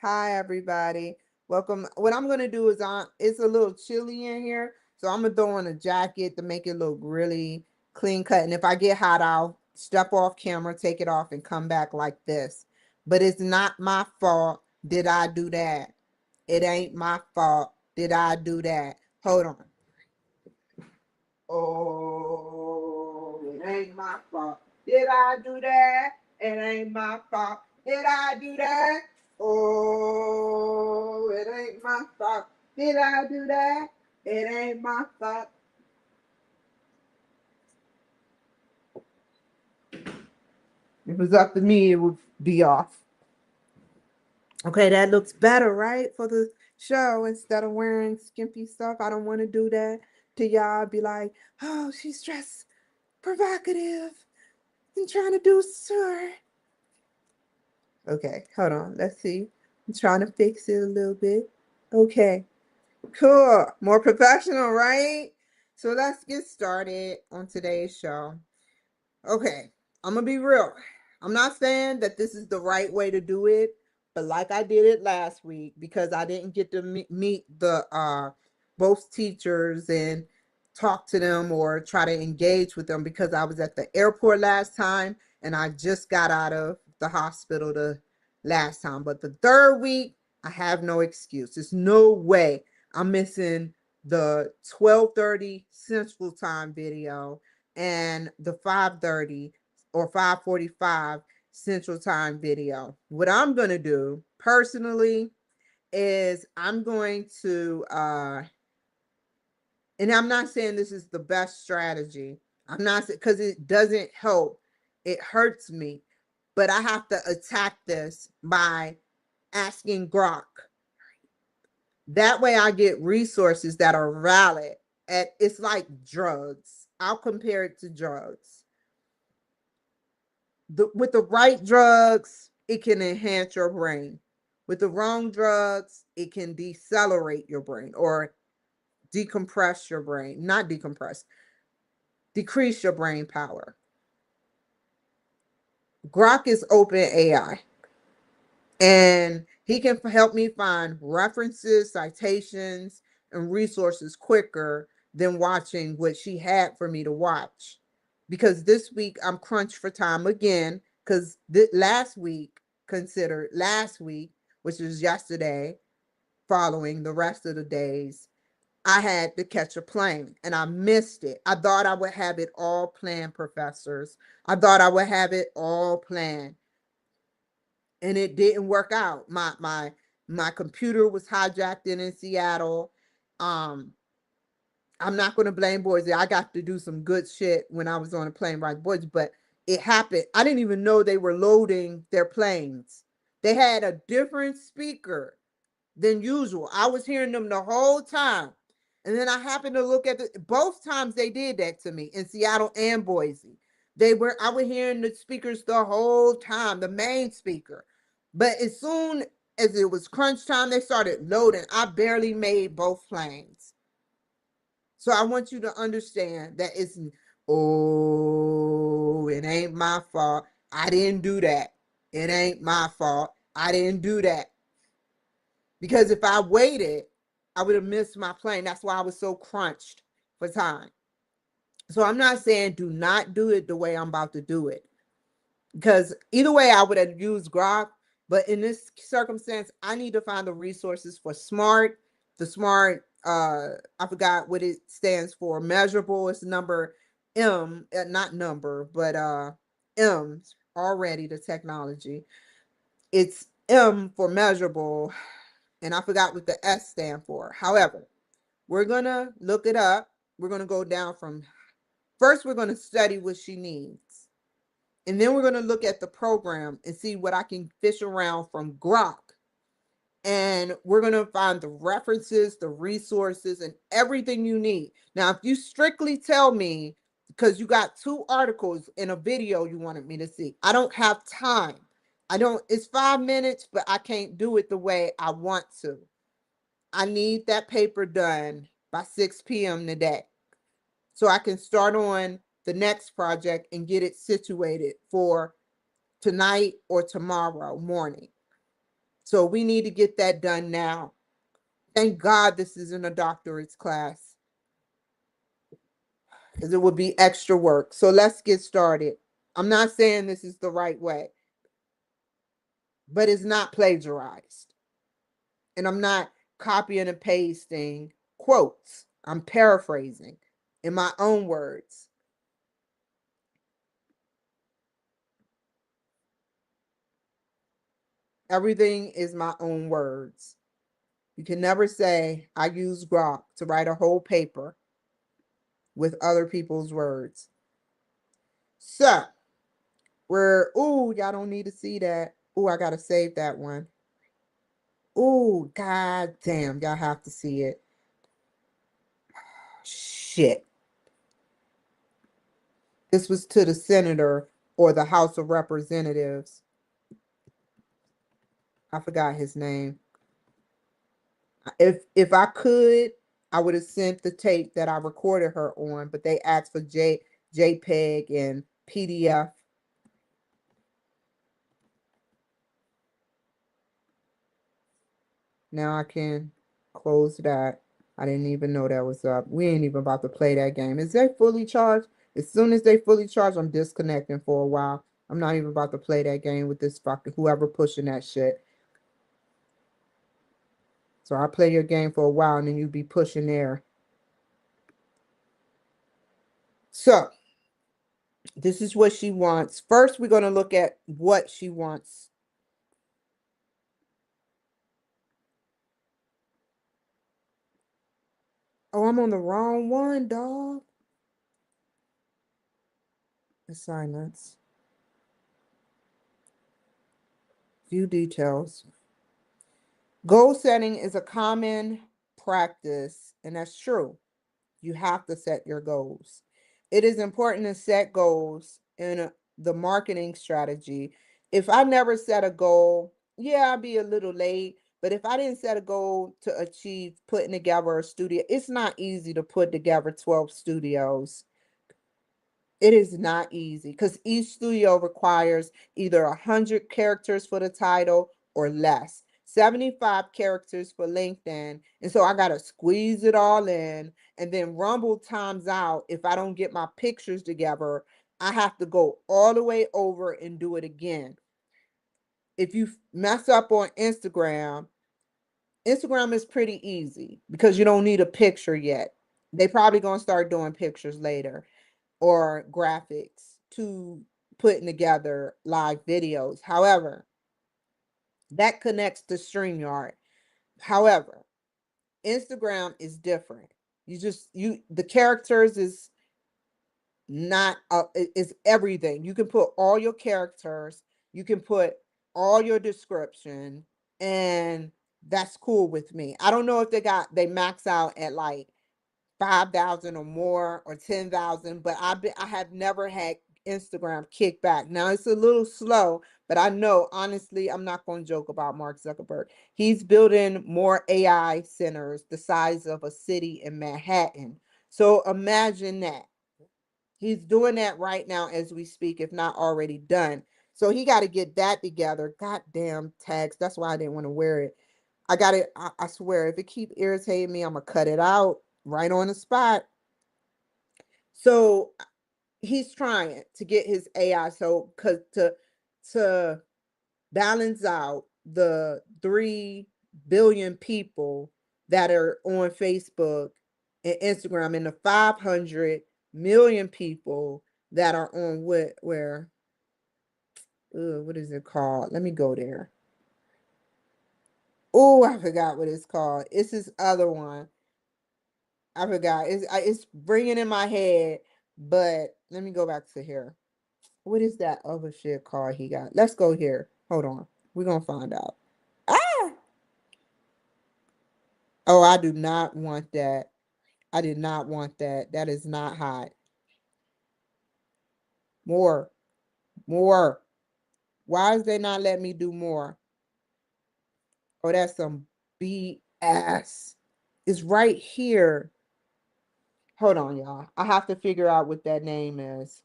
Hi, everybody. Welcome. What I'm going to do is it's a little chilly in here, so I'm going to throw on a jacket to make it look really clean cut. And if I get hot, I'll step off camera, take it off, and come back like this. But it's not my fault. Did I do that? It ain't my fault. Did I do that? Hold on. Oh, it ain't my fault. Did I do that? It ain't my fault. Did I do that? Oh, it ain't my fault. Did I do that? It ain't my fault. If it was up to me, it would be off. Okay, that looks better, right? For the show instead of wearing skimpy stuff. I don't want to do that to y'all. Be like, oh, she's dressed provocative and trying to do sir. Okay, hold on. Let's see. I'm trying to fix it a little bit. Okay, cool. More professional, right? So let's get started on today's show. Okay, I'm gonna be real. I'm not saying that this is the right way to do it, but like I did it last week because I didn't get to meet the both teachers and talk to them or try to engage with them because I was at the airport last time and I just got out of the hospital the last time. But the third week, I have no excuse. There's no way I'm missing the 12:30 Central Time video and the 5:30 or 5:45 Central Time video. What I'm going to do personally is I'm going to and I'm not saying this is the best strategy. I'm not because it doesn't help. It hurts me. But I have to attack this by asking Grok. That way I get resources that are valid. It's like drugs. I'll compare it to drugs. With the right drugs, it can enhance your brain. With the wrong drugs, it can decelerate your brain or decompress your brain. Not decompress, decrease your brain power. Grok is open AI and he can help me find references, citations, and resources quicker than watching what she had for me to watch. Because this week I'm crunched for time again. Because considered last week, which was yesterday, following the rest of the days, I had to catch a plane and I missed it. I thought I would have it all planned, professors. I thought I would have it all planned. And it didn't work out. My computer was hijacked in Seattle. Um, I'm not going to blame Boise. I got to do some good shit when I was on a plane ride Boise, but it happened. I didn't even know they were loading their planes. They had a different speaker than usual. I was hearing them the whole time. And then I happened to look at both times they did that to me in Seattle and Boise. I was hearing the speakers the whole time, the main speaker. But as soon as it was crunch time, they started loading. I barely made both planes. So I want you to understand that it ain't my fault. I didn't do that. It ain't my fault. I didn't do that. Because if I waited, I would have missed my plane. That's why I was so crunched for time. So I'm not saying do not do it the way I'm about to do it. Because either way, I would have used Grok. But in this circumstance, I need to find the resources for SMART. The SMART, I forgot what it stands for. Measurable is number M, not number, but M, already the technology. It's M for measurable, and I forgot what the S stand for. However, we're going to look it up. We're going to go down from first, we're going to study what she needs. And then we're going to look at the program and see what I can fish around from Grok. And we're going to find the references, the resources, and everything you need. Now, if you strictly tell me, because you got 2 articles in a video you wanted me to see, I don't have time. It's 5 minutes, but I can't do it the way I want to. I need that paper done by 6 p.m. today so I can start on the next project and get it situated for tonight or tomorrow morning. So we need to get that done now. Thank God this isn't a doctorate's class, because it would be extra work. So let's get started. I'm not saying this is the right way, but it's not plagiarized. And I'm not copying and pasting quotes. I'm paraphrasing in my own words. Everything is my own words. You can never say I use Grok to write a whole paper with other people's words. So ooh, y'all don't need to see that. Ooh, I gotta save that one. Ooh, god damn, y'all have to see it. Shit. This was to the senator or the House of Representatives. I forgot his name. If I could, I would have sent the tape that I recorded her on, but they asked for JPEG and PDF. Now I can close that. I didn't even know that was up. We ain't even about to play that game. Is they fully charged? As soon as they fully charged, I'm disconnecting for a while. I'm not even about to play that game with this fucking whoever pushing that shit. So I play your game for a while and then you be pushing there. So this is what she wants. First, we're going to look at what she wants. Oh, I'm on the wrong one, dog. Assignments. View details. Goal setting is a common practice, and that's true. You have to set your goals. It is important to set goals in the marketing strategy. If I never set a goal, yeah, I'd be a little late. But if I didn't set a goal to achieve putting together a studio, it's not easy to put together 12 studios. It is not easy because each studio requires either 100 characters for the title or less. 75 characters for LinkedIn. And so I got to squeeze it all in. And then Rumble times out. If I don't get my pictures together, I have to go all the way over and do it again. If you mess up on Instagram is pretty easy because you don't need a picture yet. They probably going to start doing pictures later or graphics to putting together live videos. However, that connects to StreamYard. However, Instagram is different. The characters is not is everything. You can put all your characters, you can put all your description, and that's cool with me. I don't know if they max out at like 5,000 or more or 10,000, but I have never had Instagram kick back. Now it's a little slow, but I know honestly, I'm not going to joke about Mark Zuckerberg. He's building more AI centers the size of a city in Manhattan. So imagine that. He's doing that right now as we speak, if not already done. So he got to get that together. Goddamn tags. That's why I didn't want to wear it. I got it. I swear, if it keep irritating me, I'm gonna cut it out right on the spot. So he's trying to get his AI so because to balance out the 3 billion people that are on Facebook and Instagram and the 500 million people that are on what is it called? Let me go there. Oh, I forgot what it's called. It's this other one. I forgot. It's bringing in my head, but let me go back to here. What is that other shit called he got? Let's go here. Hold on. We're gonna find out. Ah! Oh, I do not want that. I did not want that. That is not hot. More. More. Why is they not letting me do more? Oh, that's some BS. It's right here. Hold on, y'all. I have to figure out what that name is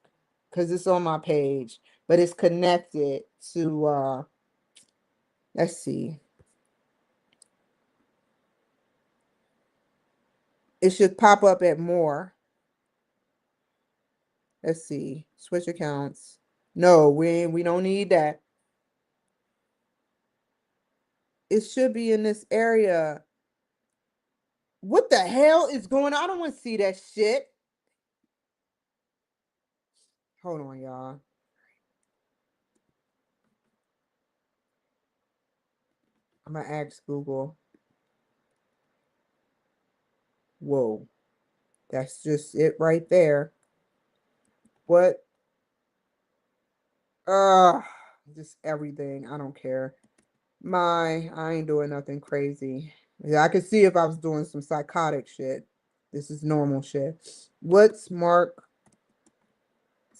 because it's on my page, but it's connected to let's see. It should pop up at more. Let's see. Switch accounts. No, we don't need that. It should be in this area. What the hell is going on? I don't want to see that shit. Hold on, y'all. I'm gonna ask Google. Whoa. That's just it right there. What? Uh, just everything. I don't care. I ain't doing nothing crazy. Yeah, I could see if I was doing some psychotic shit. This is normal shit. What's Mark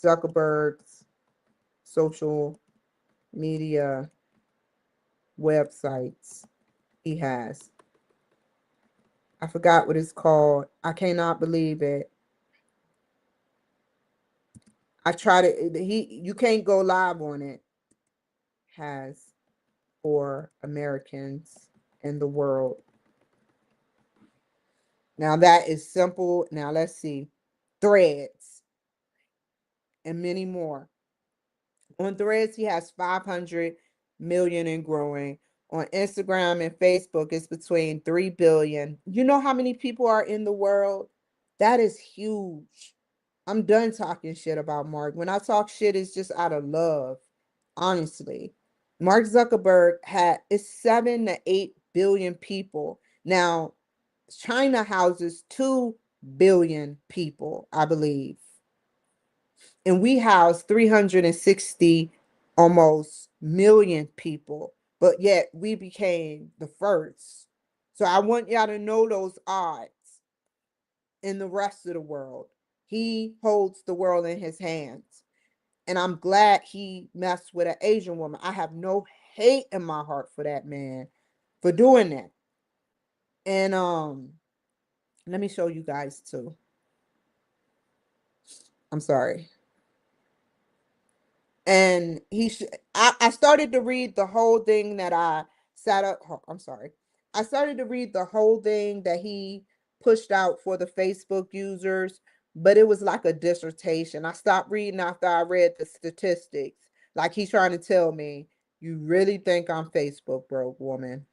Zuckerberg's social media websites he has? I forgot what it's called. I cannot believe it. I tried it. You can't go live on it. Has for Americans in the world. Now that is simple. Now let's see. Threads and many more. On Threads, he has 500 million and growing. On Instagram and Facebook, it's between 3 billion. You know how many people are in the world? That is huge. I'm done talking shit about Mark. When I talk shit, it's just out of love. Honestly. Mark Zuckerberg had it's 7 to 8 billion people. Now, China houses 2 billion people, I believe. And we house 360 almost million people, but yet we became the first. So I want y'all to know those odds in the rest of the world. He holds the world in his hands. And I'm glad he messed with an Asian woman. I have no hate in my heart for that man for doing that. And let me show you guys too. I'm sorry. And I started to read the whole thing that I sat up. Oh, I'm sorry. I started to read the whole thing that he pushed out for the Facebook users, but it was like a dissertation. I stopped reading after I read the statistics. Like he's trying to tell me, you really think I'm Facebook broke, woman?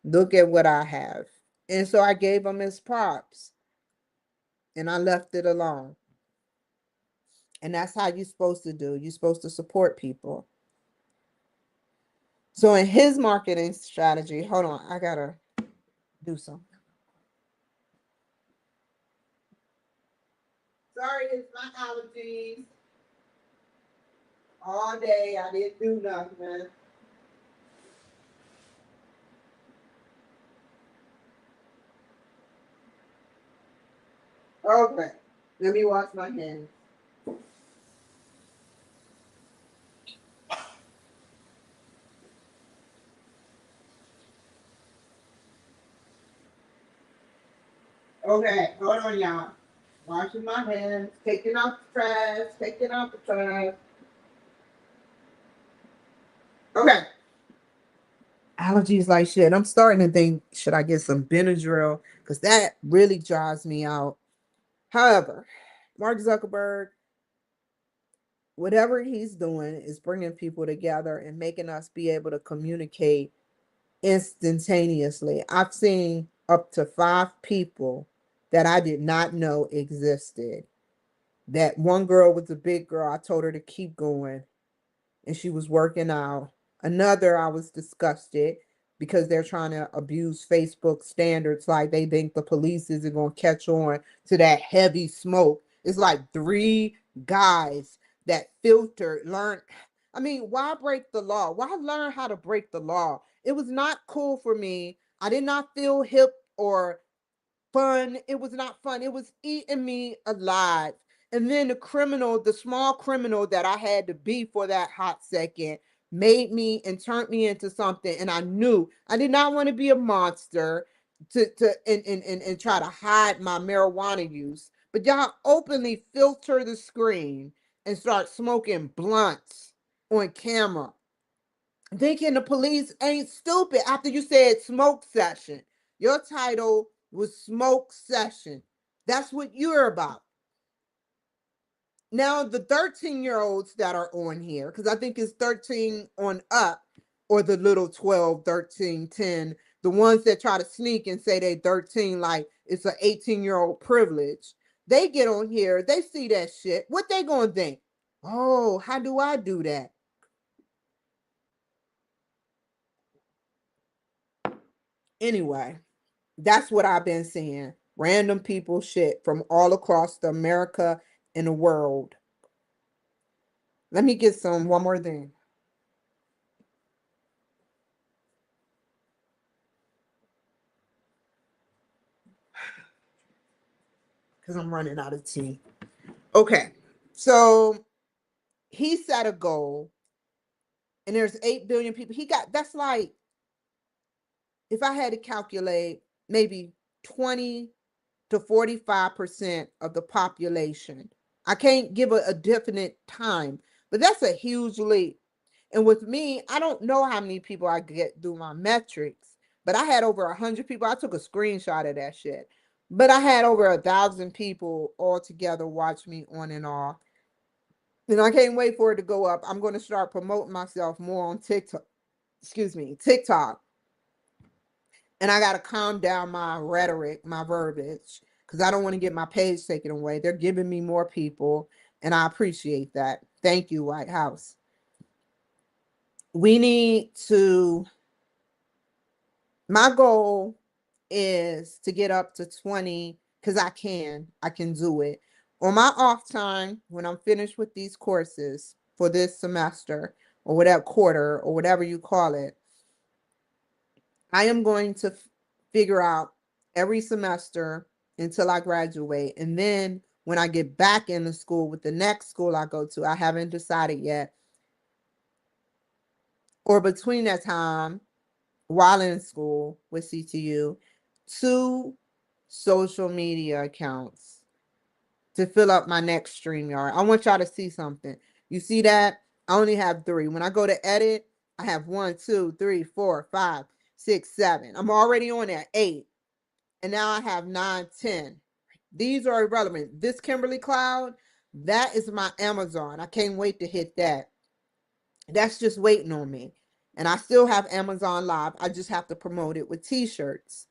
Look at what I have. And so I gave him his props and I left it alone. And that's how you're supposed to do. You're supposed to support people. So in his marketing strategy, hold on, I gotta do something. Sorry, it's my allergies. All day I didn't do nothing. Okay, let me wash my hands. Okay, hold on, y'all. Washing my hands, taking out the trash, taking out the trash. Okay. Allergies like shit. I'm starting to think, should I get some Benadryl? Because that really drives me out. However, Mark Zuckerberg, whatever he's doing is bringing people together and making us be able to communicate instantaneously. I've seen up to 5 people that I did not know existed. That one girl was a big girl. I told her to keep going and she was working out. Another, I was disgusted because they're trying to abuse Facebook standards. Like they think the police isn't going to catch on to that heavy smoke. It's like 3 guys that filtered, learn. I mean, why break the law? Why learn how to break the law? It was not cool for me. I did not feel hip or fun. It was not fun. It was eating me alive. And then the small criminal that I had to be for that hot second made me and turned me into something. And I knew I did not want to be a monster and try to hide my marijuana use. But y'all openly filter the screen and start smoking blunts on camera. Thinking the police ain't stupid after you said smoke session. Your title was smoke session. That's what you're about. Now, the 13-year-olds that are on here, because I think it's 13 on up, or the little 12, 13, 10, the ones that try to sneak and say they 13 like it's an 18-year-old privilege. They get on here, they see that shit. What they gonna think? Oh, how do I do that? Anyway, that's what I've been seeing. Random people shit from all across the America and the world. Let me get one more thing. Because I'm running out of tea. Okay. So he set a goal, and there's 8 billion people. That's like, if I had to calculate, maybe 20 to 45% of the population. I can't give a definite time, but that's a huge leap. And with me, I don't know how many people I get through my metrics, but I had over 100 people. I took a screenshot of that shit. But I had over 1,000 people all together watch me on and off. And I can't wait for it to go up. I'm going to start promoting myself more on TikTok. TikTok. And I got to calm down my rhetoric, my verbiage, because I don't want to get my page taken away. They're giving me more people, and I appreciate that. Thank you, White House. We need to, my goal is to get up to 20, because I can do it. On my off time, when I'm finished with these courses for this semester, or whatever quarter, or whatever you call it, I am going to figure out every semester until I graduate. And then when I get back into school with the next school I go to, I haven't decided yet, or between that time, while in school with CTU, 2 social media accounts to fill up my next StreamYard. I want y'all to see something. You see that? I only have 3. When I go to edit, I have 1, 2, 3, 4, 5, 6, 7. I'm already on that 8. And now I have 9, 10. These are irrelevant. This Kimberly Cloud, that is my Amazon. I can't wait to hit that. That's just waiting on me. And I still have Amazon Live. I just have to promote it with t-shirts.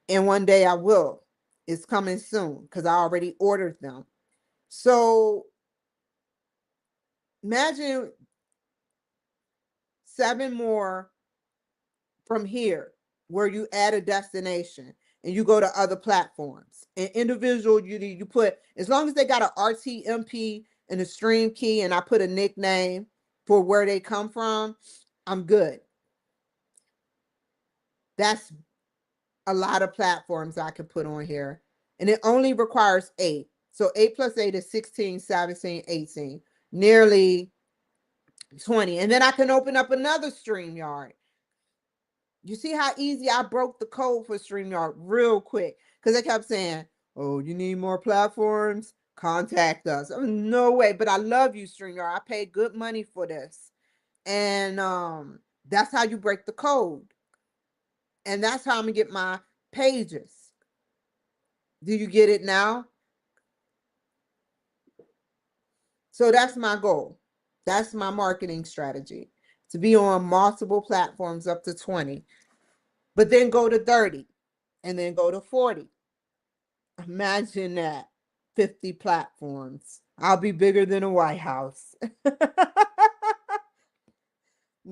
And one day I will. It's coming soon because I already ordered them. So imagine 7 more from here where you add a destination and you go to other platforms. And individual, you put, as long as they got an RTMP and a stream key, and I put a nickname for where they come from, I'm good. That's a lot of platforms I can put on here. And it only requires 8. So 8 plus 8 is 16, 17, 18, nearly 20. And then I can open up another StreamYard. You see how easy I broke the code for StreamYard real quick, because they kept saying, oh, you need more platforms? Contact us. No way, but I love you, StreamYard. I paid good money for this. And that's how you break the code. And that's how I'm going to get my pages. Do you get it now? So that's my goal. That's my marketing strategy, to be on multiple platforms up to 20, but then go to 30 and then go to 40. Imagine that. 50 platforms. I'll be bigger than a White House.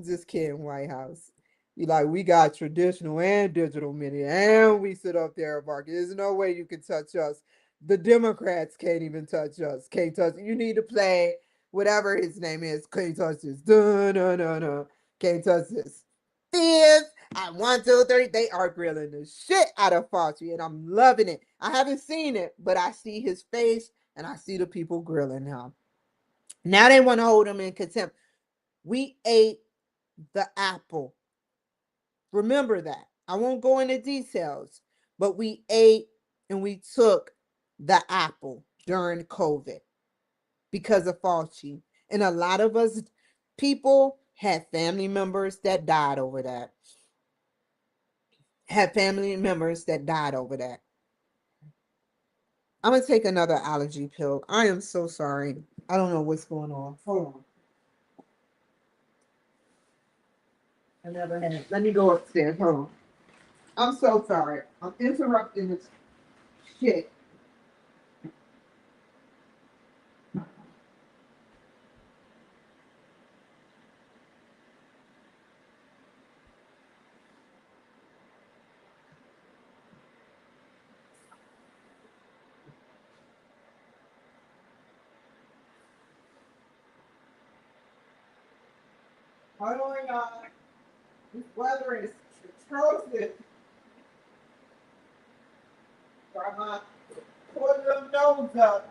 Just kidding, White House. You like, we got traditional and digital media, and we sit up there and market. There's no way you can touch us. The Democrats can't even touch us. Can't touch. You need to play whatever his name is. Can't touch this. Dun, dun, dun, dun. Can't touch this. Fifth, at 1, 2, 3, they are grilling the shit out of Fauci, and I'm loving it. I haven't seen it, but I see his face and I see the people grilling him. Now they want to hold him in contempt. We ate the apple. Remember that. I won't go into details, but we ate and we took the apple during COVID because of Fauci. And a lot of us people had family members that died over that. Had family members that died over that. I'm gonna take another allergy pill. I am so sorry. I don't know what's going on. Hold on. I never had. Let me go upstairs. Hold on. I'm so sorry. I'm interrupting this shit. Hold on, y'all. This weather is atrocious. Got my put them nose up.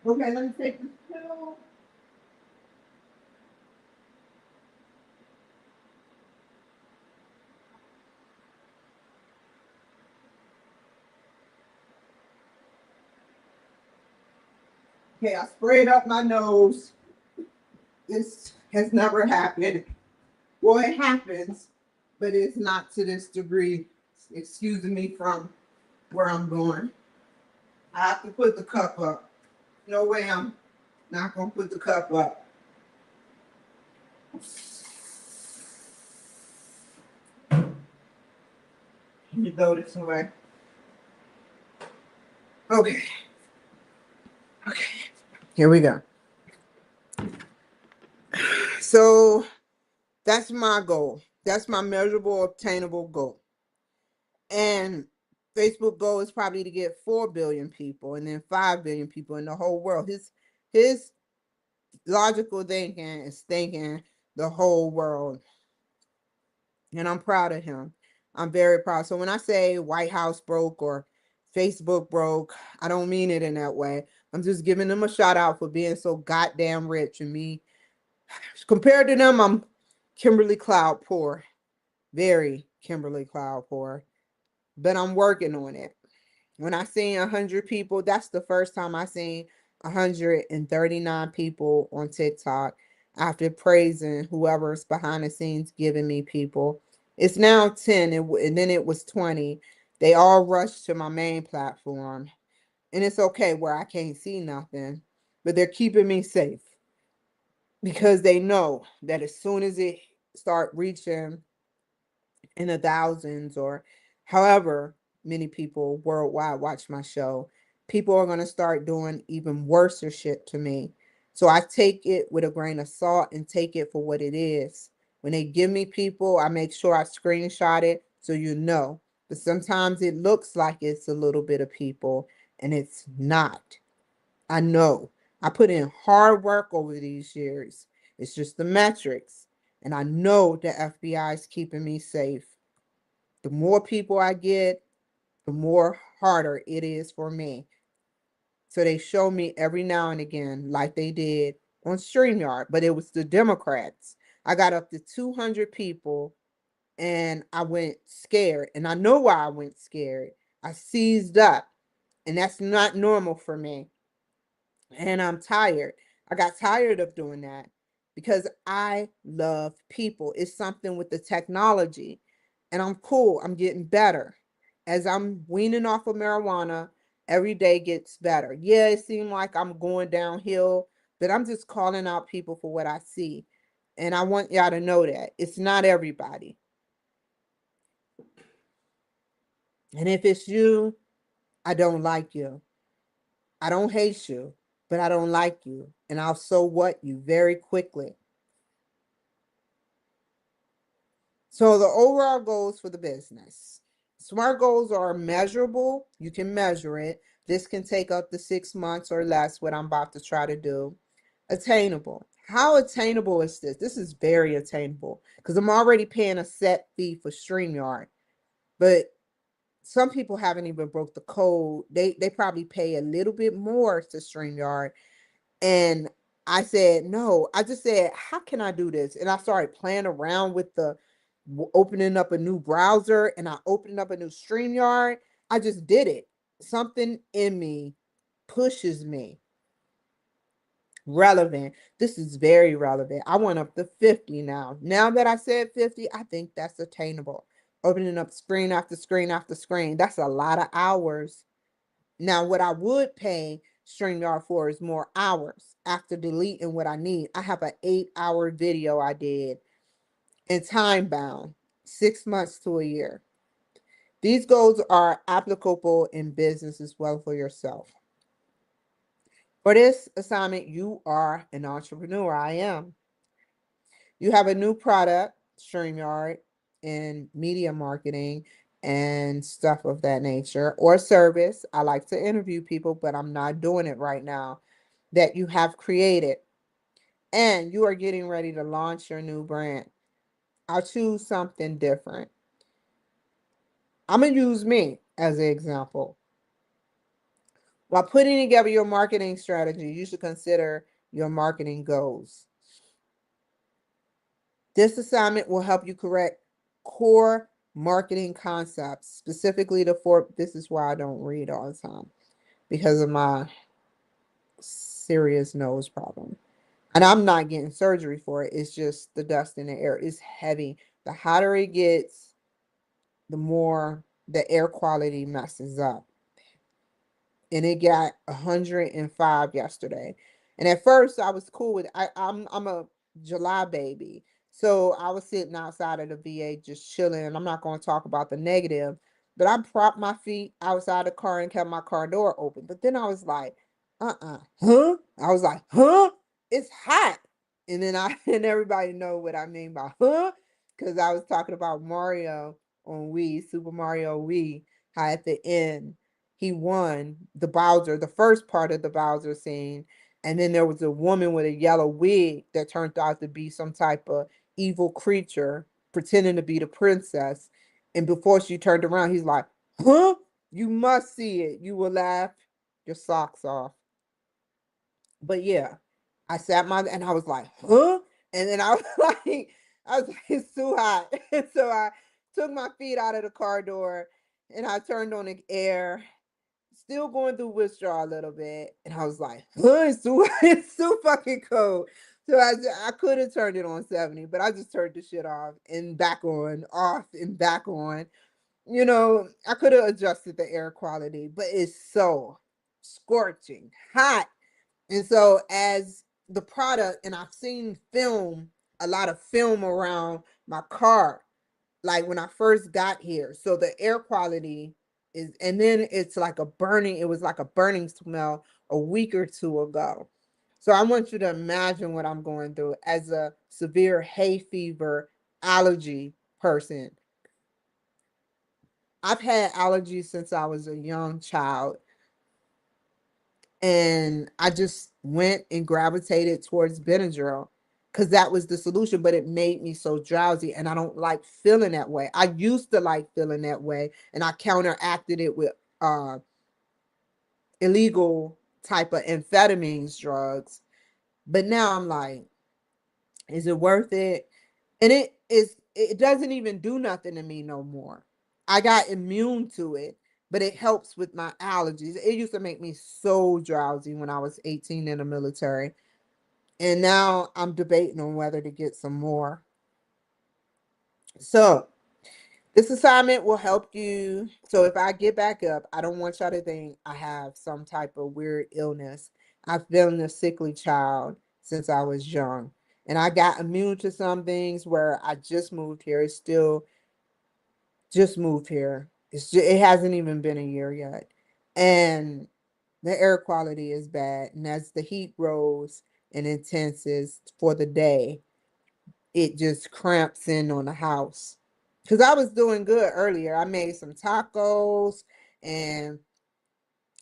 Okay, let me take this pill. Okay, I sprayed up my nose. This has never happened. Well, it happens, but it's not to this degree. Excuse me from where I'm going. I have to put the cup up. No way I'm not gonna put the cup up. Let me throw this away. Okay. Okay. Here we go. So that's my goal. That's my measurable, obtainable goal. And Facebook goal is probably to get 4 billion people and then 5 billion people in the whole world. His logical thinking is thinking the whole world. And I'm proud of him. I'm very proud. So when I say White House broke or Facebook broke, I don't mean it in that way. I'm just giving them a shout out for being so goddamn rich. And me, compared to them, I'm Kimberly Cloud poor. Very Kimberly Cloud poor. But I'm working on it. When I seen 100 people, that's the first time I seen 139 people on TikTok after praising whoever's behind the scenes giving me people. It's now 10 and then it was 20. They all rushed to my main platform. And it's okay where I can't see nothing, but they're keeping me safe because they know that as soon as it start reaching in the thousands or however many people worldwide watch my show, people are going to start doing even worse shit to me. So I take it with a grain of salt and take it for what it is. When they give me people, I make sure I screenshot it so you know. But sometimes it looks like it's a little bit of people and it's not. I know. I put in hard work over these years. It's just the metrics. And I know the FBI is keeping me safe. The more people I get, the more harder it is for me. So they show me every now and again, like they did on StreamYard, but it was the Democrats. I got up to 200 people and I went scared. And I know why I went scared. I seized up, and that's not normal for me. And I'm tired. I got tired of doing that because I love people. It's something with the technology, and I'm cool. I'm getting better. As I'm weaning off of marijuana, every day gets better. Yeah, it seemed like I'm going downhill, but I'm just calling out people for what I see. And I want y'all to know that it's not everybody. And if it's you, I don't like you. I don't hate you, but I don't like you. And I'll so what you very quickly. So the overall goals for the business. SMART goals are measurable. You can measure it. This can take up to 6 months or less, what I'm about to try to do. Attainable. How attainable is this? This is very attainable because I'm already paying a set fee for StreamYard. But some people haven't even broke the code. They probably pay a little bit more to StreamYard. And I said, no, I just said, how can I do this? And I started playing around with the opening up a new browser, and I opened up a new StreamYard. I just did it. Something in me pushes me. Relevant. This is very relevant. I went up to 50 now. Now that I said 50, I think that's attainable. Opening up screen after screen after screen. That's a lot of hours. Now, what I would pay StreamYard for is more hours after deleting what I need. I have an 8-hour video I did and time bound, 6 months to a year. These goals are applicable in business as well for yourself. For this assignment, you are an entrepreneur. I am. You have a new product, StreamYard, in media marketing and stuff of that nature, or service. I like to interview people, but I'm not doing it right now. That you have created, and you are getting ready to launch your new brand. I'll choose something different. I'm going to use me as an example. While putting together your marketing strategy, you should consider your marketing goals. This assignment will help you correct core marketing concepts, specifically the four. This is why I don't read all the time, because of my serious nose problem. And I'm not getting surgery for it. It's just the dust in the air. It's heavy. The hotter it gets, the more the air quality messes up. And it got 105 yesterday. And at first I was cool with it. I'm a July baby. So I was sitting outside of the VA just chilling. And I'm not going to talk about the negative, but I propped my feet outside the car and kept my car door open. But then I was like, huh? I was like, huh? It's hot. And then and everybody know what I mean by huh? Because I was talking about Mario on Wii, Super Mario Wii, how at the end he won the Bowser, the first part of the Bowser scene. And then there was a woman with a yellow wig that turned out to be some type of evil creature pretending to be the princess. And before she turned around, he's like, huh? You must see it. You will laugh your socks off. But yeah, I sat and I was like, huh? And then I was like, it's too hot. And so I took my feet out of the car door and I turned on the air, still going through withdrawal a little bit. And I was like, huh, it's too fucking cold. So I could have turned it on 70, but I just turned the shit off and back on, off and back on. I could have adjusted the air quality, but it's so scorching hot. And so as the product, and I've seen a lot of film around my car, like when I first got here. So the air quality and then it was like a burning smell a week or two ago. So I want you to imagine what I'm going through as a severe hay fever allergy person. I've had allergies since I was a young child. And I just went and gravitated towards Benadryl because that was the solution, but it made me so drowsy and I don't like feeling that way. I used to like feeling that way and I counteracted it with illegal type of amphetamines drugs. But now I'm like, is it worth it? And it doesn't even do nothing to me no more. I got immune to it, but it helps with my allergies. It used to make me so drowsy when I was 18 in the military. And now I'm debating on whether to get some more. So this assignment will help you. So if I get back up, I don't want y'all to think I have some type of weird illness. I've been a sickly child since I was young. And I got immune to some things where I just moved here. It's still just moved here. It hasn't even been a year yet. And the air quality is bad. And as the heat rose and intenses for the day, it just cramps in on the house. Because I was doing good earlier. I made some tacos and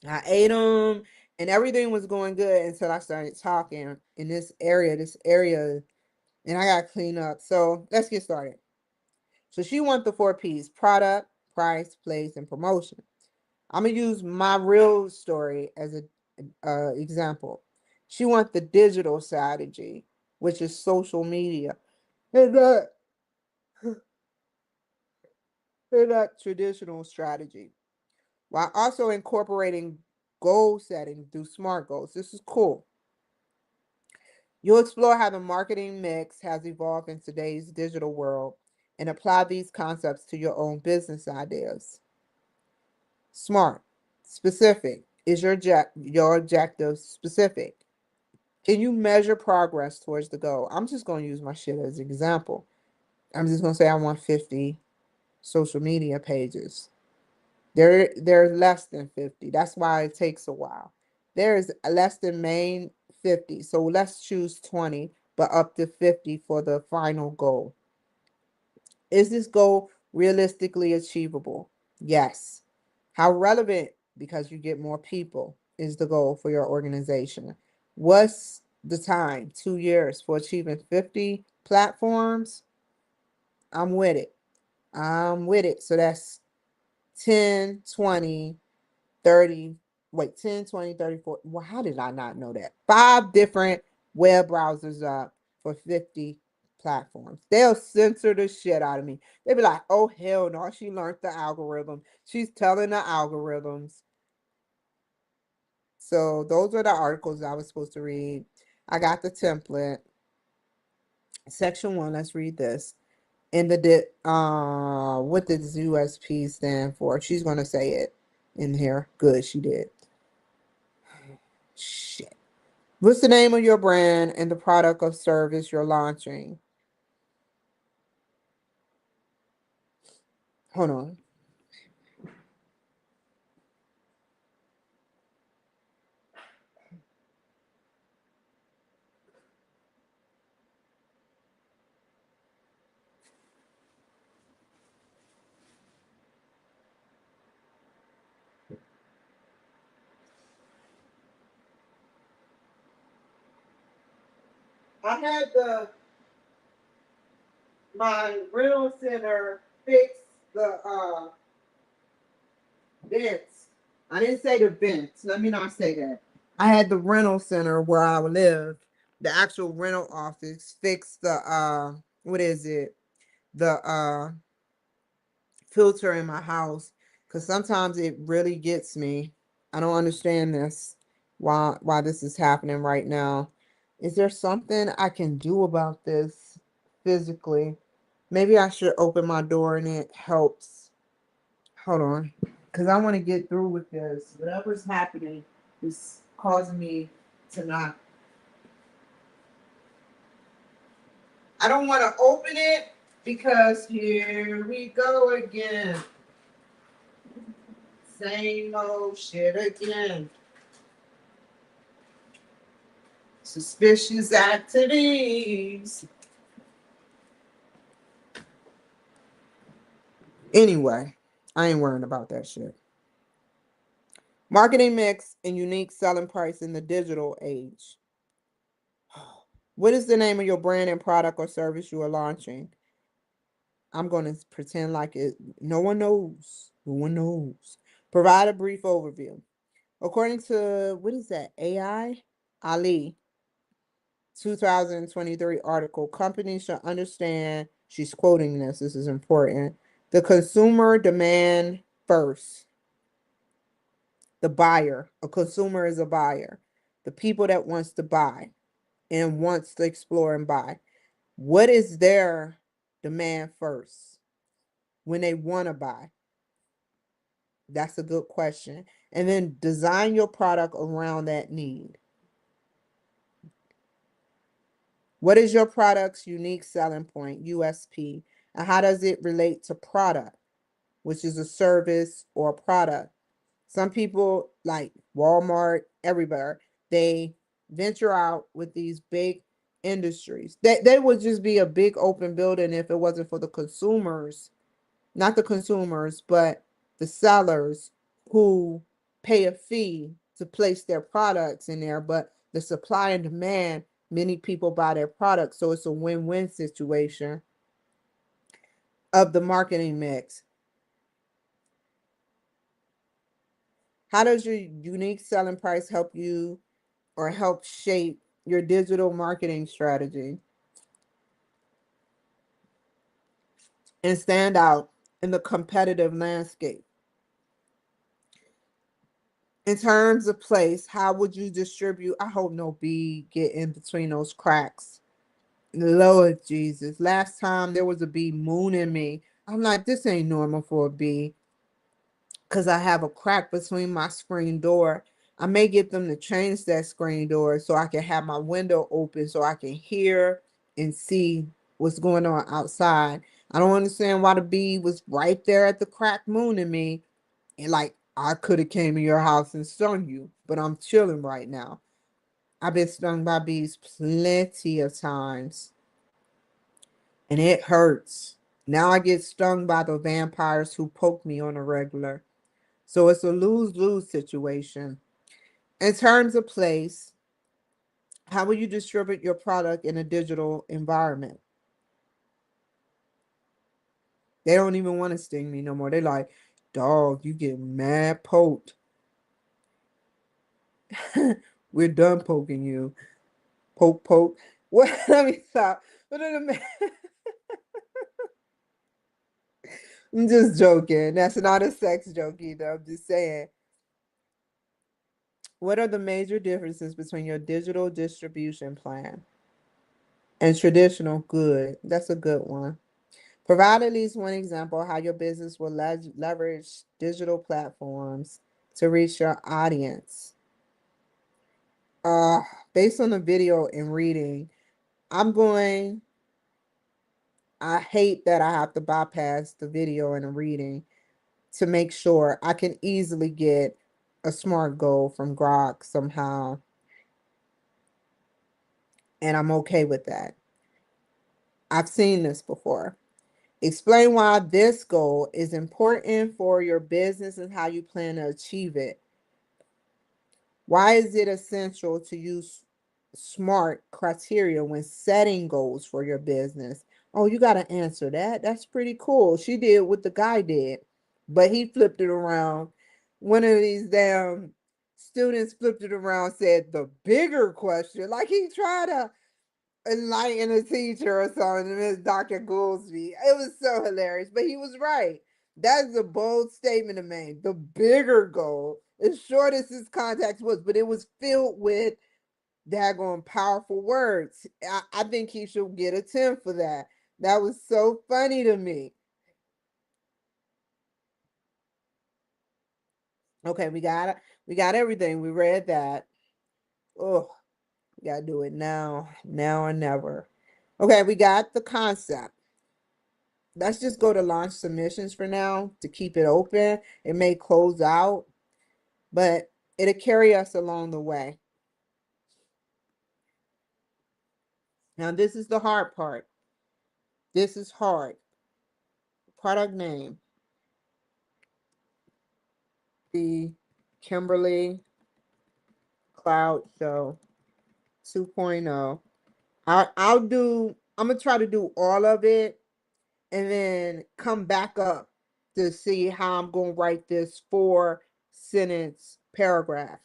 I ate them and everything was going good until I started talking in this area, and I got to clean up. So let's get started. So she wants the 4 P's: product, price, place, and promotion. I'm going to use my real story as an example. She wants the digital strategy, which is social media, and not traditional strategy, while also incorporating goal setting through SMART goals. This is cool. You'll explore how the marketing mix has evolved in today's digital world and apply these concepts to your own business ideas. SMART, specific. Is your objective specific? Can you measure progress towards the goal? I'm just going to use my shit as an example. I'm just going to say I want 50 social media pages. They're less than 50. That's why it takes a while. There is less than main 50. So let's choose 20, but up to 50 for the final goal. Is this goal realistically achievable? Yes. How relevant? Because you get more people is the goal for your organization. What's the time? 2 years for achieving 50 platforms? I'm with it. I'm with it. So that's 10, 20, 30, wait, 10, 20, 30, 40. Well, how did I not know that? 5 different web browsers up for 50 platforms. They'll censor the shit out of me. They'll be like, oh, hell no, she learned the algorithm. She's telling the algorithms. So those are the articles I was supposed to read. I got the template. Section 1, let's read this. And what does USP stand for? She's gonna say it in here. Good, she did. Shit. What's the name of your brand and the product or service you're launching? Hold on. I had my rental center fix the vents. I didn't say the vents. Let me not say that. I had the rental center where I live, the actual rental office, fix the what is it? The filter in my house, because sometimes it really gets me. I don't understand this. Why this is happening right now. Is there something I can do about this physically? Maybe I should open my door and it helps. Hold on. Because I want to get through with this. Whatever's happening is causing me to not. I don't want to open it because here we go again. Same old shit again. Suspicious activities. Anyway, I ain't worrying about that shit. Marketing mix and unique selling price in the digital age. What is the name of your brand and product or service you are launching? I'm going to pretend like it. No one knows. No one knows. Provide a brief overview. According to, what is that? AI? Ali, 2023 article, companies should understand, she's quoting this is important, the consumer demand first. The buyer, a consumer is a buyer. The people that wants to buy and wants to explore and buy. What is their demand first when they want to buy? That's a good question. And then design your product around that need. What is your product's unique selling point, USP? And how does it relate to product, which is a service or a product? Some people like Walmart, everywhere, they venture out with these big industries. They would just be a big open building if it wasn't for the consumers, not the consumers, but the sellers who pay a fee to place their products in there. But the supply and demand, many people buy their products. So it's a win-win situation of the marketing mix. How does your unique selling price help you or help shape your digital marketing strategy and stand out in the competitive landscape? In terms of place, how would you distribute? I hope no bee get in between those cracks. Lord Jesus. Last time there was a bee mooning me. I'm like, this ain't normal for a bee because I have a crack between my screen door. I may get them to change that screen door so I can have my window open so I can hear and see what's going on outside. I don't understand why the bee was right there at the crack mooning me. And like, I could have came in your house and stung you, but I'm chilling right now. I've been stung by bees plenty of times, and it hurts. Now I get stung by the vampires who poke me on a regular. So it's a lose-lose situation. In terms of place, how will you distribute your product in a digital environment? They don't even want to sting me no more. They like, dog, you get mad poked. We're done poking you. Poke, poke. What? Let me stop. What are the I'm just joking. That's not a sex joke either. I'm just saying. What are the major differences between your digital distribution plan and traditional? Good? That's a good one. Provide at least one example how your business will leverage digital platforms to reach your audience. Uh, Based on the video and reading, I'm going, I hate that I have to bypass the video and the reading to make sure I can easily get a smart goal from Grok somehow. And I'm okay with that. I've seen this before. Explain why this goal is important for your business and how you plan to achieve it. Why is it essential to use SMART criteria when setting goals for your business? Oh, you got to answer that. That's pretty cool. She did what the guy did, but he flipped it around. One of these damn students flipped it around, said the bigger question. Like he tried to enlighten a teacher or something, Miss Dr. Goolsby. It was so hilarious, but he was right. That's a bold statement to make. The bigger goal, as short as his context was, but it was filled with daggone powerful words. I think he should get a 10 for that. That was so funny to me. Okay, we got it. We got everything. We read that. Oh, we gotta do it now or never. Okay, we got the concept. Let's just go to launch submissions for now to keep it open. It may close out, but it'll carry us along the way. Now, this is the hard part. This is hard. Product name, the Kimberly Cloud Show 2.0. I'm gonna try to do all of it and then come back up to see how I'm gonna write this 4 sentence paragraph.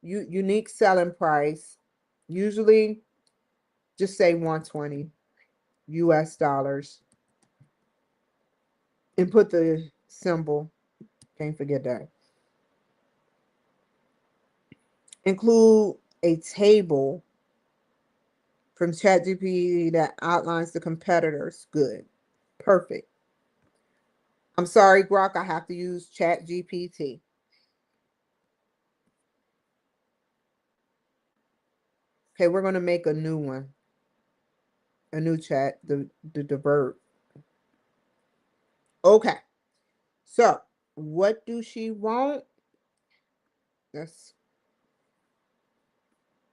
Unique selling price, usually just say 120 US dollars and put the symbol. Can't forget that. Include a table from ChatGPT that outlines the competitors. Good. Perfect. I'm sorry, Grok, I have to use ChatGPT. Okay, we're going to make a new one. A new chat, the divert. Okay. So, what do she want? That's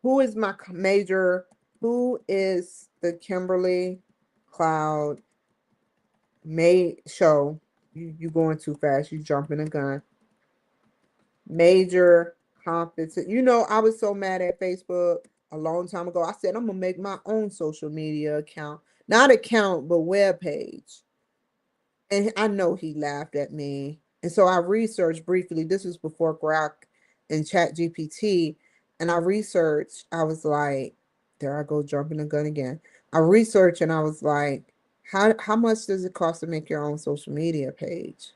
who is my major? Who is the Kimberly Cloud May show? You going too fast. You jumping the gun. Major competition. You know, I was so mad at Facebook a long time ago. I said I'm gonna make my own social media account, not account, but web page. And I know he laughed at me. And so I researched briefly. This was before Grok in Chat GPT, and I researched. I was like, there I go jumping the gun again. I researched and I was like, how much does it cost to make your own social media page?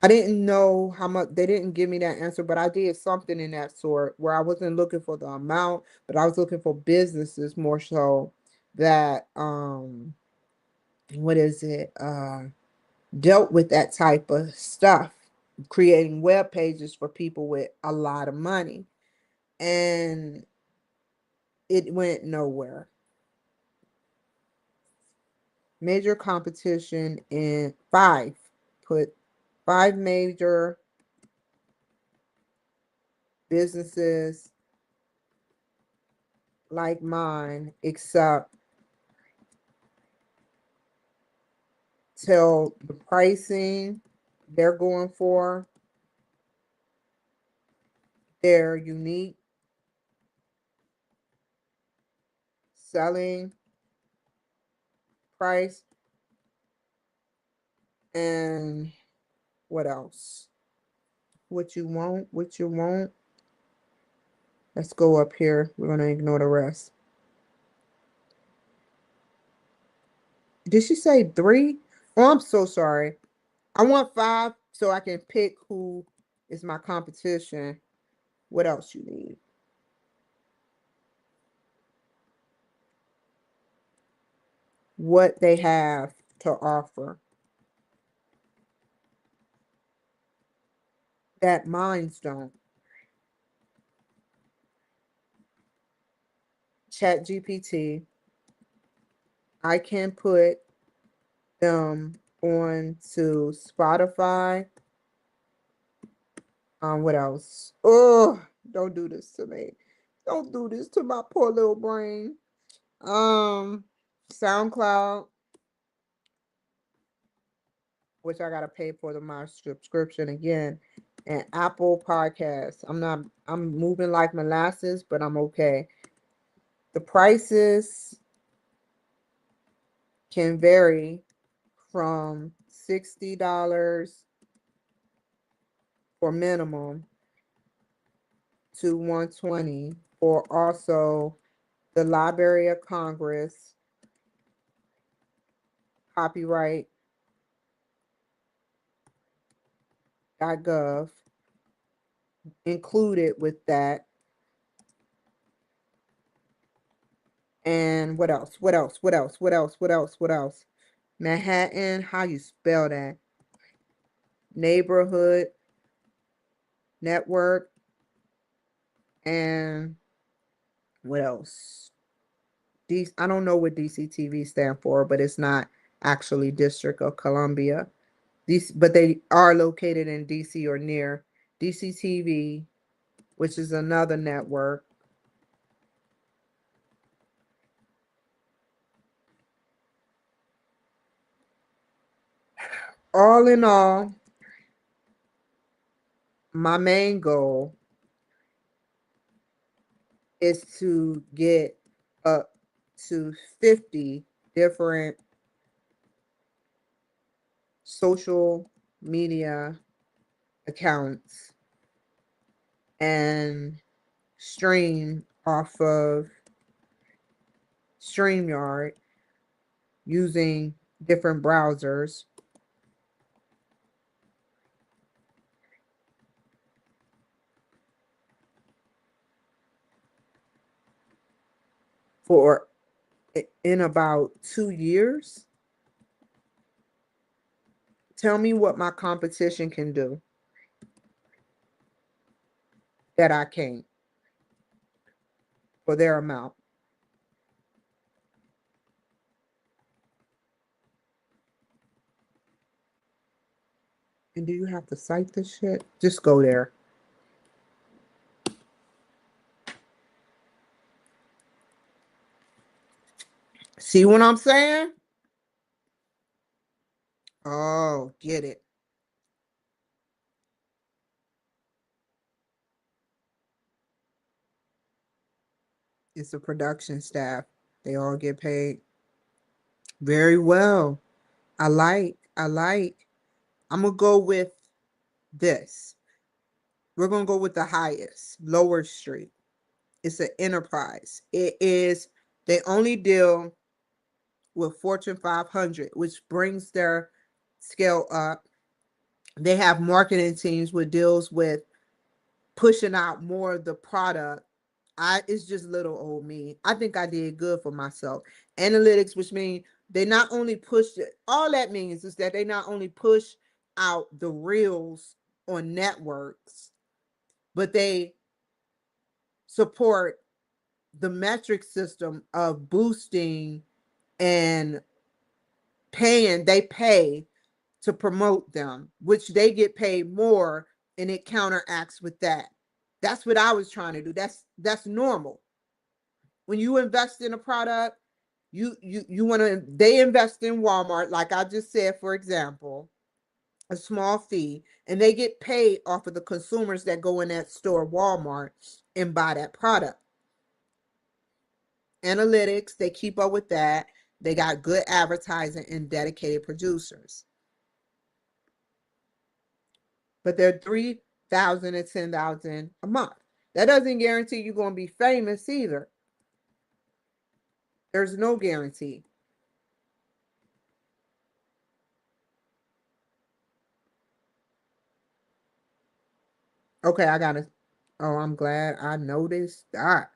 I didn't know how much. They didn't give me that answer, but I did something in that sort where I wasn't looking for the amount, but I was looking for businesses more so that what is it? Dealt with that type of stuff, creating web pages for people with a lot of money. And it went nowhere. Major competition in put 5 major businesses like mine, except tell the pricing they're going for, their unique selling price, and what else? What you want, what you want. Let's go up here. We're going to ignore the rest. Did she say 3? Oh, I'm so sorry. I want 5 so I can pick who is my competition. What else you need? What they have to offer that mines don't. Chat GPT. I can put them on to Spotify. What else? Oh, don't do this to me. Don't do this to my poor little brain. SoundCloud, which I gotta pay for my subscription again, and Apple Podcasts. I'm moving like molasses, but I'm okay. The prices can vary from $60 for minimum to $120 for also the Library of Congress, copyright.gov included with that. And what else? What else? What else? What else? What else? What else? Manhattan, how you spell that? Neighborhood network. And what else? I don't know what DCTV stand for, but it's not actually District of Columbia. But they are located in DC or near. DCTV, which is another network. All in all, my main goal is to get up to 50 different social media accounts and stream off of StreamYard using different browsers for in about 2 years. Tell me what my competition can do that I can't for their amount. And do you have to cite this shit? Just go there. See what I'm saying? Oh, get it. It's a production staff. They all get paid very well. I like. I'm gonna go with this. We're going to go with the highest, Lower Street. It's an enterprise. They only deal with Fortune 500, which brings their scale up. They have marketing teams which deals with pushing out more of the product. It's just little old me. I think I did good for myself. Analytics, which means they not only push it, all that means is that they not only push out the reels on networks, but they support the metric system of boosting and they pay to promote them, which they get paid more, and it counteracts with that. That's what I was trying to do. That's normal. When you invest in a product, you want to, they invest in Walmart, like I just said, for example, a small fee, and they get paid off of the consumers that go in that store, Walmart, and buy that product. Analytics, they keep up with that. They got good advertising and dedicated producers. But they're 3,000 and 10,000 a month. That doesn't guarantee you're going to be famous either. There's no guarantee. Okay, I got to. Oh, I'm glad I noticed that.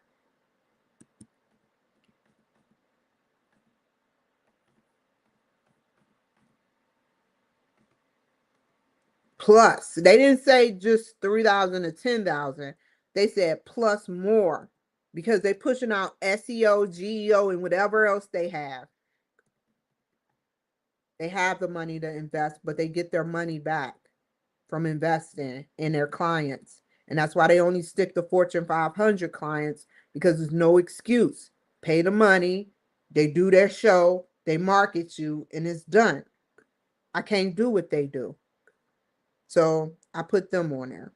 Plus, they didn't say just 3,000 to 10,000. They said plus more because they're pushing out SEO, GEO, and whatever else they have. They have the money to invest, but they get their money back from investing in their clients. And that's why they only stick to Fortune 500 clients, because there's no excuse. Pay the money, they do their show, they market you, and it's done. I can't do what they do. So I put them on there.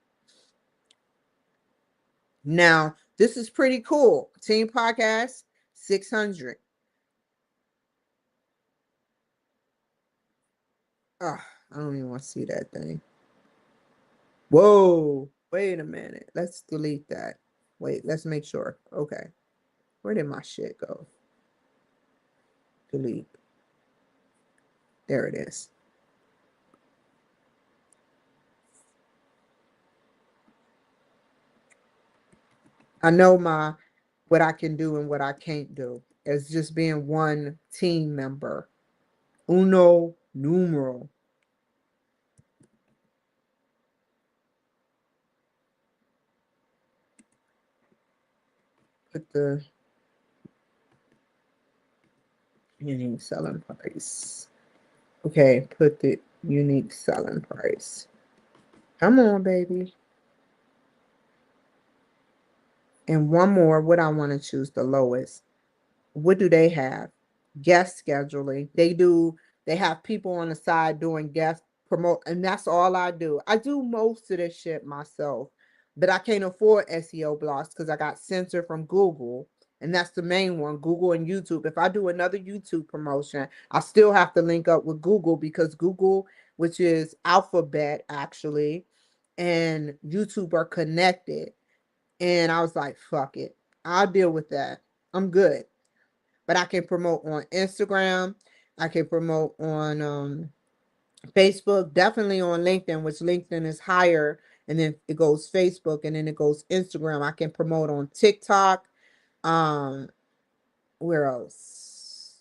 Now, this is pretty cool. Team Podcast, 600. I don't even want to see that thing. Whoa, wait a minute. Let's delete that. Wait, let's make sure. Okay. Where did my shit go? Delete. There it is. I know what I can do and what I can't do. It's just being one team member. Uno numero. Put the unique selling price. Okay, put the unique selling price. Come on, baby. And one more, what I want to choose the lowest. What do they have? Guest scheduling. They have people on the side doing guest promote, and that's all I do. I do most of this shit myself, but I can't afford SEO blocks because I got censored from Google. And that's the main one, Google and YouTube. If I do another YouTube promotion, I still have to link up with Google, because Google, which is Alphabet actually, and YouTube are connected. And I was like, fuck it. I'll deal with that. I'm good. But I can promote on Instagram. I can promote on Facebook, definitely on LinkedIn, which LinkedIn is higher. And then it goes Facebook, and then it goes Instagram. I can promote on TikTok. Um, where else?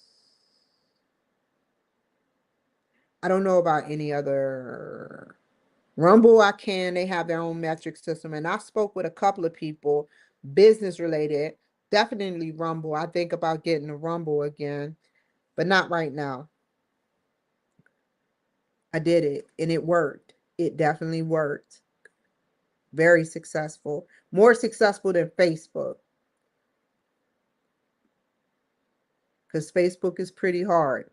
I don't know about any other. Rumble, I can. They have their own metric system. And I spoke with a couple of people, business related. Definitely Rumble. I think about getting a Rumble again, but not right now. I did it and it worked. It definitely worked. Very successful. More successful than Facebook. Because Facebook is pretty hard.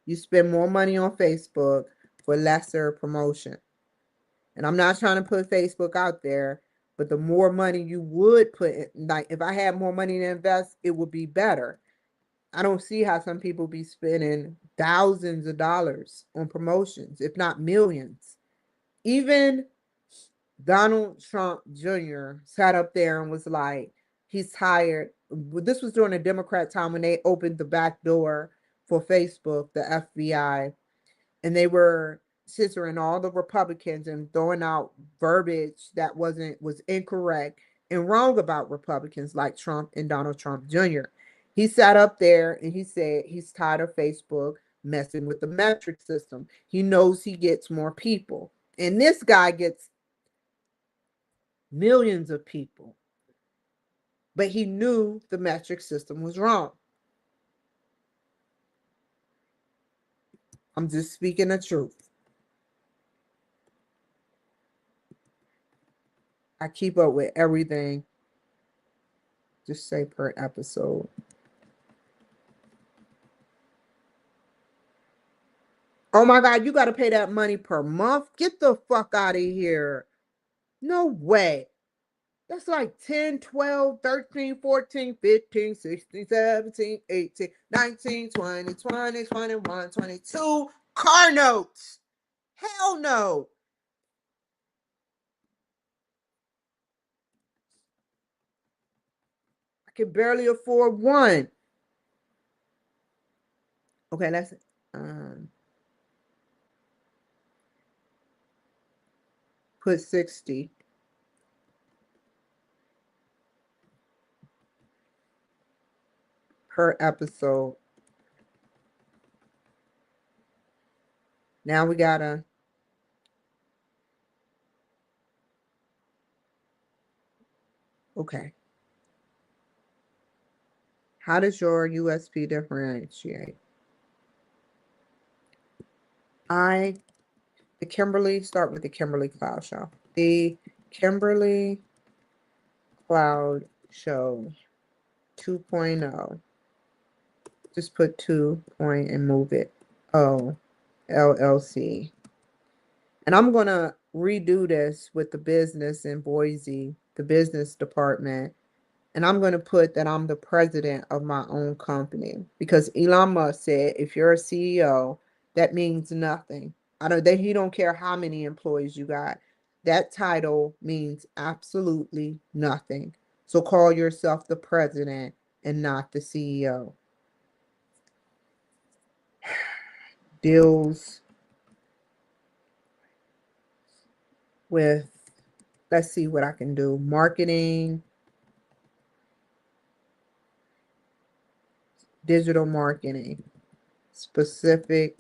You spend more money on Facebook for lesser promotion. And I'm not trying to put Facebook out there, but the more money you would put in, like if I had more money to invest, it would be better. I don't see how some people be spending thousands of dollars on promotions, if not millions. Even Donald Trump Jr. sat up there and was like, he's tired. This was during the Democrat time when they opened the back door for Facebook, the FBI, and they were censoring all the Republicans and throwing out verbiage that was incorrect and wrong about Republicans like Trump and Donald Trump Jr. He sat up there and he said he's tired of Facebook messing with the metric system. He knows he gets more people. And this guy gets millions of people. But he knew the metric system was wrong. I'm just speaking the truth. I keep up with everything. Just say per episode. Oh my God, you got to pay that money per month? Get the fuck out of here. No way. That's like 10, 12, 13, 14, 15, 16, 17, 18, 19, 20, 20, 21, 22 car notes. Hell no. I can barely afford one. Okay, let's put 60 per episode. Now we gotta, okay. How does your USP differentiate? The Kimberly, start with the Kimberly Cloud Show. The Kimberly Cloud Show 2.0. Just put 2 point and move it. Oh, LLC. And I'm going to redo this with the business in Boise, the business department. And I'm going to put that I'm the president of my own company because Elon Musk said if you're a CEO, that means nothing. He don't care how many employees you got. That title means absolutely nothing. So call yourself the president and not the CEO. Deals with, let's see what I can do. Marketing, digital marketing, specifically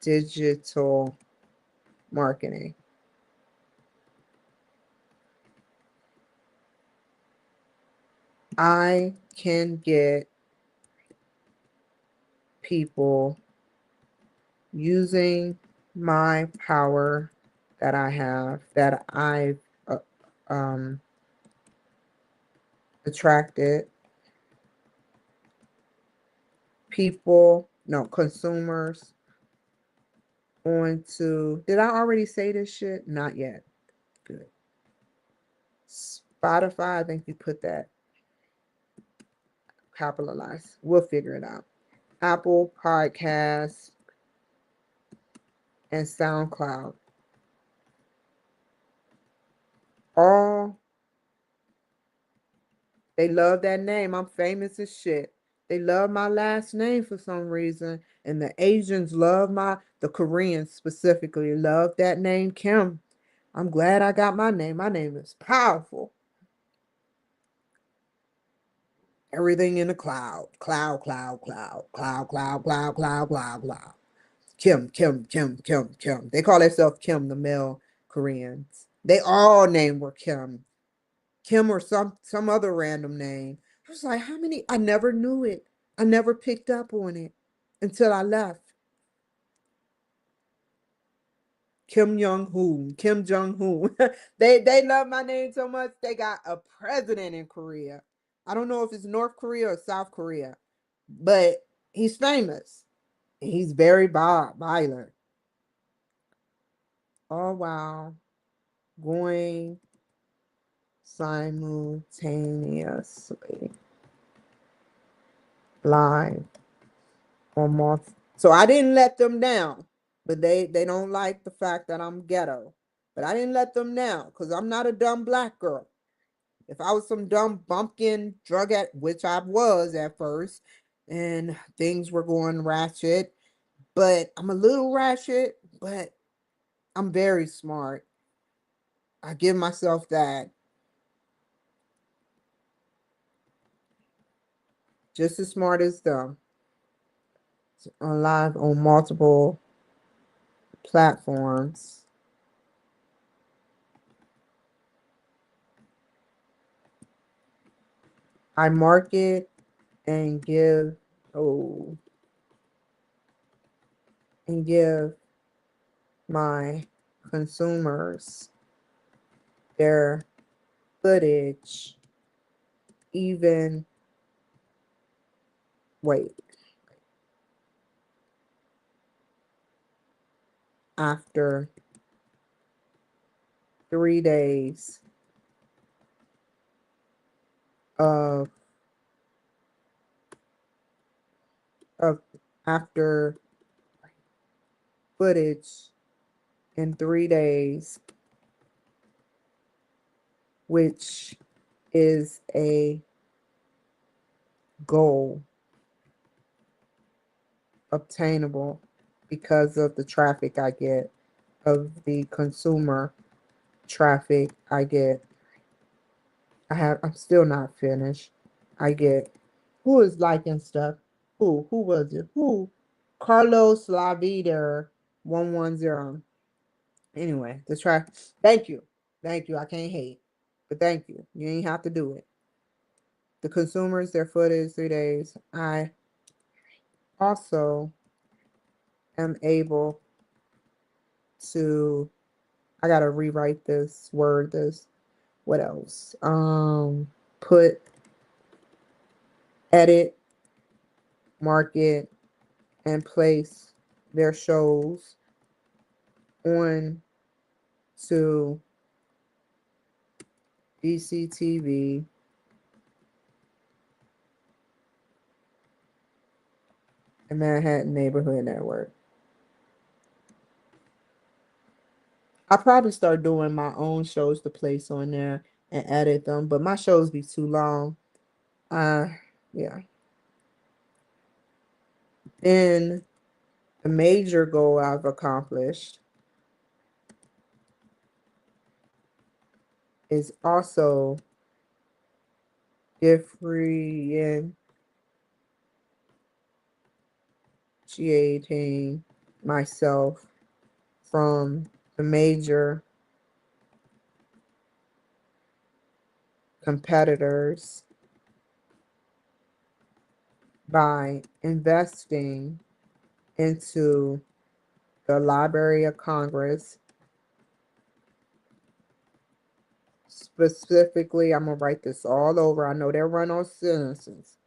digital marketing. I can get people using my power that I have, that I've attracted people, no, consumers onto, did I already say this shit? Not yet. Good. Spotify, I think you put that capitalized. We'll figure it out. Apple Podcasts and SoundCloud. All, they love that name. I'm famous as shit. They love my last name for some reason. And the Asians love the Koreans specifically love that name, Kim. I'm glad I got my name. My name is powerful. Everything in the cloud. Cloud, cloud, cloud, cloud, cloud, cloud, cloud, cloud, cloud. Kim, Kim, Kim, Kim, Kim. They call themselves Kim, the male Koreans. They all name were Kim. Kim or some other random name. I was like, how many? I never knew it. I never picked up on it until I left. Kim Jong Hoon, Kim Jong Hoon. They love my name so much they got a president in Korea. I don't know if it's North Korea or South Korea, but he's famous. He's very violent. Oh wow, going simultaneously live on So I didn't let them down, but they don't like the fact that I'm ghetto. But I didn't let them down because I'm not a dumb black girl. If I was some dumb bumpkin drug at which I was at first, and things were going ratchet, but I'm a little ratchet, but I'm very smart. I give myself that. Just as smart as them. On live on multiple platforms. I market and give oh and give my consumers their footage even wait after 3 days of of after footage in 3 days, which is a goal obtainable because of the traffic I get, of the consumer traffic I get. I'm still not finished. I get who is liking stuff? Who was it? Who? Carlos Laviter 110. Anyway, the track. Thank you. Thank you. I can't hate. But thank you. You ain't have to do it. The consumers, their footage, 3 days. I also am able to I gotta rewrite this, word this. What else? Put, edit, market, and place their shows on to DCTV and Manhattan Neighborhood Network. I probably start doing my own shows to place on there and edit them, but my shows be too long. Yeah. Then the major goal I've accomplished is also differentiating myself from the major competitors by investing into the Library of Congress. Specifically, I'm going to write this all over. I know they're run on sentences.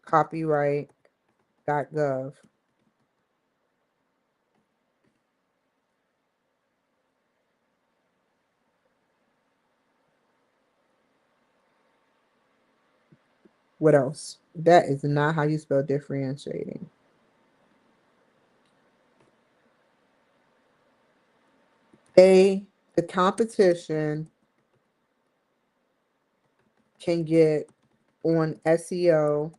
Copyright.gov. What else? That is not how you spell differentiating. The competition can get on SEO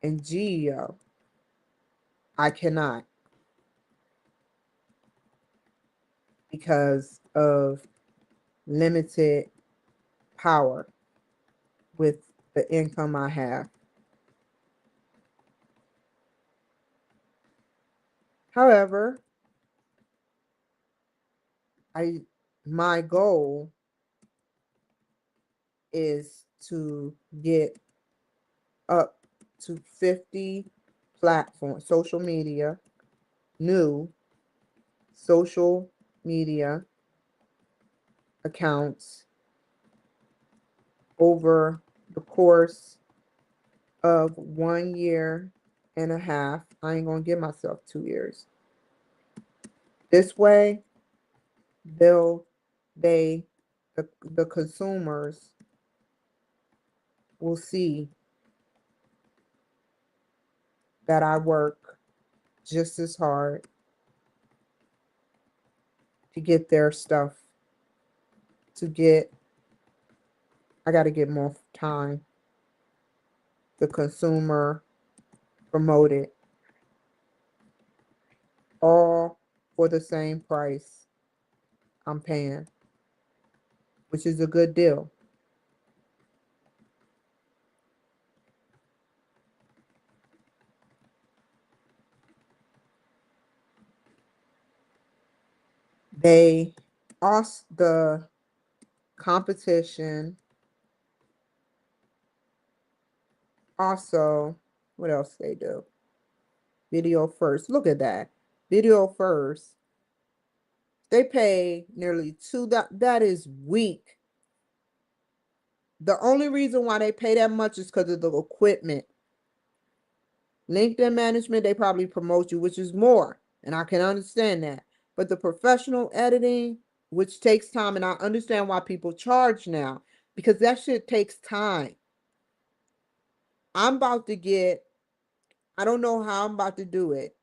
and GEO. I cannot because of limited power with the income I have. However, my goal is to get up to 50 platforms, new social media accounts over the course of 1.5 years. I ain't gonna give myself 2 years. This way, they'll they the consumers will see that I work just as hard to get their stuff, to get, I got to get more time, the consumer promoted, all for the same price I'm paying, which is a good deal. They also, the competition, also, what else they do? Video first. Look at that. Video first. They pay nearly two. That is weak. The only reason why they pay that much is because of the equipment. LinkedIn management, they probably promote you, which is more, and I can understand that. But the professional editing, which takes time, and I understand why people charge now, because that shit takes time. I'm about to get, I don't know how I'm about to do it,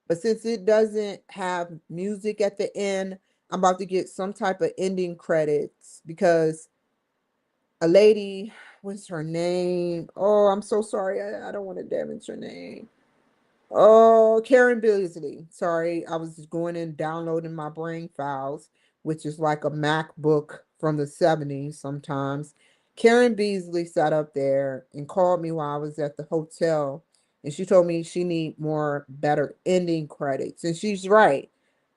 but since it doesn't have music at the end, I'm about to get some type of ending credits because a lady, what's her name? Oh, I'm so sorry. I don't want to damage her name. Oh, Karen Beasley. Sorry, I was just going and downloading my brain files, which is like a MacBook from the 70s sometimes. Karen Beasley sat up there and called me while I was at the hotel, and she told me she need more better ending credits. And she's right.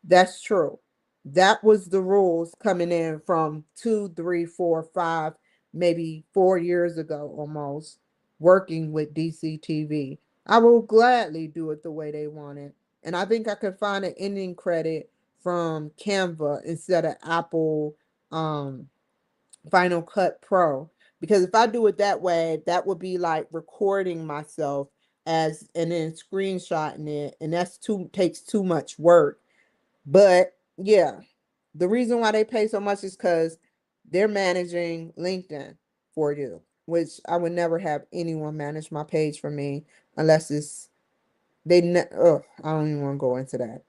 That's true. That was the rules coming in from 2, 3, 4, 5, maybe 4 years ago almost, working with DCTV. I will gladly do it the way they want it. And I think I could find an ending credit from Canva instead of Apple Final Cut Pro. Because if I do it that way, that would be like recording myself as and then screenshotting it, and that's too takes too much work. But yeah, the reason why they pay so much is because they're managing LinkedIn for you, which I would never have anyone manage my page for me unless it's I don't even want to go into that.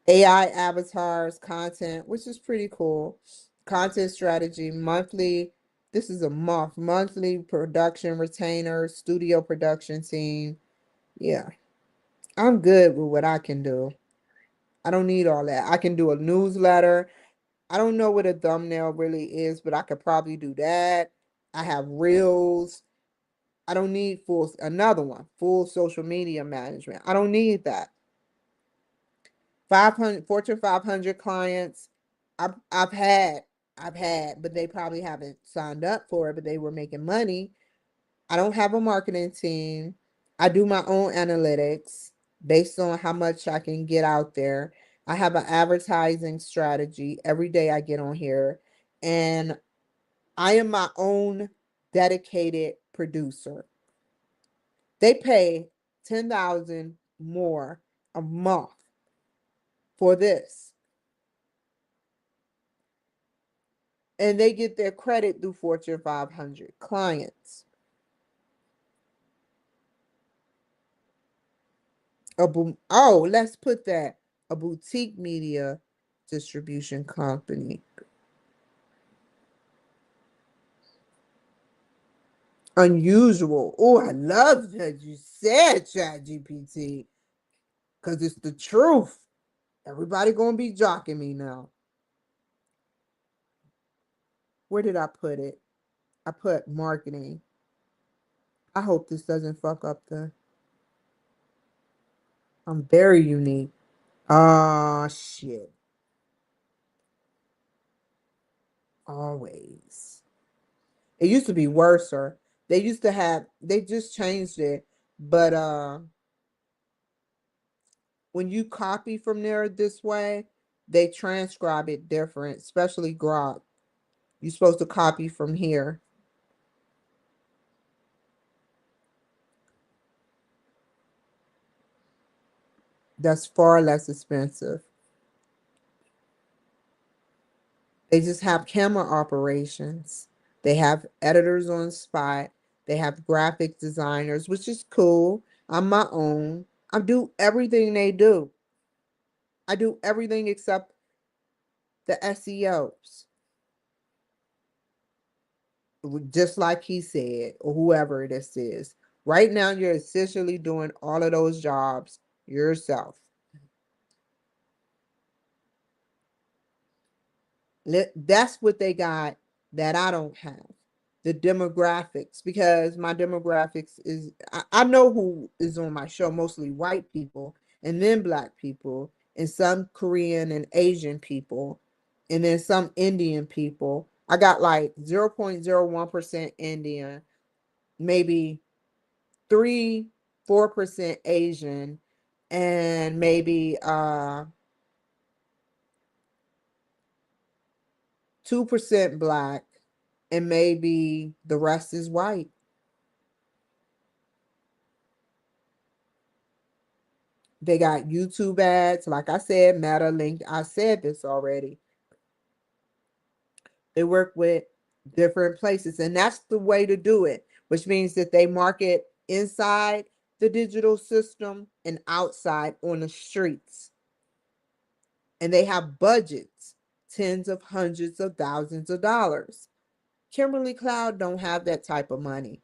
AI avatars, content, which is pretty cool. Content strategy, monthly. This is a monthly production retainer, studio production team. Yeah, I'm good with what I can do. I don't need all that. I can do a newsletter. I don't know what a thumbnail really is, but I could probably do that. I have reels. I don't need full social media management. I don't need that. 500 Fortune 500 clients. I've I've had I've had, but they probably haven't signed up for it, but they were making money. I don't have a marketing team. I do my own analytics based on how much I can get out there. I have an advertising strategy every day I get on here, and I am my own dedicated producer. They pay 10,000 more a month for this, and they get their credit through Fortune 500 clients. Let's put that, a boutique media distribution company. Unusual. Oh, I love that you said ChatGPT because it's the truth. Everybody gonna be jocking me now. Where did I put it? I put marketing. I hope this doesn't fuck up the. I'm very unique. Ah, shit. Always. It used to be worser. They just changed it. But when you copy from there this way, they transcribe it different, especially Grok. You're supposed to copy from here. That's far less expensive. They just have camera operations. They have editors on spot. They have graphic designers, which is cool. I'm my own. I do everything they do. I do everything except the SEOs. Just like he said, or whoever this is. Right now, you're essentially doing all of those jobs yourself. That's what they got that I don't have. The demographics, because my demographics is, I know who is on my show, mostly white people, and then black people, and some Korean and Asian people, and then some Indian people. I got like 0.01% Indian, maybe 3-4% Asian, and maybe 2% black, and maybe the rest is white. They got YouTube ads, like I said, Meta link. I said this already. They work with different places, and that's the way to do it, which means that they market inside the digital system and outside on the streets. And they have budgets, tens of hundreds of thousands of dollars. Kimberly Cloud don't have that type of money.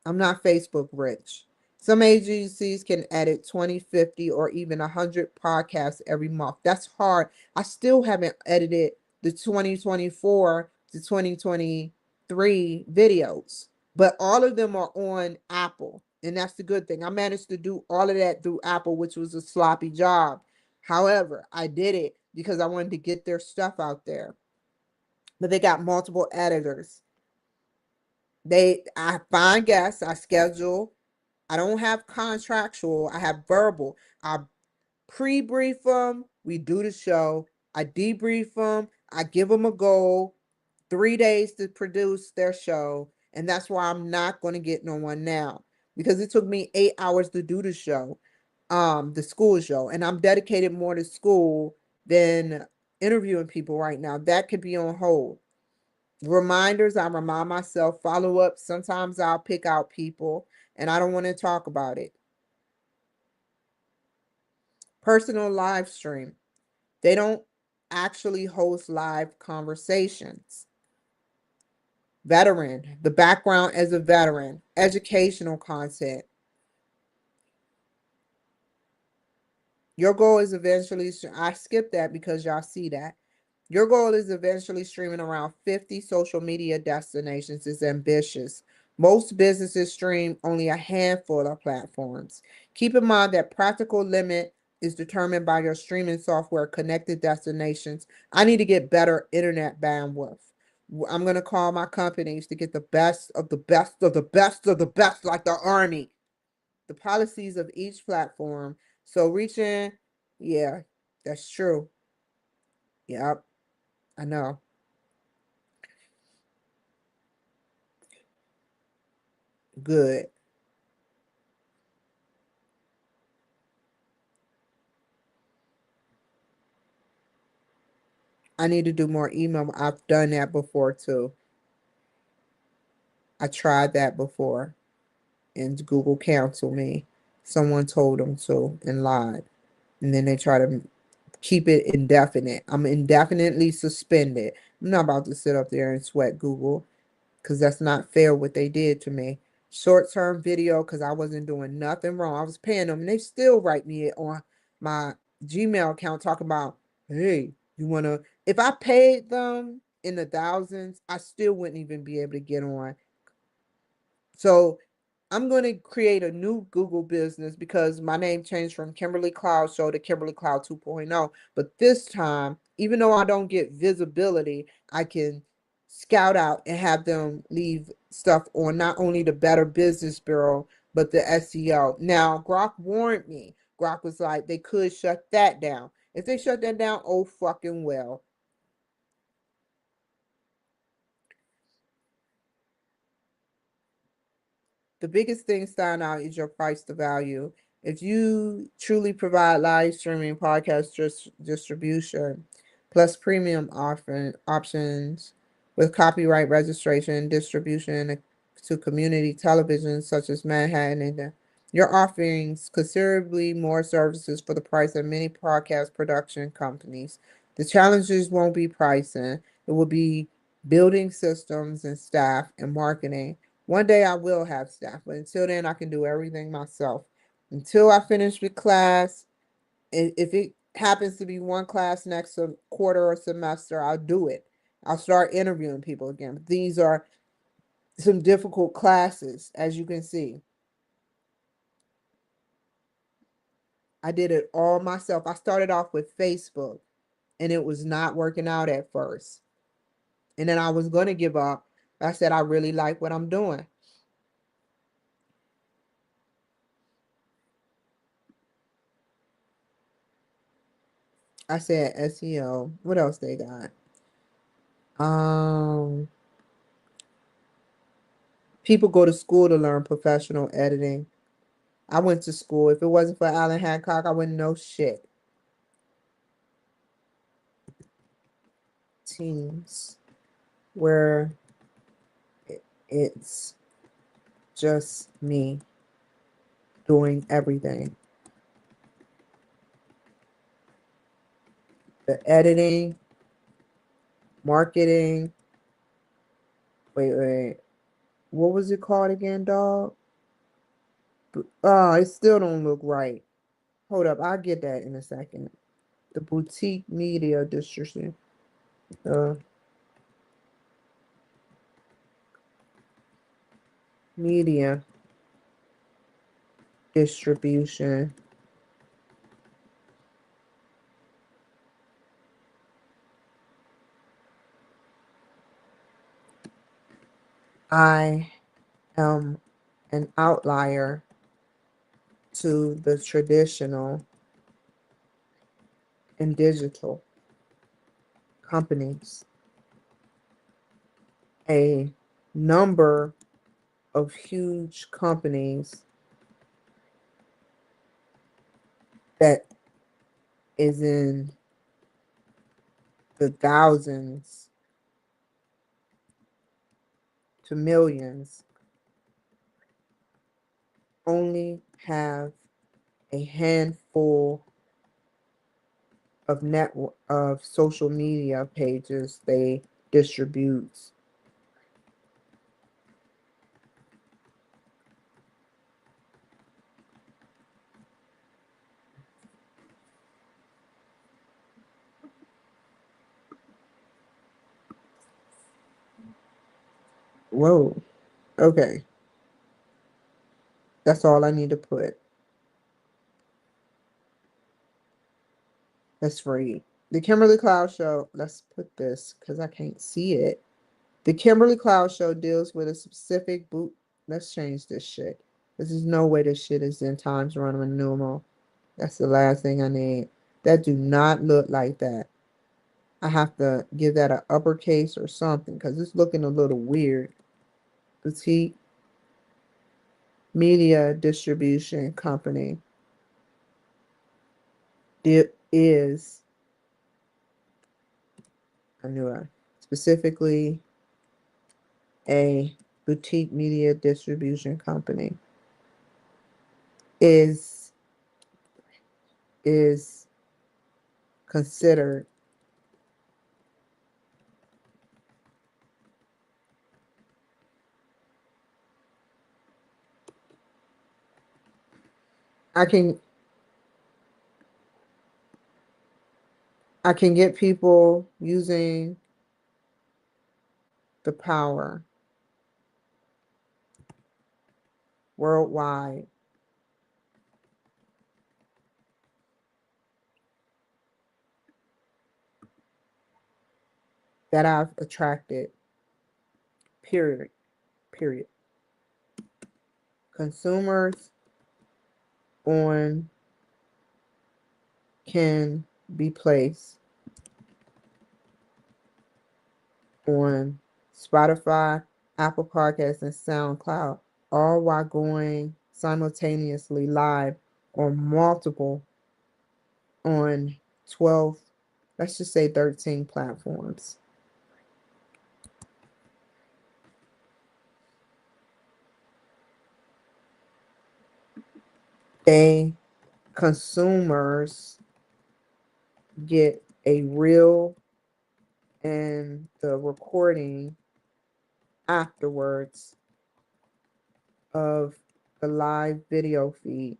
I'm not Facebook rich. Some agencies can edit 20, 50, or even 100 podcasts every month. That's hard. I still haven't edited the 2024 to 2023 videos, but all of them are on Apple. And that's the good thing. I managed to do all of that through Apple, which was a sloppy job. However, I did it because I wanted to get their stuff out there. But they got multiple editors. I find guests, I schedule. I don't have contractual, I have verbal. I pre-brief them, we do the show. I debrief them, I give them a goal, 3 days to produce their show. And that's why I'm not going to get no one now, because it took me 8 hours to do the show, the school show. And I'm dedicated more to school than interviewing people right now. That could be on hold. Reminders, I remind myself. Follow up, sometimes I'll pick out people and I don't want to talk about it. Personal live stream, they don't actually host live conversations. Veteran, the background as a veteran, educational content. Your goal is eventually, I skipped that because y'all see that. Your goal is eventually streaming around 50 social media destinations is ambitious. Most businesses stream only a handful of platforms. Keep in mind that practical limit is determined by your streaming software connected destinations. I need to get better internet bandwidth. I'm going to call my companies to get the best of the best of the best of the best, like the army. The policies of each platform. So reaching, yeah, that's true. Yep, I know. Good. I need to do more email. I've done that before too. I tried that before and Google canceled me. Someone told them to and lied. And then they try to keep it indefinite. I'm indefinitely suspended. I'm not about to sit up there and sweat Google, because that's not fair what they did to me. Short-term video, because I wasn't doing nothing wrong. I was paying them, and they still write me on my Gmail account talking about, hey, you want to, if I paid them in the thousands, I still wouldn't even be able to get on. So I'm going to create a new Google business, because my name changed from Kimberly Cloud Show to Kimberly Cloud 2.0. But this time, even though I don't get visibility, I can scout out and have them leave stuff on not only the Better Business Bureau, but the SEO. Now, Grok warned me. Grok was like, they could shut that down. If they shut that down, oh fucking well. The biggest thing stand out is your price to value. If you truly provide live streaming podcast distribution plus premium options with copyright registration and distribution to community television such as Manhattan and Your offerings considerably more services for the price of many podcast production companies. The challenges won't be pricing, it will be building systems and staff and marketing. One day I will have staff, but until then, I can do everything myself. Until I finish with class, if it happens to be one class next quarter or semester, I'll do it. I'll start interviewing people again. These are some difficult classes, as you can see. I did it all myself. I started off with Facebook and it was not working out at first. And then I was going to give up. I said, I really like what I'm doing. I said SEO. What else they got? People go to school to learn professional editing. I went to school. If it wasn't for Alan Hancock, I wouldn't know shit. Teams where it's just me doing everything. The editing, marketing. Wait. What was it called again, dog? Oh, it still don't look right. Hold up, I'll get that in a second. The boutique media distribution. Uh, media distribution. I am an outlier to the traditional and digital companies. A number of huge companies that is in the thousands to millions only have a handful of social media pages they distribute. Whoa. Okay. That's all I need to put. That's free. The Kimberly Cloud Show. Let's put this because I can't see it. The Kimberly Cloud Show deals with a specific boot. Let's change this shit. There's no way this shit is in Times Roman numeral. That's the last thing I need. That do not look like that. I have to give that an uppercase or something because it's looking a little weird. Boutique Media Distribution Company is, I knew it, specifically a boutique media distribution company is is considered I can I can get people using the power worldwide that I've attracted. Period. Period. Consumers on can be placed on Spotify, Apple Podcasts, and SoundCloud, all while going simultaneously live on multiple on 12, let's just say 13 platforms. A, consumers get a reel and the recording afterwards of the live video feed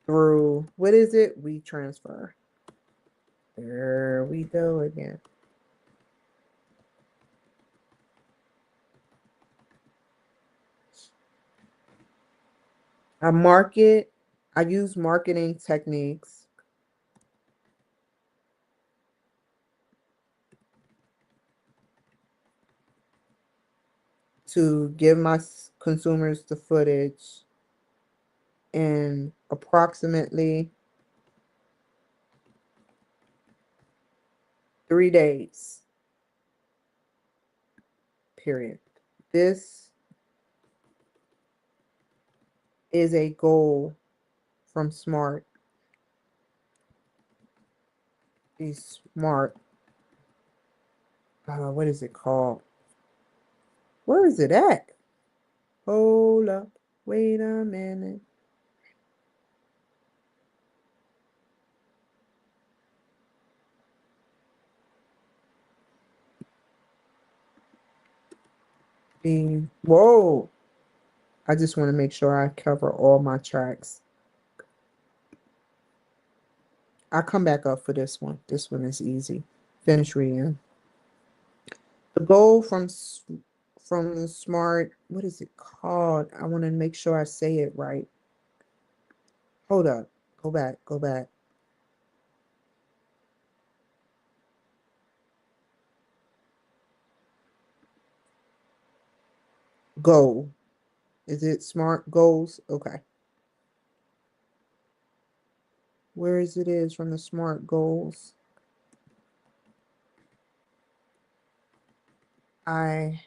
through, what is it? WeTransfer. There we go again. I use marketing techniques to give my consumers the footage in approximately 3 days, period. This is a goal from SMART. These SMART, what is it called? Where is it at? Hold up, wait a minute. Whoa. I just want to make sure I cover all my tracks. I'll come back up for this one. This one is easy. Finish reading. The goal from the SMART, what is it called? I want to make sure I say it right. Hold up. Go back. Goal. Is it SMART goals? Okay. Where is it is from the SMART goals? I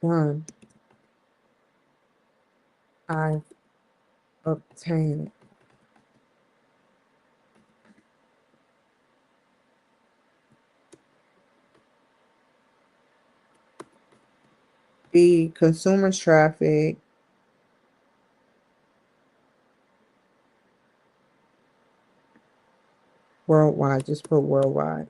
done. I've obtained. The consumer traffic worldwide. Just put worldwide.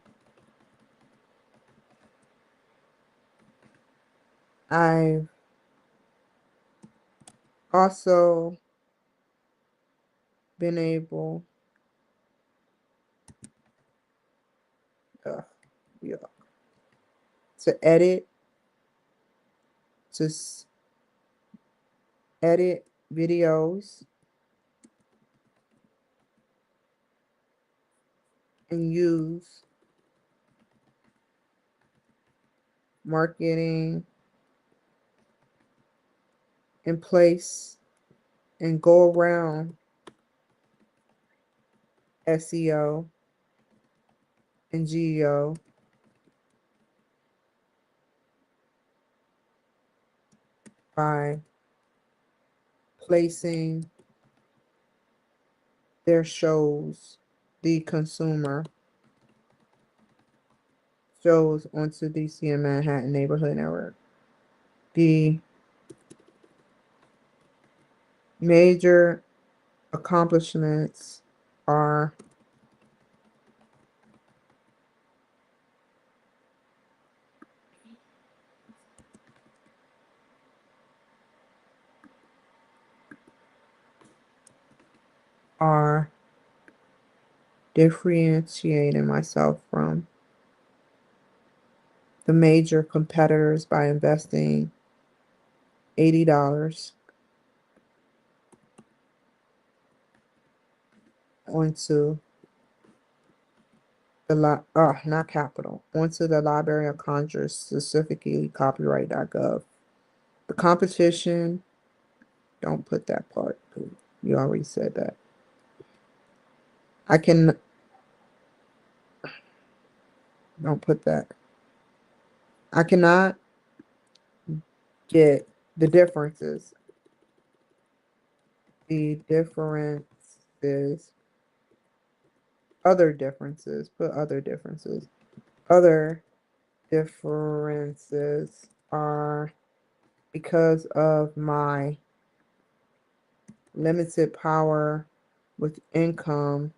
I've also been able yeah, to to edit videos and use marketing in place and go around SEO and GEO by placing their shows, the consumer shows onto DC and Manhattan Neighborhood Network. The major accomplishments are are differentiating myself from the major competitors by investing $80 onto the not capital, onto the Library of Congress, specifically copyright.gov. The competition, don't put that part. You already said that. I can, don't put that. I cannot get the differences. The differences Other differences. Put other differences. Other differences are because of my limited power with income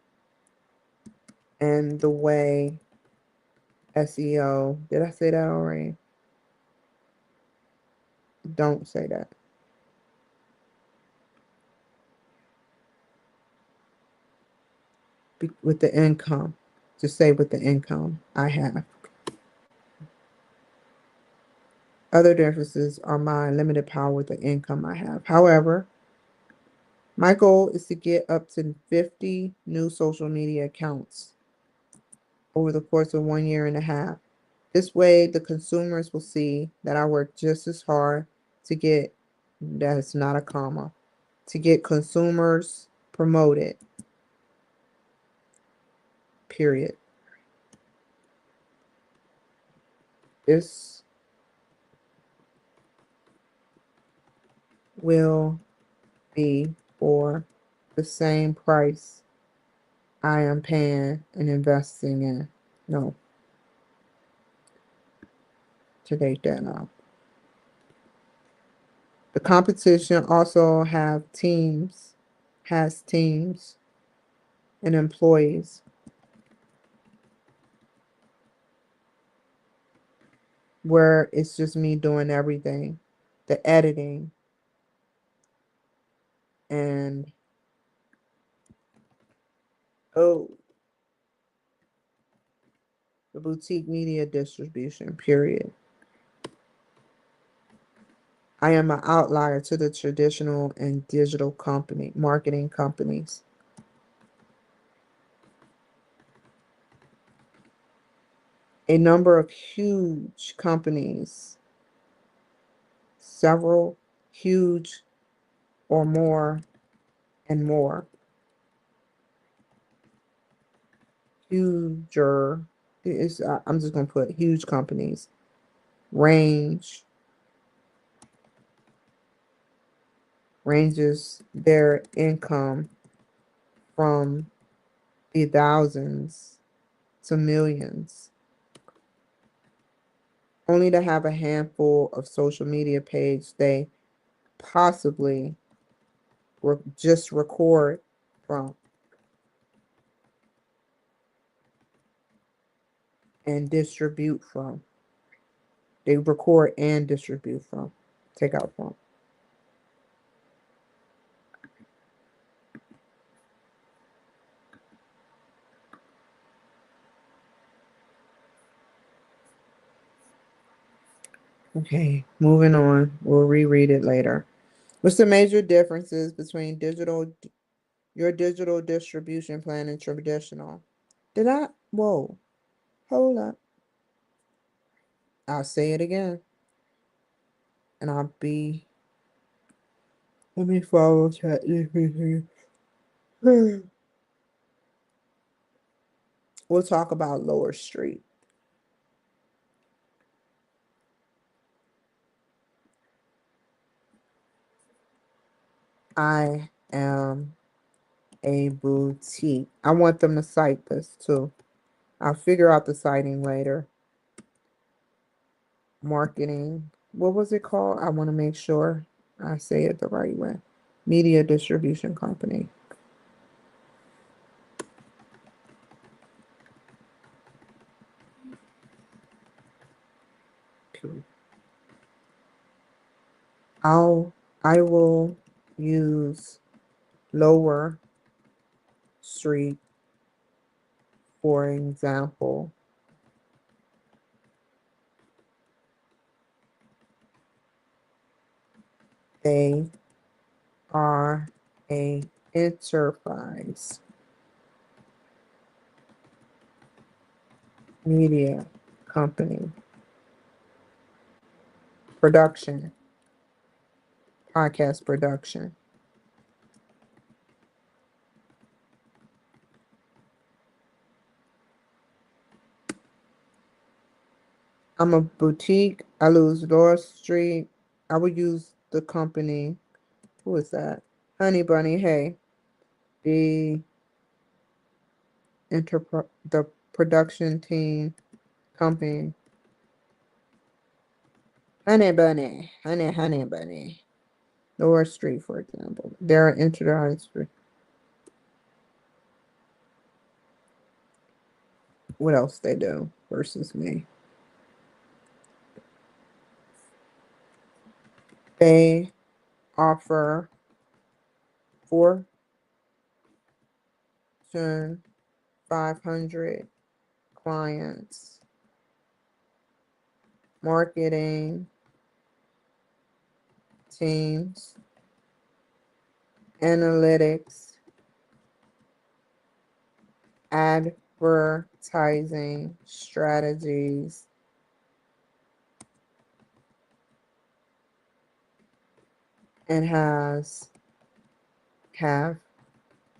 and the way SEO. Did I say that already? Don't say that. With the income. Just say with the income I have. Other differences are my limited power with the income I have. However, my goal is to get up to 50 new social media accounts over the course of 1.5 years. This way, the consumers will see that I work just as hard to get, that is not a comma, to get consumers promoted, period. This will be for the same price I am paying and investing in. No, to take that off. The competition also has teams and employees where it's just me doing everything, the editing and oh, the boutique media distribution, period. I am an outlier to the traditional and digital company marketing companies. A number of huge companies, several huge or more and more, huger, I'm just going to put huge companies, ranges their income from the thousands to millions, only to have a handful of social media pages they possibly just record from and distribute from. They record and distribute from. Take out from. Okay, moving on. We'll reread it later. What's the major differences between your digital distribution plan and traditional? Whoa, hold up. I'll say it again. And let me follow chat. We'll talk about Lower Street. I am a boutique. I want them to cite this too. I'll figure out the citing later. Marketing. What was it called? I want to make sure I say it the right way. Media distribution company. I will use Lower Street for example. They are a enterprise media company. Production, podcast production. I'm a boutique. I lose Lower Street. I would use the company. Who is that? Honey Bunny. Hey, the the production team company. Honey Bunny, Honey Bunny. Lower Street, for example. They're introduced. What else they do versus me? They offer Fortune 500 clients, marketing teams, analytics, advertising strategies, and have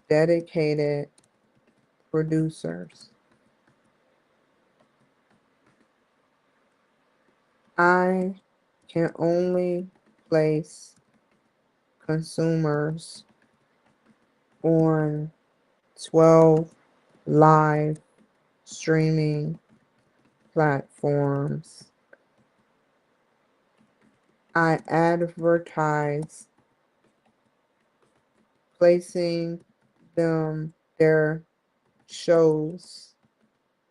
dedicated producers. I can only place consumers on 12 live streaming platforms. I advertise placing their shows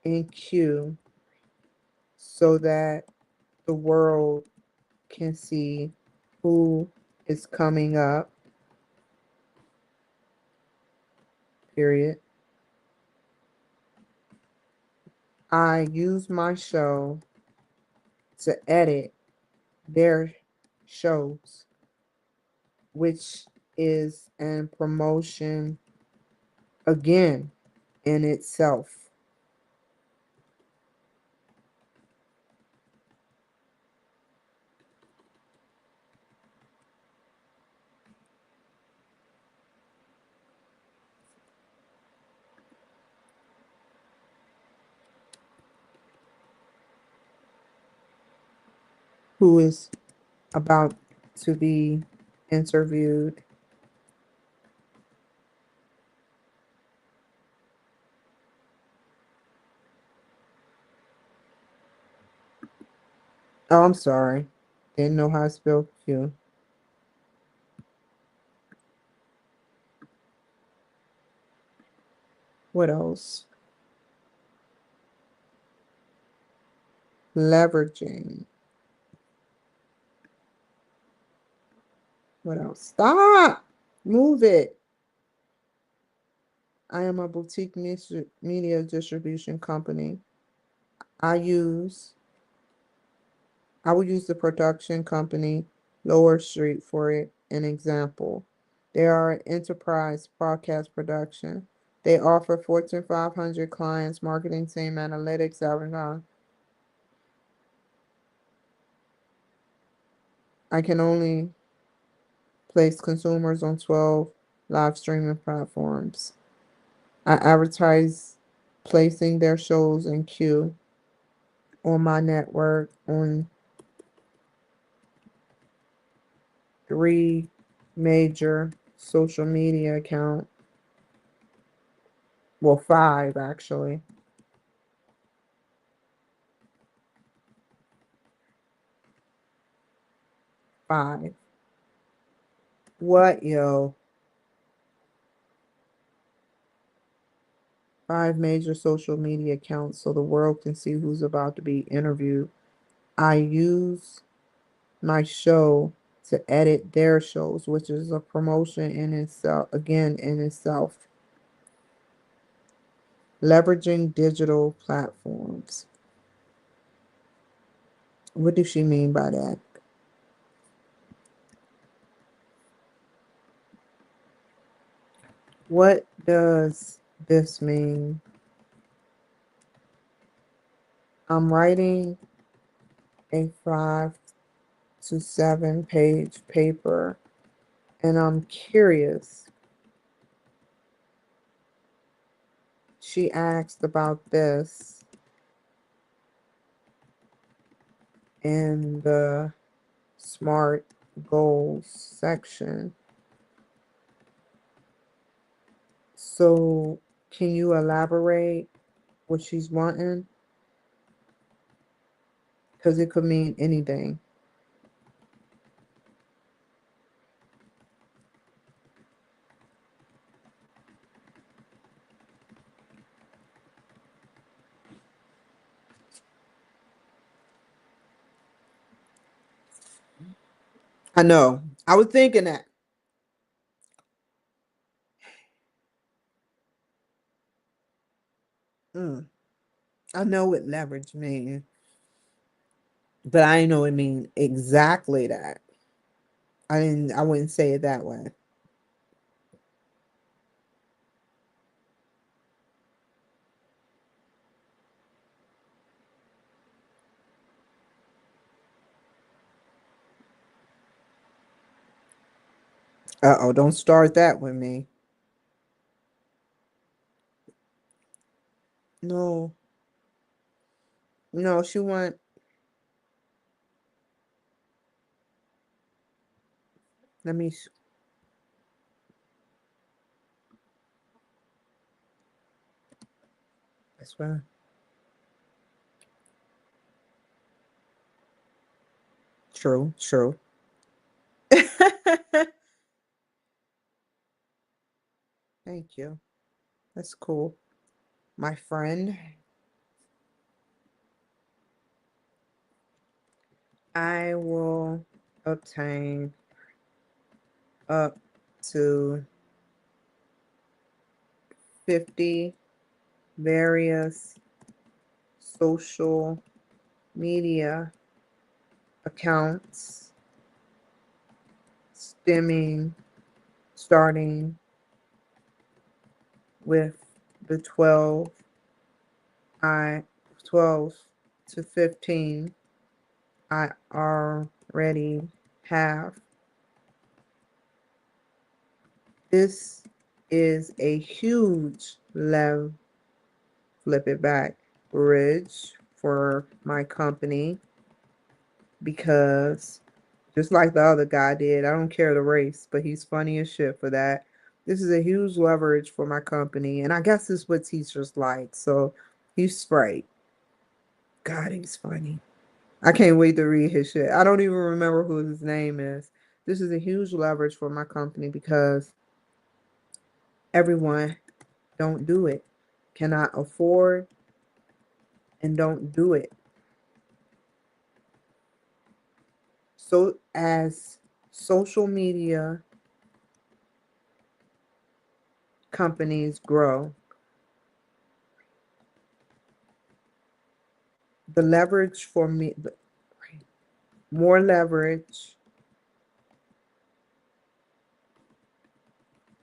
in queue so that the world can see who is coming up, period. I use my show to edit their shows, which is a promotion again in itself. Who is about to be interviewed? Oh, I'm sorry. Didn't know how to spell Q. What else? Leveraging. What else? Stop! Move it. I am a boutique media distribution company. I will use the production company Lower Street for an example. They are an enterprise podcast production. They offer Fortune 500 clients, marketing team, analytics, advertising. I can only place consumers on 12 live streaming platforms. I advertise placing their shows in queue on my network on 3 major social media accounts. Well, 5 actually. 5. What, yo? 5 major social media accounts so the world can see who's about to be interviewed. I use my show to edit their shows, which is a promotion in itself, again, in itself. Leveraging digital platforms. What does she mean by that? What does this mean? I'm writing a 5 to 7 page paper and I'm curious. She asked about this in the SMART goals section. So Can you elaborate what she's wanting? Because it could mean anything. I know. I was thinking that. Mm. I know what leverage means, but I know it means exactly that. I wouldn't say it that way. Uh-oh, don't start that with me. No. No, she want let me that's right. True, true. Thank you. That's cool. My friend, I will obtain up to 50 various social media accounts stemming starting with the I 12 to 15 I already have. This is a huge flip it back bridge for my company because just like the other guy did, I don't care the race, but he's funny as shit for that. This is a huge leverage for my company, and I guess this is what teachers like. So he's straight. God, he's funny. I can't wait to read his shit. I don't even remember who his name is. This is a huge leverage for my company because everyone don't do it, cannot afford, and don't do it. So as social media companies grow, the leverage for me, more leverage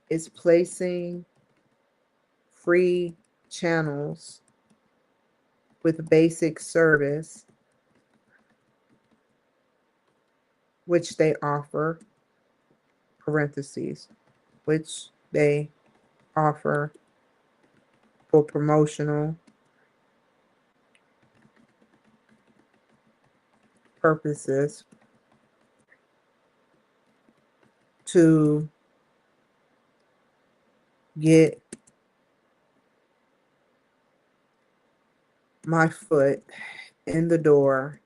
is placing free channels with basic service, which they offer, parentheses, which they offer for promotional purposes to get my foot in the door.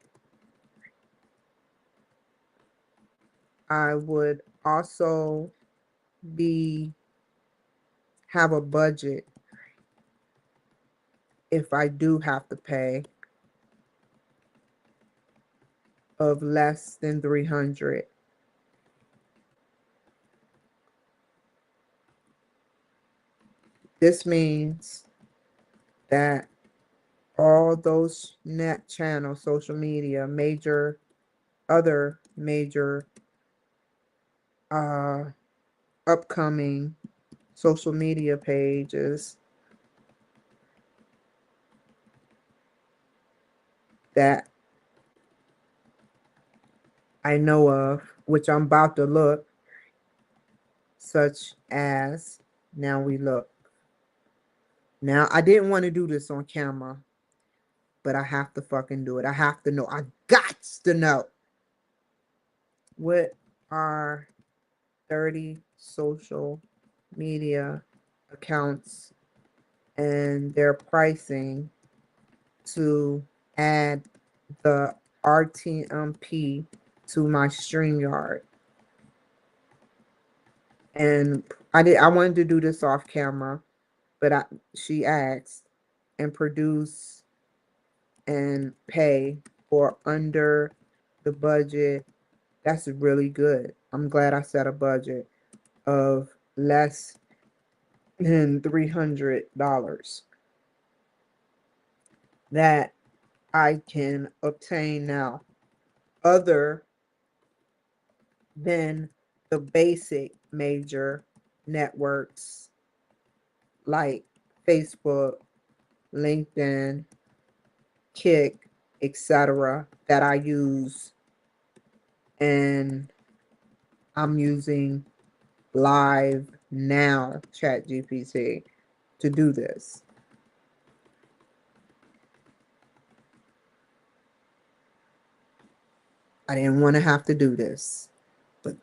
I would also be have a budget if I do have to pay of less than 300. This means that all those net channels, social media, other major uh, upcoming social media pages that I know of, which I'm about to look, such as now we look. Now, I didn't want to do this on camera, but I have to fucking do it. I have to know. I got to know. What are 30 social media accounts and their pricing to add the RTMP to my StreamYard. And I wanted to do this off camera, but she asked, and produce and pay for under the budget. That's really good. I'm glad I set a budget of less than $300 that I can obtain now, other than the basic major networks like Facebook, LinkedIn, Kick, etc. that I use, and I'm using live now ChatGPT to do this. I didn't want to have to do this, but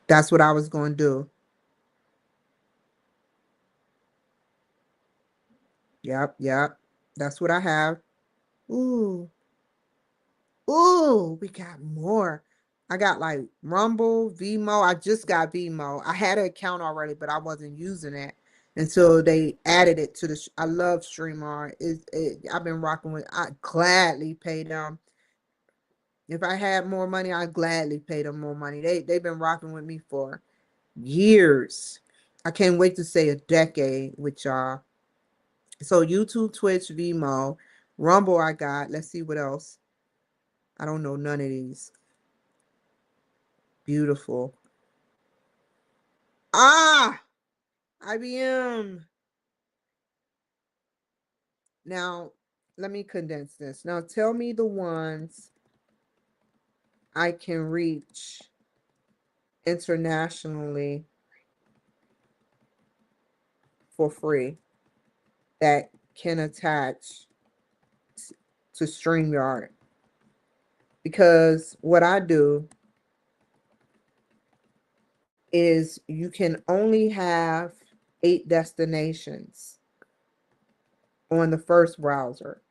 that's what I was going to do. Yep. That's what I have. Ooh, we got more. I got like Rumble, Vimo. I just got Vimo. I had an account already, but I wasn't using it until they added it to the. I love StreamYard. I've been rocking with. I gladly pay them. If I had more money, I'd gladly pay them more money. They've been rocking with me for years. I can't wait to say a decade with y'all. So YouTube, Twitch, Vimo, Rumble. I got. Let's see what else. I don't know none of these. Beautiful. IBM. Now, let me condense this. Now, tell me the ones I can reach internationally for free that can attach to StreamYard. Because what I do is you can only have 8 destinations on the first browser.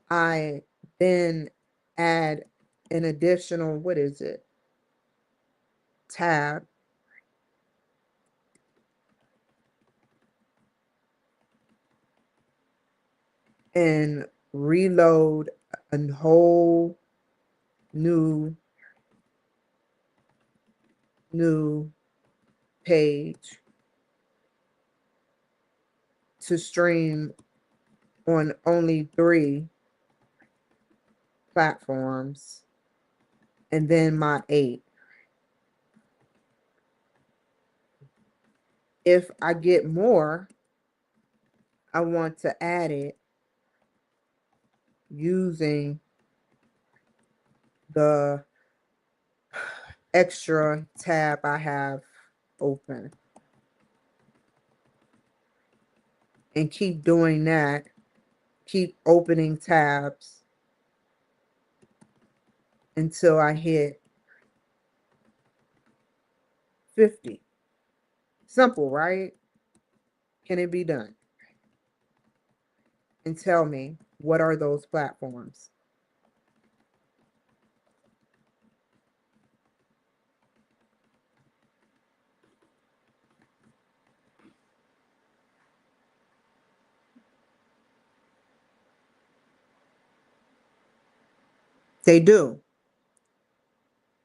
I then add an additional, tab, and reload a whole new page to stream on only 3 platforms, and then my 8. If I get more, I want to add it using the extra tab I have open, and keep doing that. Keep opening tabs until I hit 50. Simple, right? Can it be done? And tell me, what are those platforms? They do.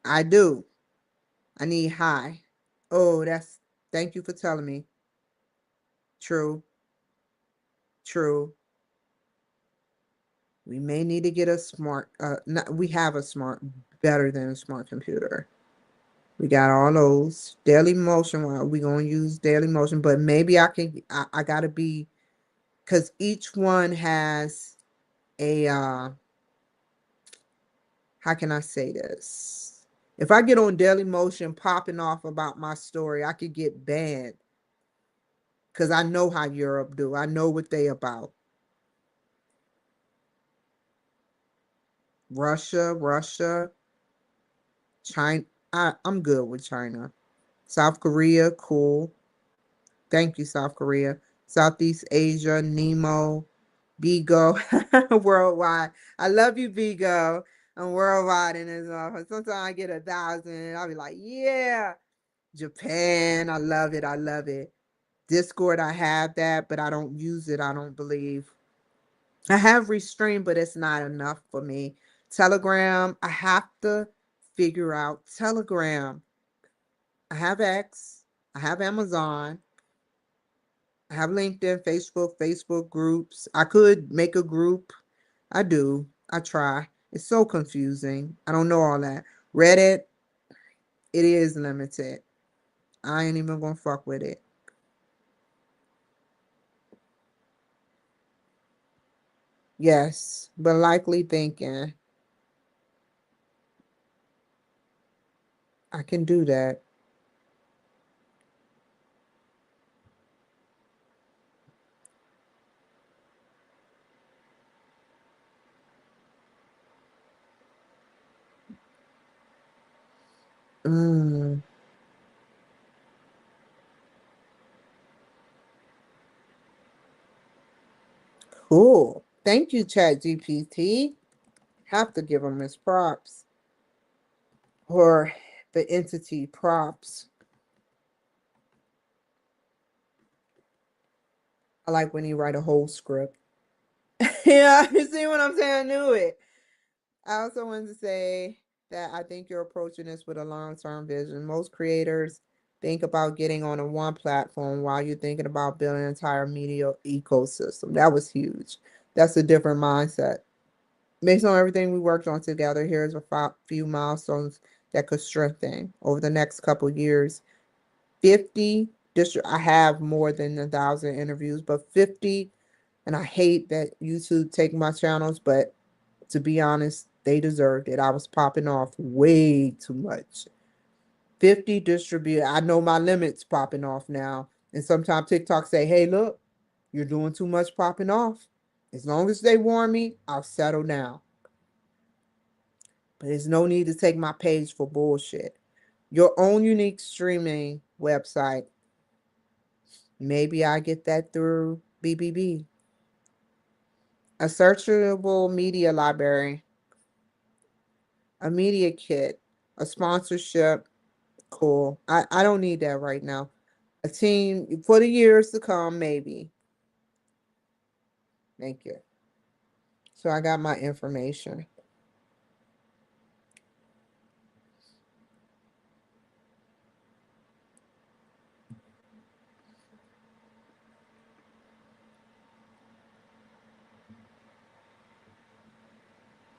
I do. I need high. Oh, thank you for telling me. True. We may need to get a smart, we have a smart, better than a smart computer. We got all those. Daily Motion, well, we going to use Daily Motion, but maybe I got to be, because each one has a, how can I say this? If I get on Daily Motion popping off about my story, I could get banned, because I know how Europe do. I know what they about. Russia, China. I'm good with China. South Korea, cool. Thank you, South Korea. Southeast Asia, Nemo, Bigo, worldwide. I love you, Bigo. I'm worldwide in this office. Sometimes I get 1,000. I'll be like, yeah. Japan, I love it. I love it. Discord, I have that, but I don't use it. I don't believe. I have Restream, but it's not enough for me. Telegram, I have to figure out Telegram. I have X. I have Amazon. I have LinkedIn, Facebook groups. I could make a group. I do. I try. It's so confusing. I don't know all that. Reddit, it is limited. I ain't even gonna fuck with it. Yes, but likely thinking I can do that. Mm, cool. Thank you, Chat GPT. Have to give him his props or the entity props. I like when he write a whole script. Yeah, you see what I'm saying? I knew it. I also wanted to say that I think you're approaching this with a long-term vision. Most creators think about getting on a one platform while you're thinking about building an entire media ecosystem. That was huge. That's a different mindset. Based on everything we worked on together, here's a few milestones that could strengthen over the next couple years. 50 district. I have more than 1,000 interviews, but 50. And I hate that YouTube take my channels, but to be honest, they deserved it. I was popping off way too much. 50 distribute. I know my limits popping off now. And sometimes TikTok say, hey, look, you're doing too much popping off. As long as they warn me, I'll settle down. But there's no need to take my page for bullshit. Your own unique streaming website. Maybe I get that through BBB. A searchable media library, a media kit, a sponsorship. Cool. I don't need that right now. A team for the years to come, maybe. Thank you. So I got my information.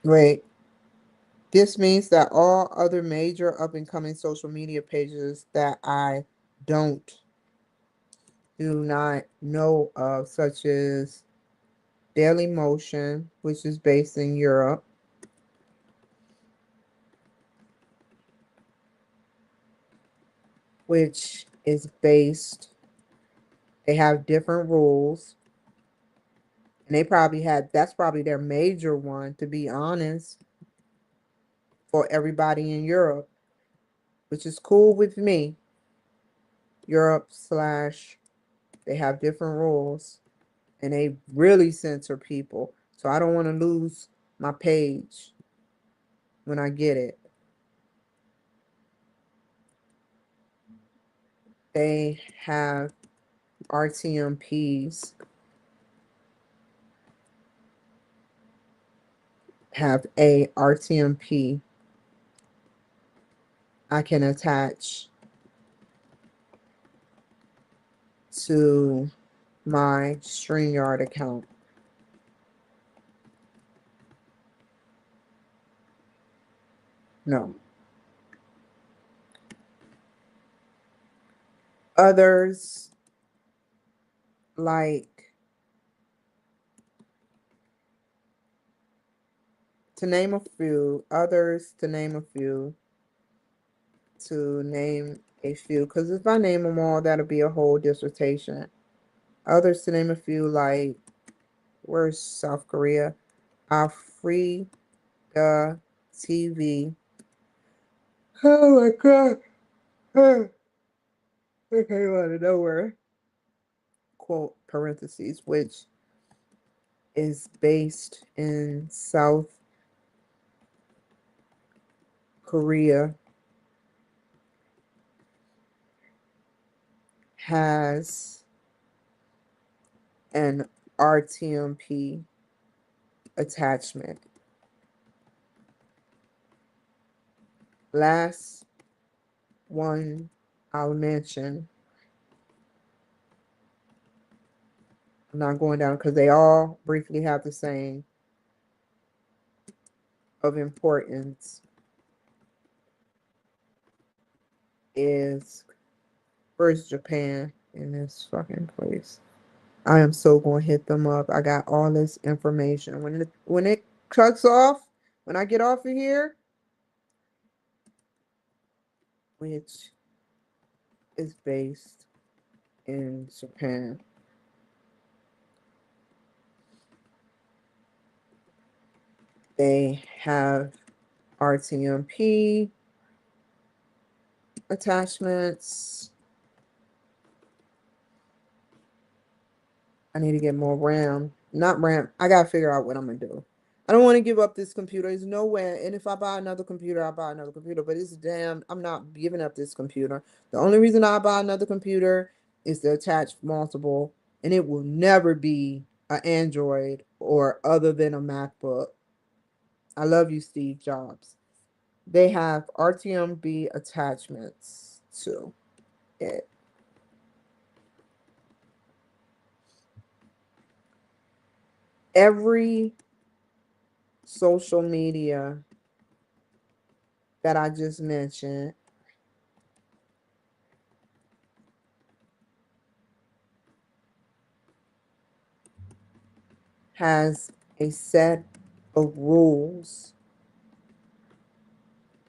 Wait. This means that all other major up and coming social media pages that I don't do not know of, such as Daily Motion, which is based in Europe, which is based, they have different rules. And they probably had, that's probably their major one, to be honest, for everybody in Europe, which is cool with me. Europe slash, they have different rules and they really censor people. So I don't want to lose my page when I get it. They have RTMPs, have a RTMP I can attach to my StreamYard account. No. Others, like, to name a few, others to name a few, to name a few, because if I name them all, that'll be a whole dissertation. Others to name a few, like, where's South Korea? Our free the TV. Oh my God. I came out of nowhere. Quote parentheses, which is based in South Korea, has an RTMP attachment. Last one I'll mention, I'm not going down because they all briefly have the same of importance, is where's Japan in this fucking place? I am so going to hit them up. I got all this information. When it cuts off, when I get off of here, which is based in Japan, they have RTMP attachments. I need to get more RAM. Not RAM. I gotta figure out what I'm gonna do. I don't want to give up this computer. There's no way. And if I buy another computer, I'll buy another computer. But it's damn, I'm not giving up this computer. The only reason I buy another computer is to attach multiple, and it will never be an Android or other than a MacBook. I love you, Steve Jobs. They have RTMB attachments to it. Every social media that I just mentioned has a set of rules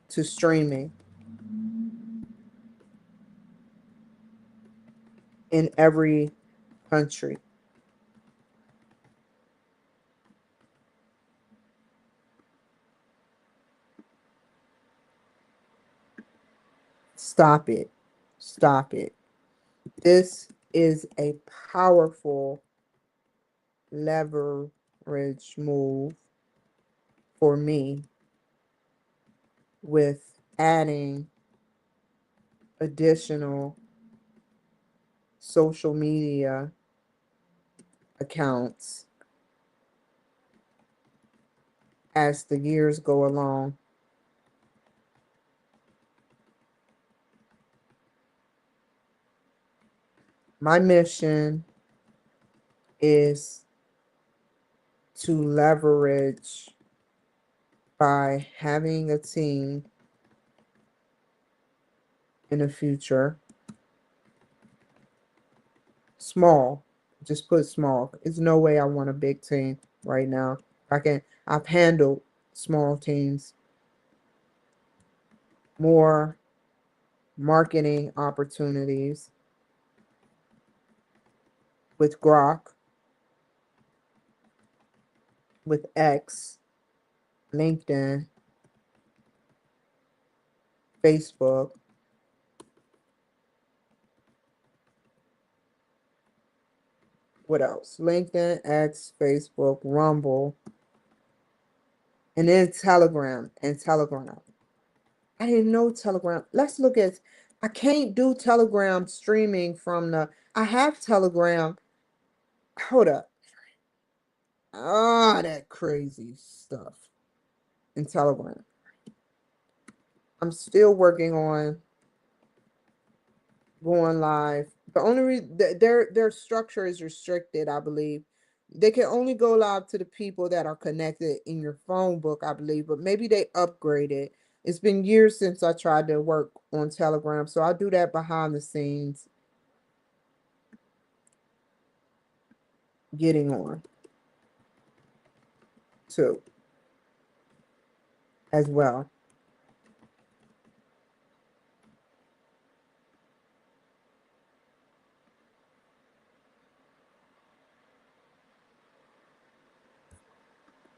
to streaming in every country. Stop it. Stop it. This is a powerful leverage move for me with adding additional social media accounts as the years go along. My mission is to leverage by having a team in the future. Small, just put small. There's no way I want a big team right now. I've handled small teams. More marketing opportunities with Grok, with X, LinkedIn, Facebook. What else? LinkedIn, X, Facebook, Rumble, and then Telegram and Telegram. I didn't know Telegram. Let's look at, I can't do Telegram streaming from I have Telegram. Hold up. Ah, that crazy stuff in Telegram. I'm still working on going live. The only reason their structure is restricted, I believe. They can only go live to the people that are connected in your phone book, I believe, but maybe they upgraded. It's been years since I tried to work on Telegram, so I'll do that behind the scenes, getting on too, as well.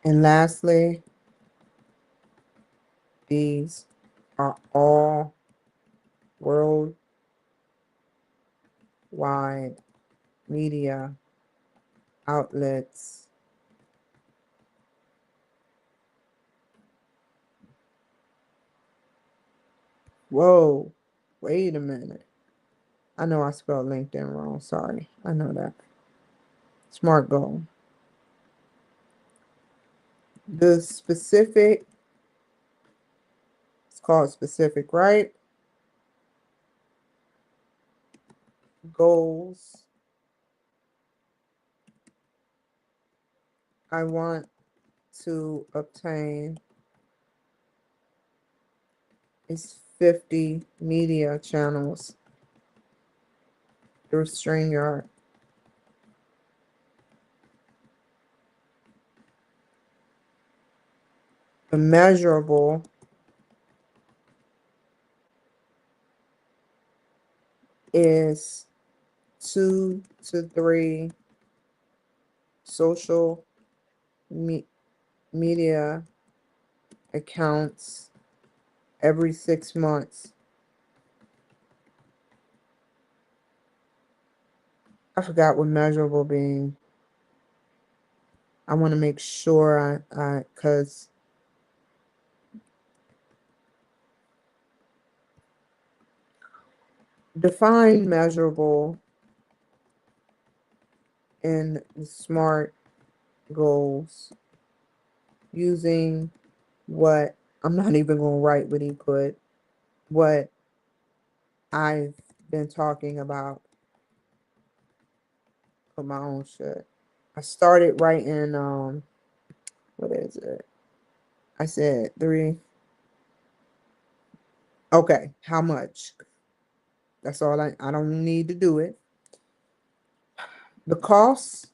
And lastly, These are all worldwide media outlets. Whoa, wait a minute. I know I spelled LinkedIn wrong. Sorry. I know that. Smart goal. The specific, it's called specific, right? Goals I want to obtain is 50 media channels through StreamYard. The measurable is 2 to 3 social media accounts every 6 months. I forgot what measurable being. I want to make sure because define measurable in SMART goals using what I'm not even going to write what he put, what I've been talking about for my own shit. I started writing, what is it? I said 3. Okay, how much? That's all I don't need to do it. The cost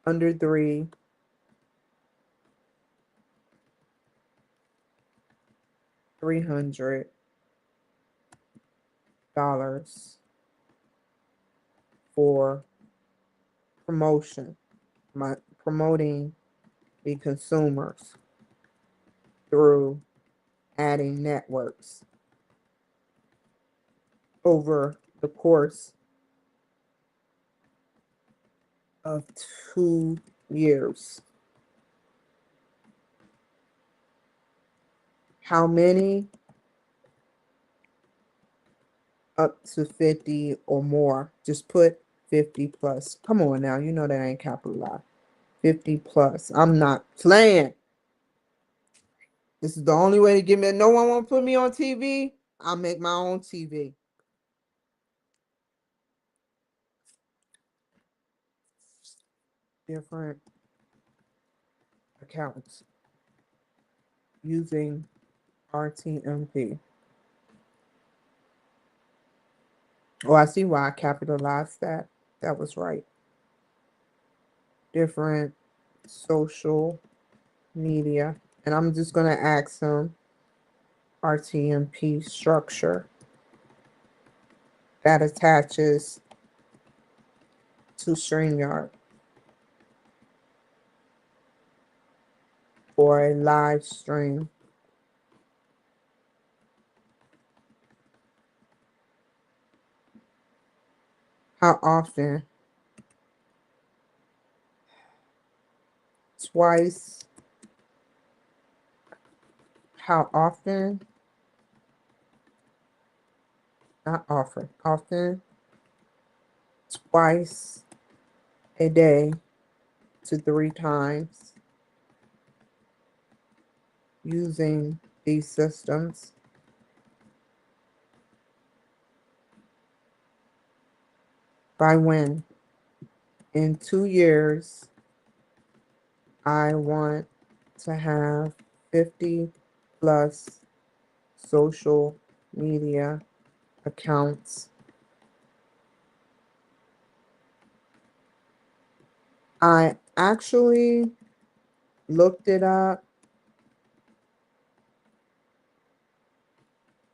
under 3, $300 for promotion, promoting the consumers through adding networks over the course of 2 years. How many? Up to 50 or more. Just put 50 plus. Come on now, you know that ain't capitalized. 50 plus. I'm not playing. This is the only way to get me. No one want to put me on TV. I'll make my own TV. Different accounts using RTMP. Oh, I see why I capitalized that. That was right. Different social media. And I'm just going to add some RTMP structure that attaches to StreamYard for a live stream. How often? Twice. How often? Not often. Often. Twice a day to 3 times using these systems. By when? In 2 years, I want to have 50 plus social media accounts. I actually looked it up,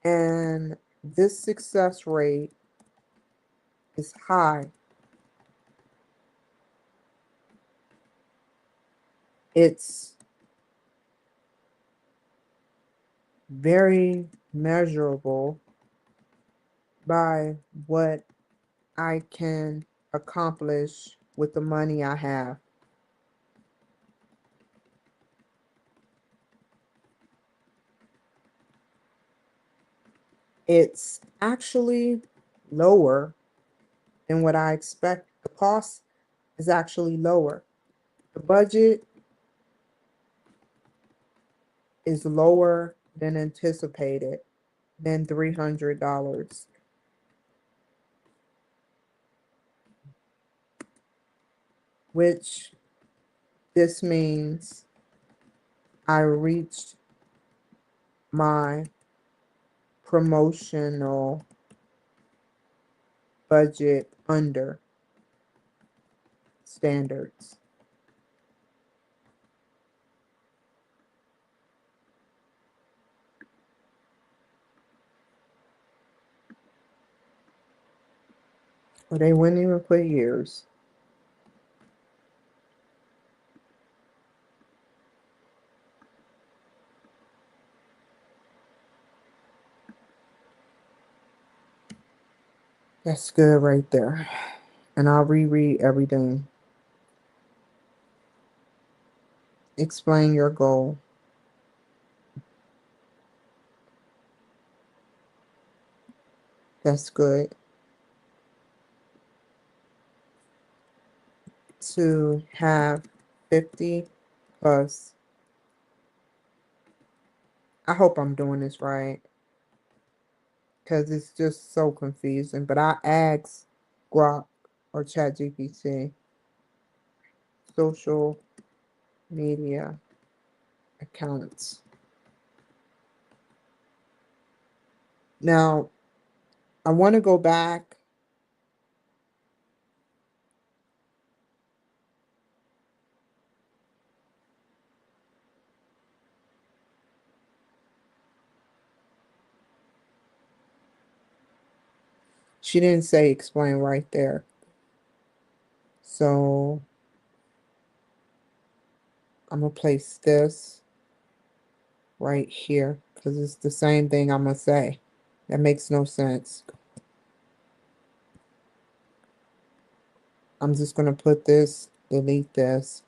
and this success rate is high. It's very measurable by what I can accomplish with the money I have. It's actually lower than what I expect. The cost is actually lower. The budget is lower than anticipated, than $300, which this means I reached my promotional budget under standards. Or they wouldn't even put years. That's good right there. And I'll reread everything. Explain your goal. That's good. To have 50 plus. I hope I'm doing this right because it's just so confusing. But I asked Grok or ChatGPT, social media accounts. Now, I want to go back. She didn't say explain right there. So I'm going to place this right here because it's the same thing I'm going to say. That makes no sense. I'm just going to put this, delete this.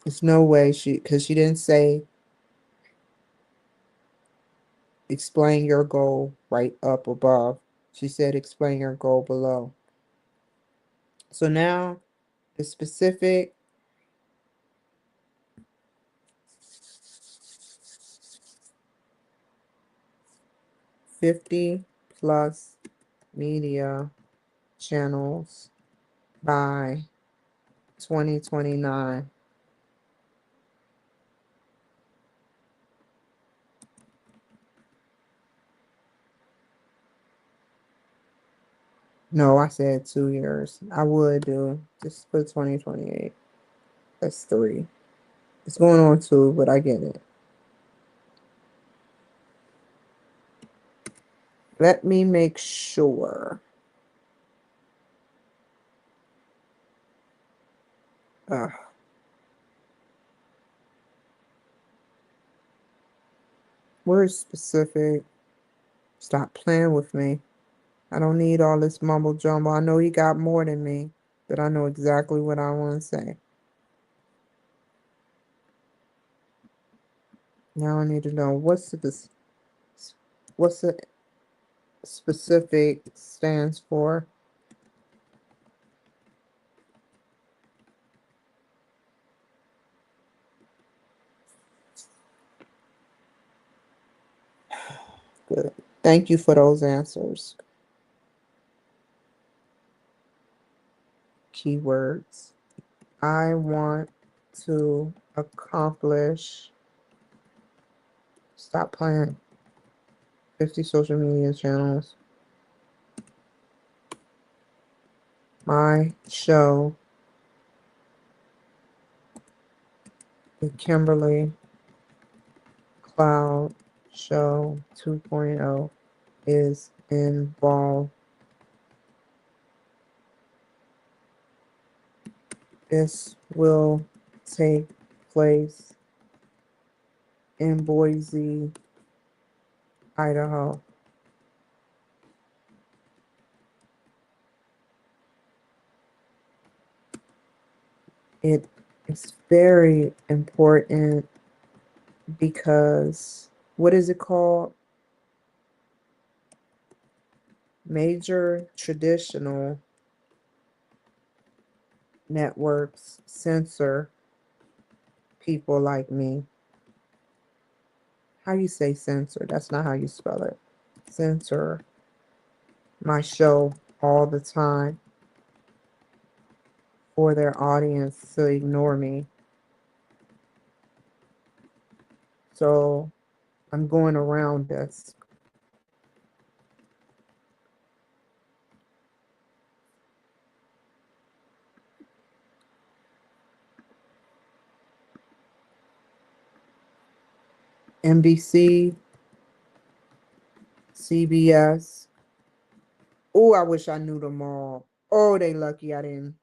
There's no way because she didn't say explain your goal right up above. She said explain your goal below. So now the specific $50 plus media channels by 2029. No, I said 2 years. I would do just put 2028. That's 3. It's going on 2, but I get it. Let me make sure. Word specific. Stop playing with me. I don't need all this mumble jumble. I know he got more than me, but I know exactly what I want to say. Now I need to know what's the specific stands for. Good. Thank you for those answers. Keywords. I want to accomplish. Stop playing. 50 social media channels. My show, the Kimberly Cloud Show 2.0, is involved. This will take place in Boise, Idaho. It is very important because, what is it called? Major traditional networks censor people like me. How you say censor? That's not how you spell it. Censor my show all the time for their audience to ignore me. So I'm going around this. NBC, CBS. Oh, I wish I knew them all. Oh, they lucky I didn't.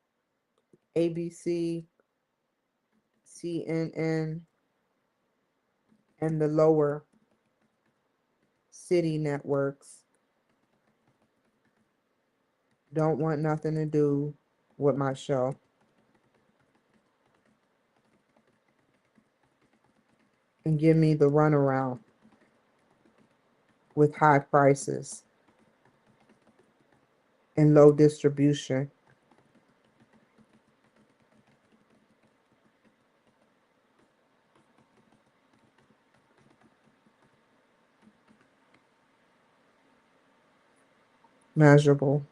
ABC, CNN, and the lower city networks don't want nothing to do with my show. And give me the runaround with high prices and low distribution. Measurable.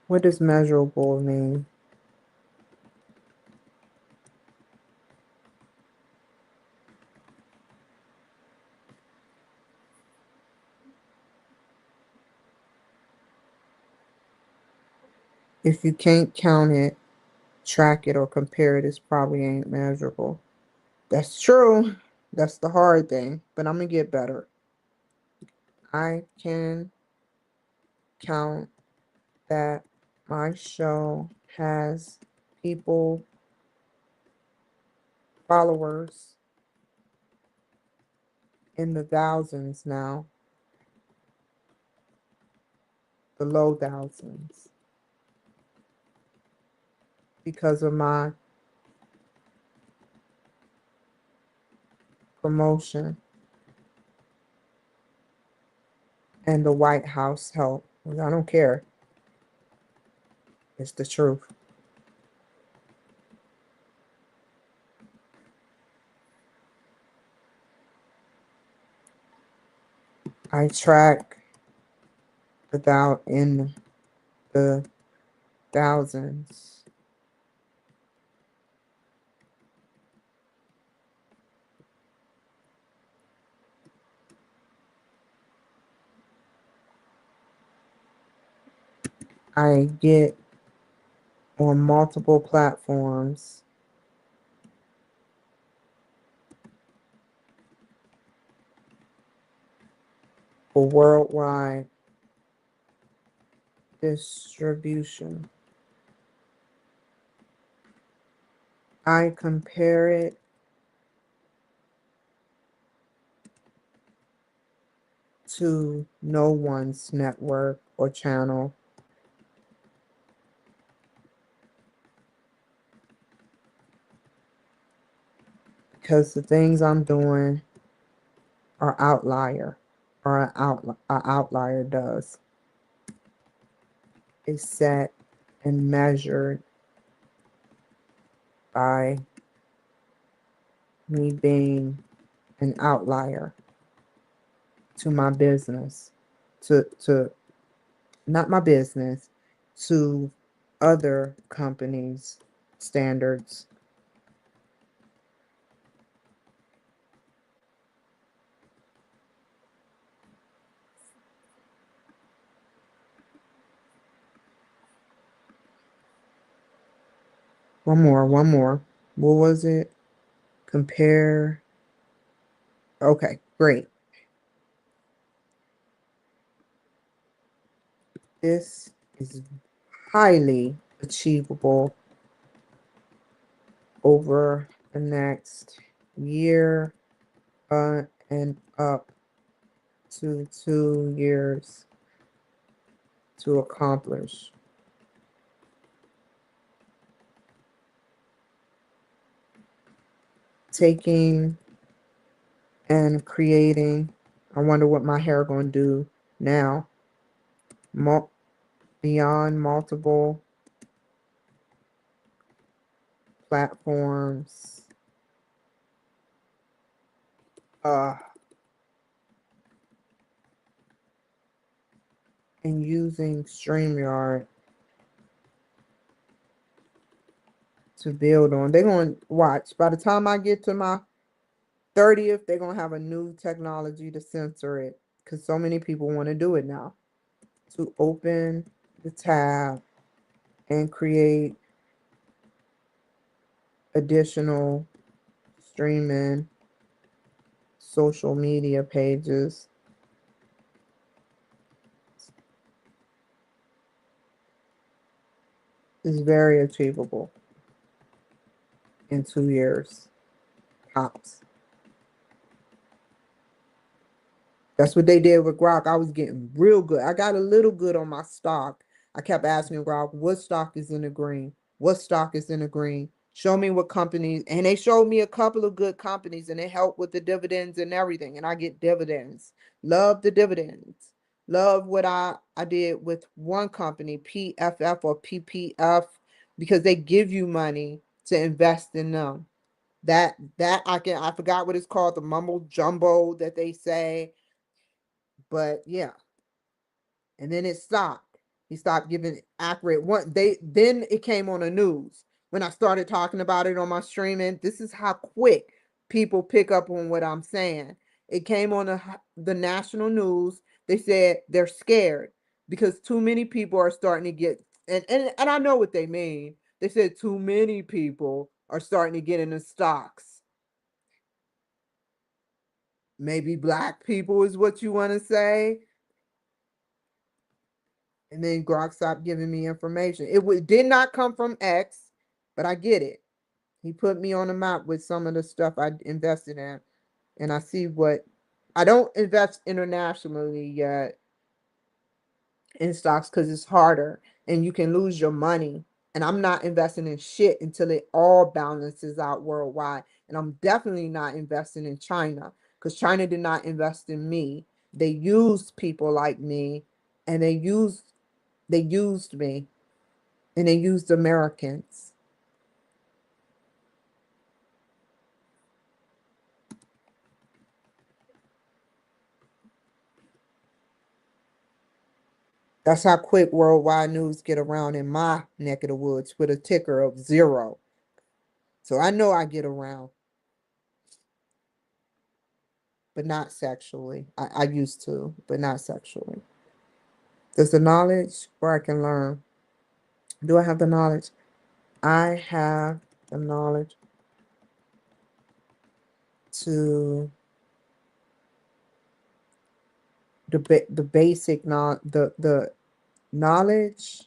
What does measurable mean? If you can't count it, track it, or compare it, it probably ain't measurable. That's true. That's the hard thing, but I'm going to get better. I can count that my show has people, followers in the thousands now, the low thousands, because of my promotion and the White House help. I don't care. It's the truth. I track without in the thousands. I get on multiple platforms for worldwide distribution. I compare it to no one's network or channel because the things I'm doing are outlier, or an outlier does. It's set and measured by me being an outlier to my business, to not my business, to other companies' standards. One more. What was it? Compare. Okay, great. This is highly achievable over the next year and up to 2 years to accomplish. Taking and creating. I wonder what my hair gonna do now. Beyond multiple platforms. Uh, and using StreamYard to build on. They're going to watch. By the time I get to my 30th, they're going to have a new technology to censor it because so many people want to do it now. To open the tab and create additional streaming social media pages is very achievable in 2 years, tops. That's what they did with Grok. I was getting real good. I got a little good on my stock. I kept asking Grok, what stock is in the green? What stock is in the green? Show me what companies. And they showed me a couple of good companies and it helped with the dividends and everything. And I get dividends. Love the dividends. Love what I did with one company, PFF or PPF, because they give you money to invest in them. That I forgot what it's called, the mumble jumbo that they say. But yeah, and then it stopped. He stopped giving accurate one. Then it came on the news when I started talking about it on my streaming. This is how quick people pick up on what I'm saying. It came on the national news. They said they're scared because too many people are starting to get and I know what they mean. They said too many people are starting to get into stocks. Maybe black people is what you want to say. And then Grok stopped giving me information. Did not come from X, but I get it. He put me on the map with some of the stuff I invested in, and I see what I don't invest internationally yet in stocks because it's harder and you can lose your money. And I'm not investing in shit until it all balances out worldwide. And I'm definitely not investing in China because China did not invest in me. They used people like me, and they used me, and they used Americans. That's how quick worldwide news get around in my neck of the woods with a ticker of 0. So I know I get around, but not sexually. I used to, but not sexually. There's the knowledge where I can learn. Do I have the knowledge? I have the knowledge to the basic the knowledge.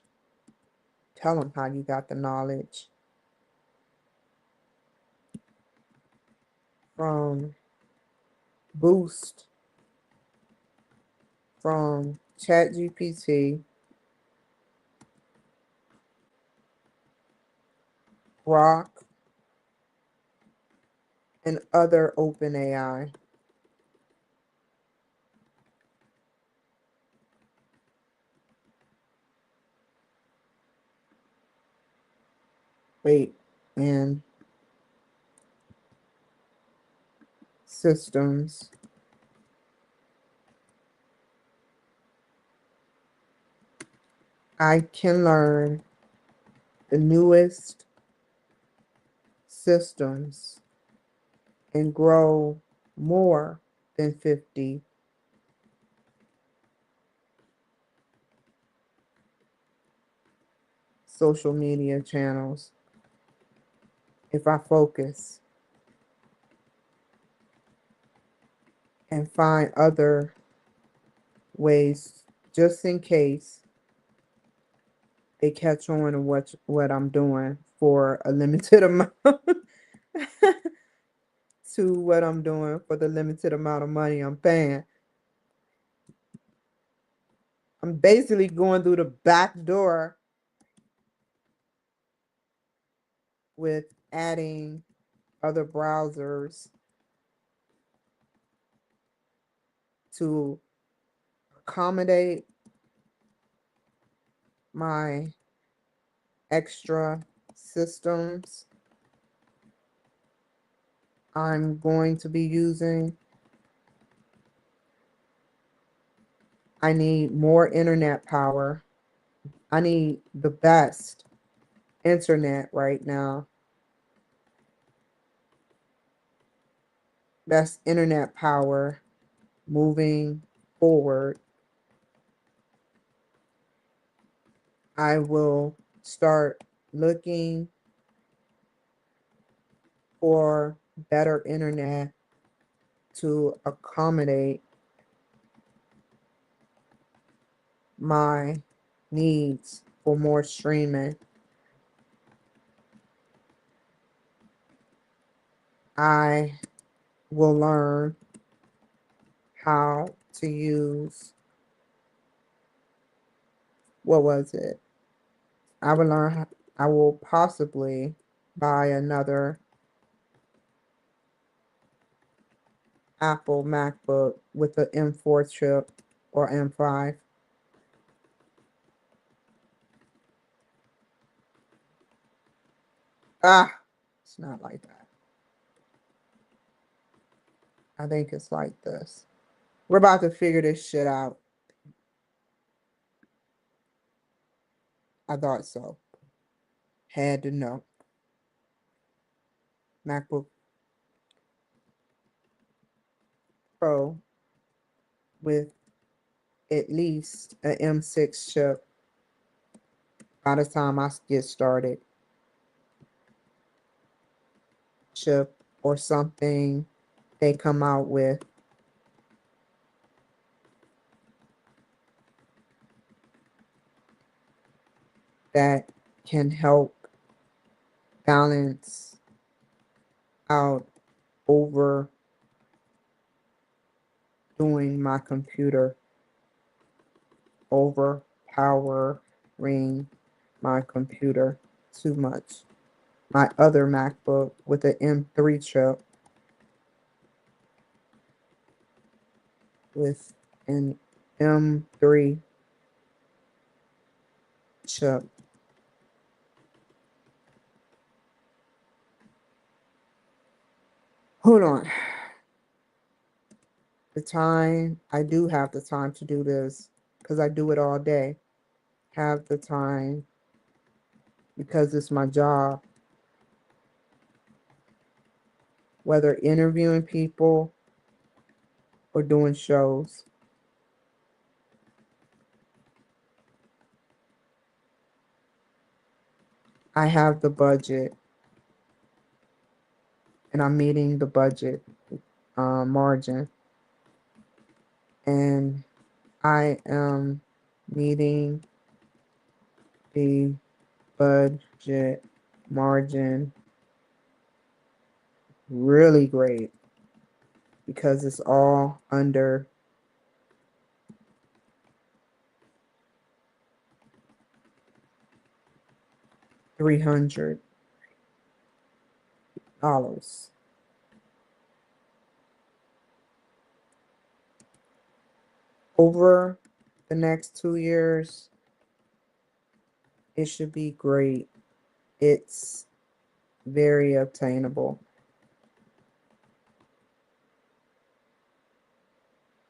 Tell them how you got the knowledge from Boost, from ChatGPT, Grok, and other open AI. Wait, and systems. I can learn the newest systems and grow more than 50 social media channels if I focus and find other ways just in case they catch on to what I'm doing. for a limited amount to what I'm doing for the limited amount of money I'm paying. I'm basically going through the back door with adding other browsers to accommodate my extra systems I'm going to be using. I need more internet power. I need the best internet right now. Best internet power moving forward. I will start looking for better internet to accommodate my needs for more streaming. I will learn how to use, what was it? I will learn how, I will possibly buy another Apple MacBook with the M4 chip or M5. It's not like that. I think it's like this. We're about to figure this shit out. I thought so. Had to know. MacBook Pro with at least an M6 chip by the time I get started. Chip or something they come out with that can help balance out over doing my computer, overpowering my computer too much. My other MacBook with an M3 chip with an M3 chip. Hold on. The time, I do have the time to do this because I do it all day. Have the time because it's my job. Whether interviewing people or doing shows. I have the budget and I'm meeting the budget margin. And I am meeting the budget margin really great because it's all under $300 over the next 2 years. It should be great. It's very obtainable.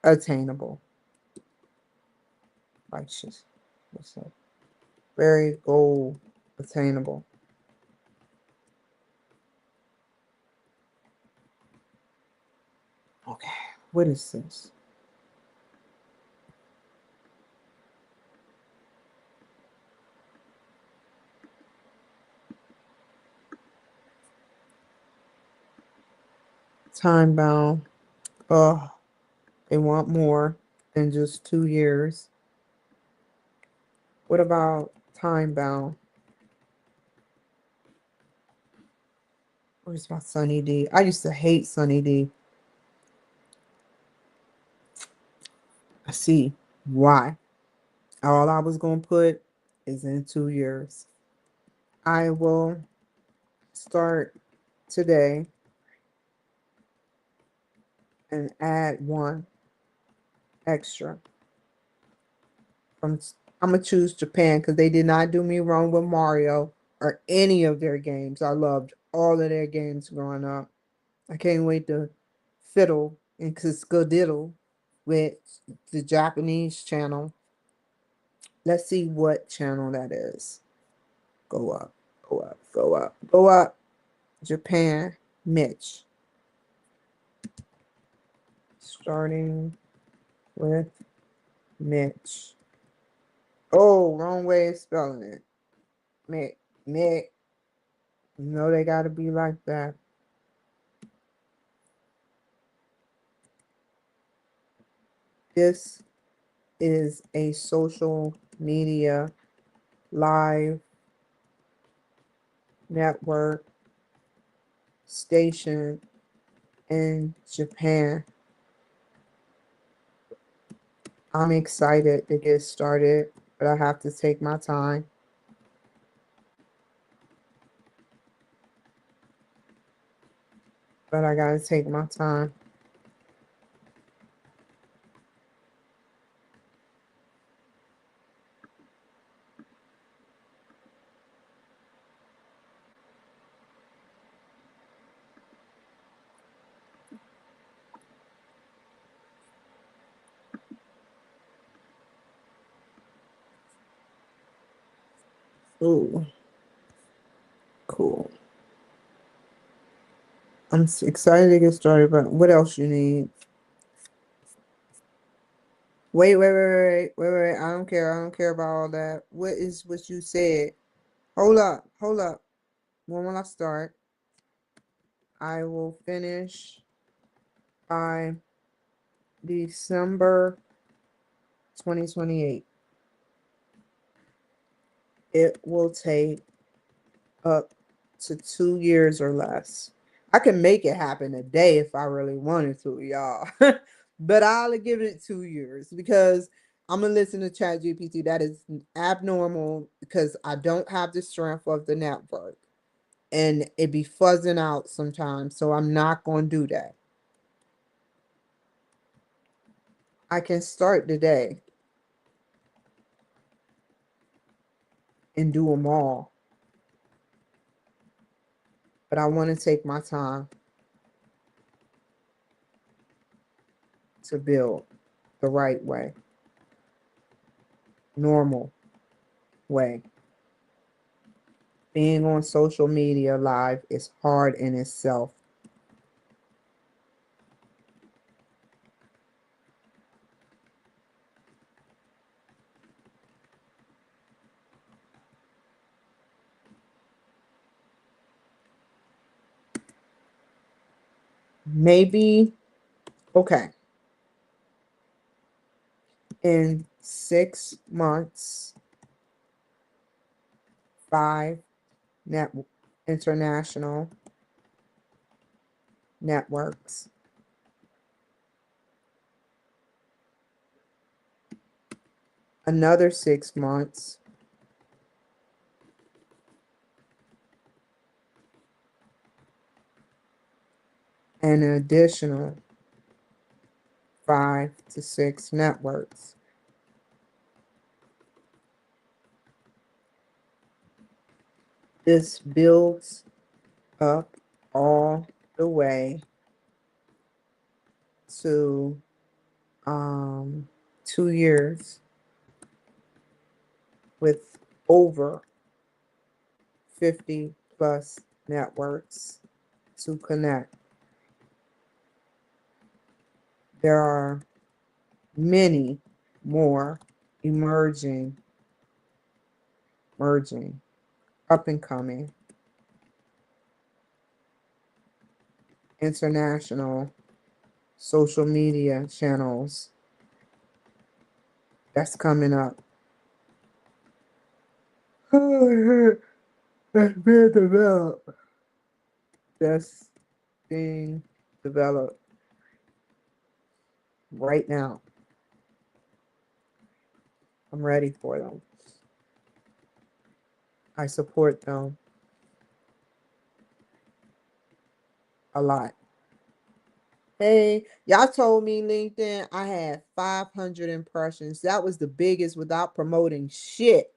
Attainable. Like just what's up? Very goal attainable. Okay, what is this? Time bound. Oh, they want more than just 2 years. What about time bound? Where's my Sunny D? I used to hate Sunny D. I see why. All I was going to put is in 2 years. I will start today and add one extra. I'm going to choose Japan because they did not do me wrong with Mario or any of their games. I loved all of their games growing up. I can't wait to fiddle and skadiddle with the Japanese channel. Let's see what channel that is. Go up, go up, go up, go up. Japan, Mitch. Starting with Mitch. Oh, wrong way of spelling it. Mick, Mick. You know they gotta be like that. This is a social media live network station in Japan. I'm excited to get started, but I have to take my time. But I gotta take my time. Ooh, cool. I'm excited to get started, but what else you need? Wait. I don't care. I don't care about all that. What is what you said? Hold up. Hold up. When will I start? I will finish by December 2028. It will take up to 2 years or less. I can make it happen a day if I really wanted to, y'all. But I'll give it 2 years because I'm gonna listen to ChatGPT. That is abnormal because I don't have the strength of the network and it be fuzzing out sometimes. So I'm not gonna do that. I can start today and do them all, but I want to take my time to build the right way, normal way. Being on social media live is hard in itself. Maybe, okay, in 6 months, 5 international networks, another 6 months, and an additional 5 to 6 networks. This builds up all the way to 2 years with over 50 plus networks to connect. There are many more merging, up and coming, international social media channels that's coming up. That's being developed. just being developed right now. I'm ready for them. I support them a lot. Hey, y'all told me LinkedIn I had 500 impressions. That was the biggest without promoting shit.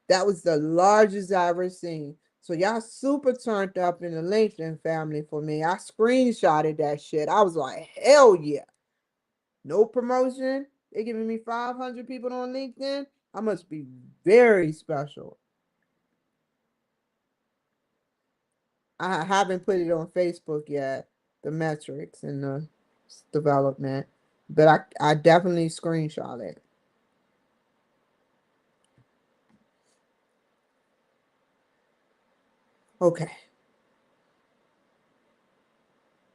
That was the largest I ever seen. So y'all super turned up in the LinkedIn family for me. I screenshotted that shit. I was like, hell yeah. No promotion. They giving me 500 people on LinkedIn. I must be very special. I haven't put it on Facebook yet, the metrics and the development, but I definitely screenshot it. Okay.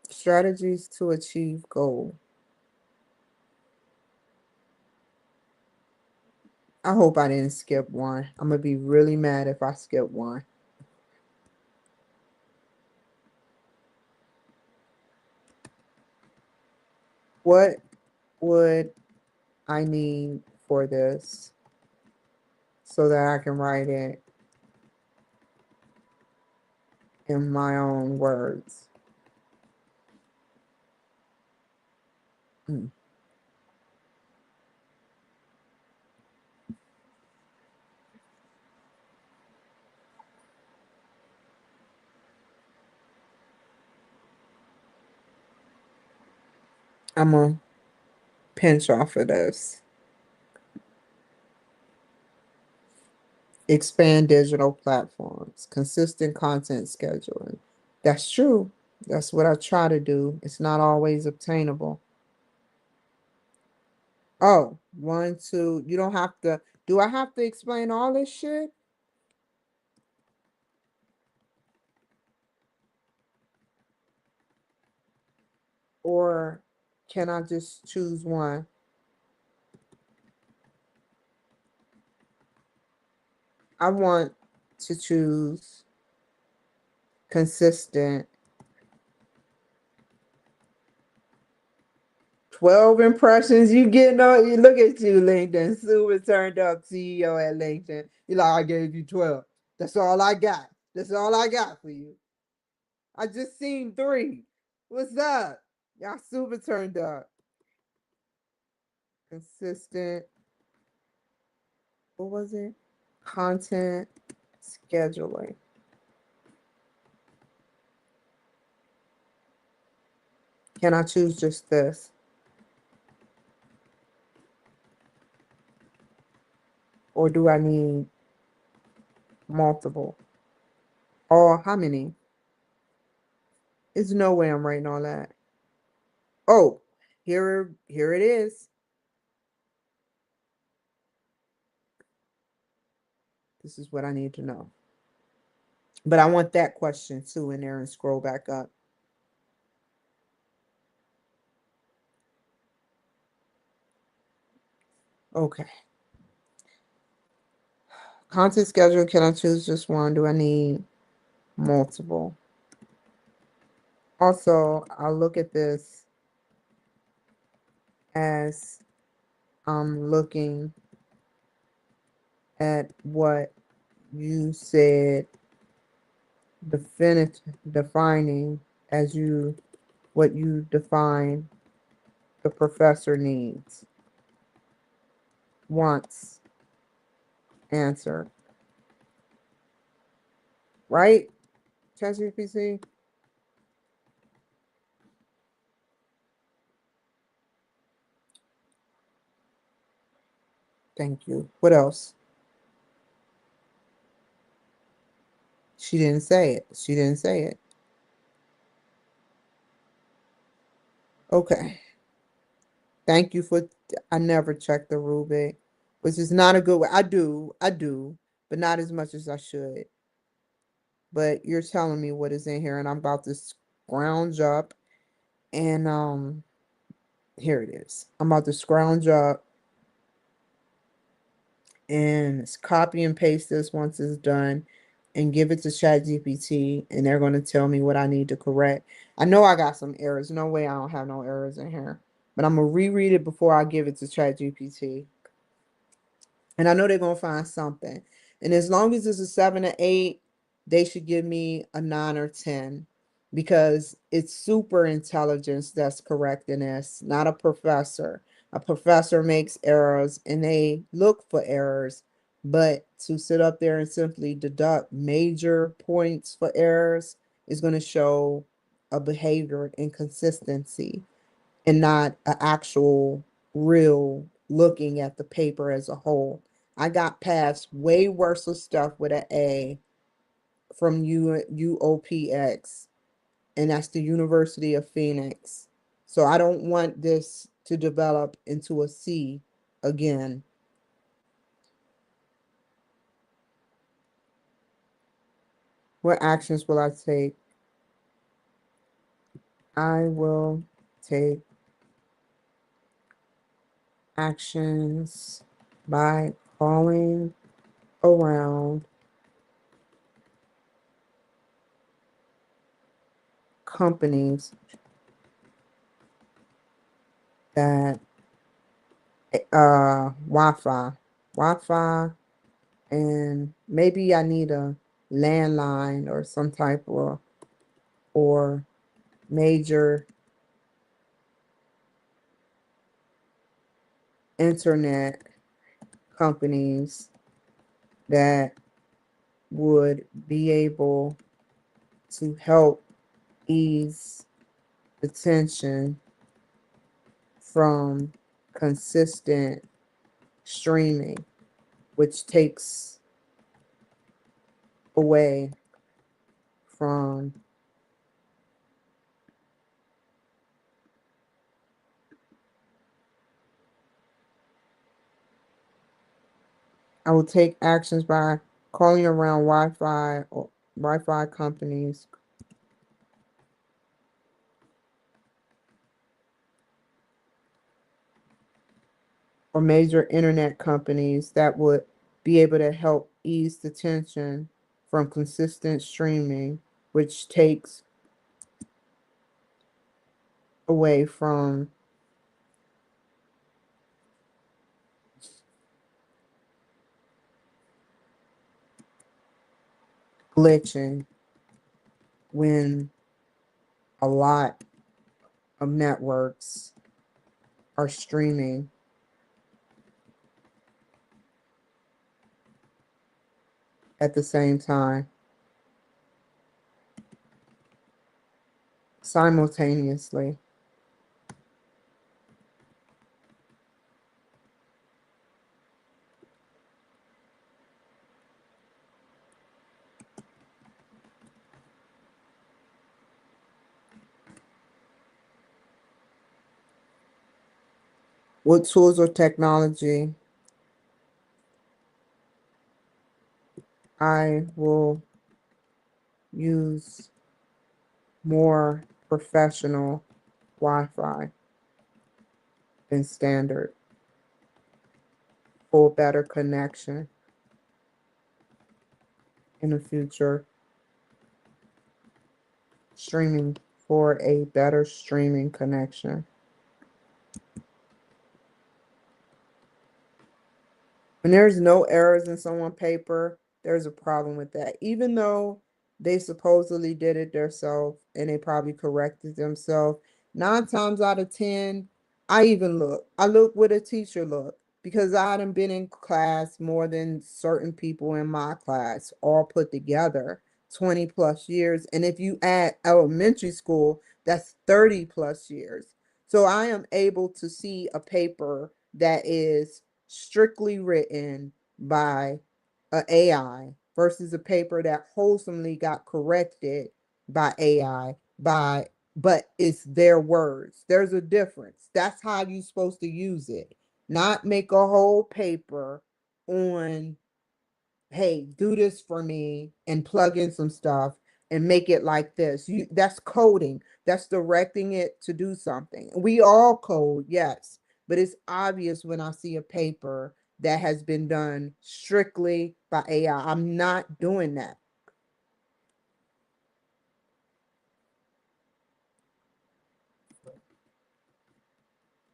Strategies to achieve goal. I hope I didn't skip one. I'm gonna be really mad if I skip one. What would I need for this so that I can write it in my own words? Mm. I'm gonna pinch off of this. Expand digital platforms, consistent content scheduling. That's true. That's what I try to do. It's not always obtainable. Oh, one, two. You don't have to. Do I have to explain all this shit? Or can I just choose one? I want to choose consistent. 12 impressions. You getting on, you look at you, LinkedIn. Super turned up CEO at LinkedIn. You like, I gave you 12. That's all I got. That's all I got for you. I just seen 3. What's up? Y'all super turned up. Consistent. What was it? Content scheduling. Can I choose just this? Or do I need multiple? Or how many? There's no way I'm writing all that. Oh, here it is. This is what I need to know. But I want that question too in there and scroll back up. Okay. Content schedule. Can I choose just one? Do I need multiple? Also, I'll look at this as I'm looking at what you said defining as you what you define the professor needs, wants, answer. Right? ChatGPT? Thank you. What else? She didn't say it. She didn't say it. Okay. Thank you for I never check the Rubik, which is not a good way. I do, but not as much as I should. But you're telling me what is in here and I'm about to scrounge up and here it is. I'm about to scrounge up and copy and paste this once it's done. and give it to ChatGPT, and they're going to tell me what I need to correct. I know I got some errors. No way I don't have no errors in here. But I'm going to reread it before I give it to ChatGPT. And I know they're going to find something. And as long as it's a 7 or 8, they should give me a 9 or 10, because it's super intelligence that's correcting this, not a professor. A professor makes errors and they look for errors, but to sit up there and simply deduct major points for errors is going to show a behavior inconsistency and not an actual real looking at the paper as a whole. I got past way worse of stuff with an A from UOPX, and that's the University of Phoenix. So I don't want this to develop into a C again. What actions will I take? I will take actions by calling around companies that Wi-Fi, and maybe I need a landline or some type of, or major internet companies that would be able to help ease the tension from consistent streaming, which takes away from I will take actions by calling around Wi-Fi or Wi-Fi companies or major internet companies that would be able to help ease the tension from consistent streaming, which takes away from glitching when a lot of networks are streaming at the same time, simultaneously. What tools or technology I will use more professional Wi-Fi than standard for better connection in the future, streaming for a better streaming connection. When there's no errors in someone's paper, there's a problem with that. Even though they supposedly did it themselves and they probably corrected themselves, 9 times out of 10, I even look. I look what a teacher look, because I done been in class more than certain people in my class, all put together, 20 plus years. And if you add elementary school, that's 30 plus years. So I am able to see a paper that is strictly written by a AI versus a paper that wholesomely got corrected by AI, but it's their words. There's a difference. That's how you're supposed to use it. Not make a whole paper on, hey, do this for me and plug in some stuff and make it like this. That's coding. That's directing it to do something. We all code, yes, but it's obvious when I see a paper that has been done strictly by AI. I'm not doing that.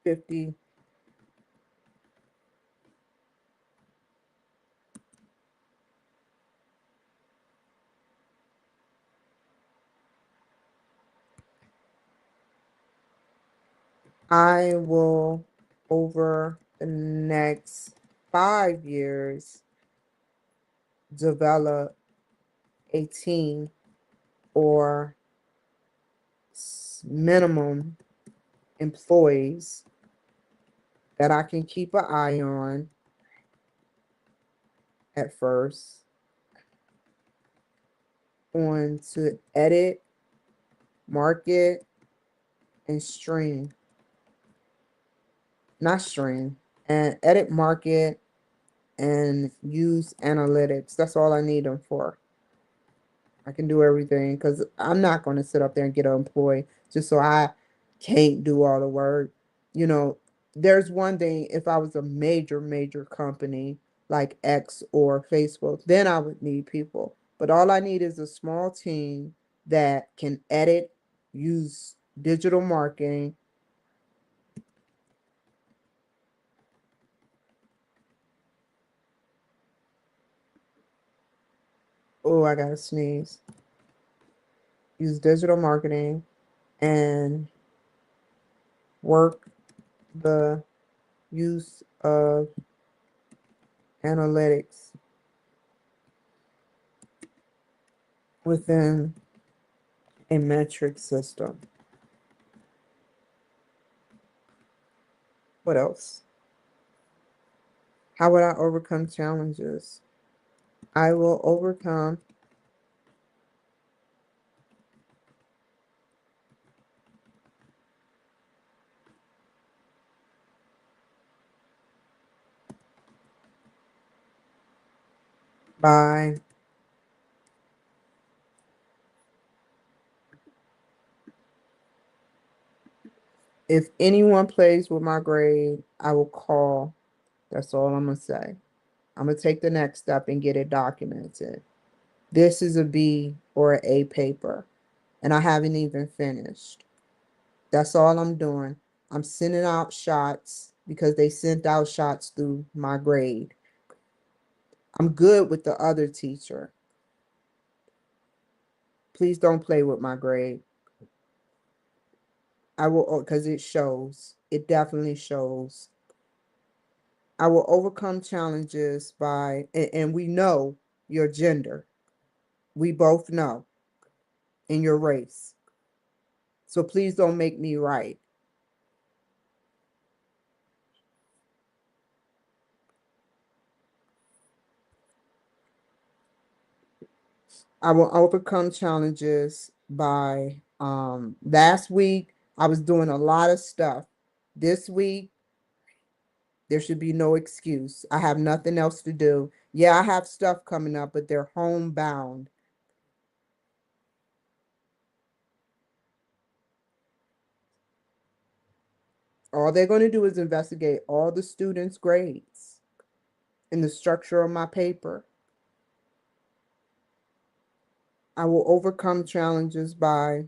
50. I will, over the next 5 years, develop a team or minimum employees that I can keep an eye on at first, on to edit, market, and stream. Not stream, and edit, market, and use analytics. That's all I need them for. I can do everything because I'm not going to sit up there and get an employee just so I can't do all the work. You know, there's one thing, if I was a major, major company like X or Facebook, then I would need people. But all I need is a small team that can edit, use digital marketing. Oh, I gotta sneeze. Use digital marketing and work the use of analytics within a metric system. What else? How would I overcome challenges? I will overcome by, if anyone plays with my grade, I will call. That's all I'm going to say. I'm going to take the next step and get it documented. This is a B or an A paper, and I haven't even finished. That's all I'm doing. I'm sending out shots because they sent out shots through my grade. I'm good with the other teacher. Please don't play with my grade. I will, because it shows. It definitely shows. I will overcome challenges by, and we know your gender. We both know, in your race. So please don't make me right. I will overcome challenges by, last week I was doing a lot of stuff. This week there should be no excuse. I have nothing else to do. Yeah, I have stuff coming up, but they're homebound. All they're going to do is investigate all the students' grades and the structure of my paper. I will overcome challenges by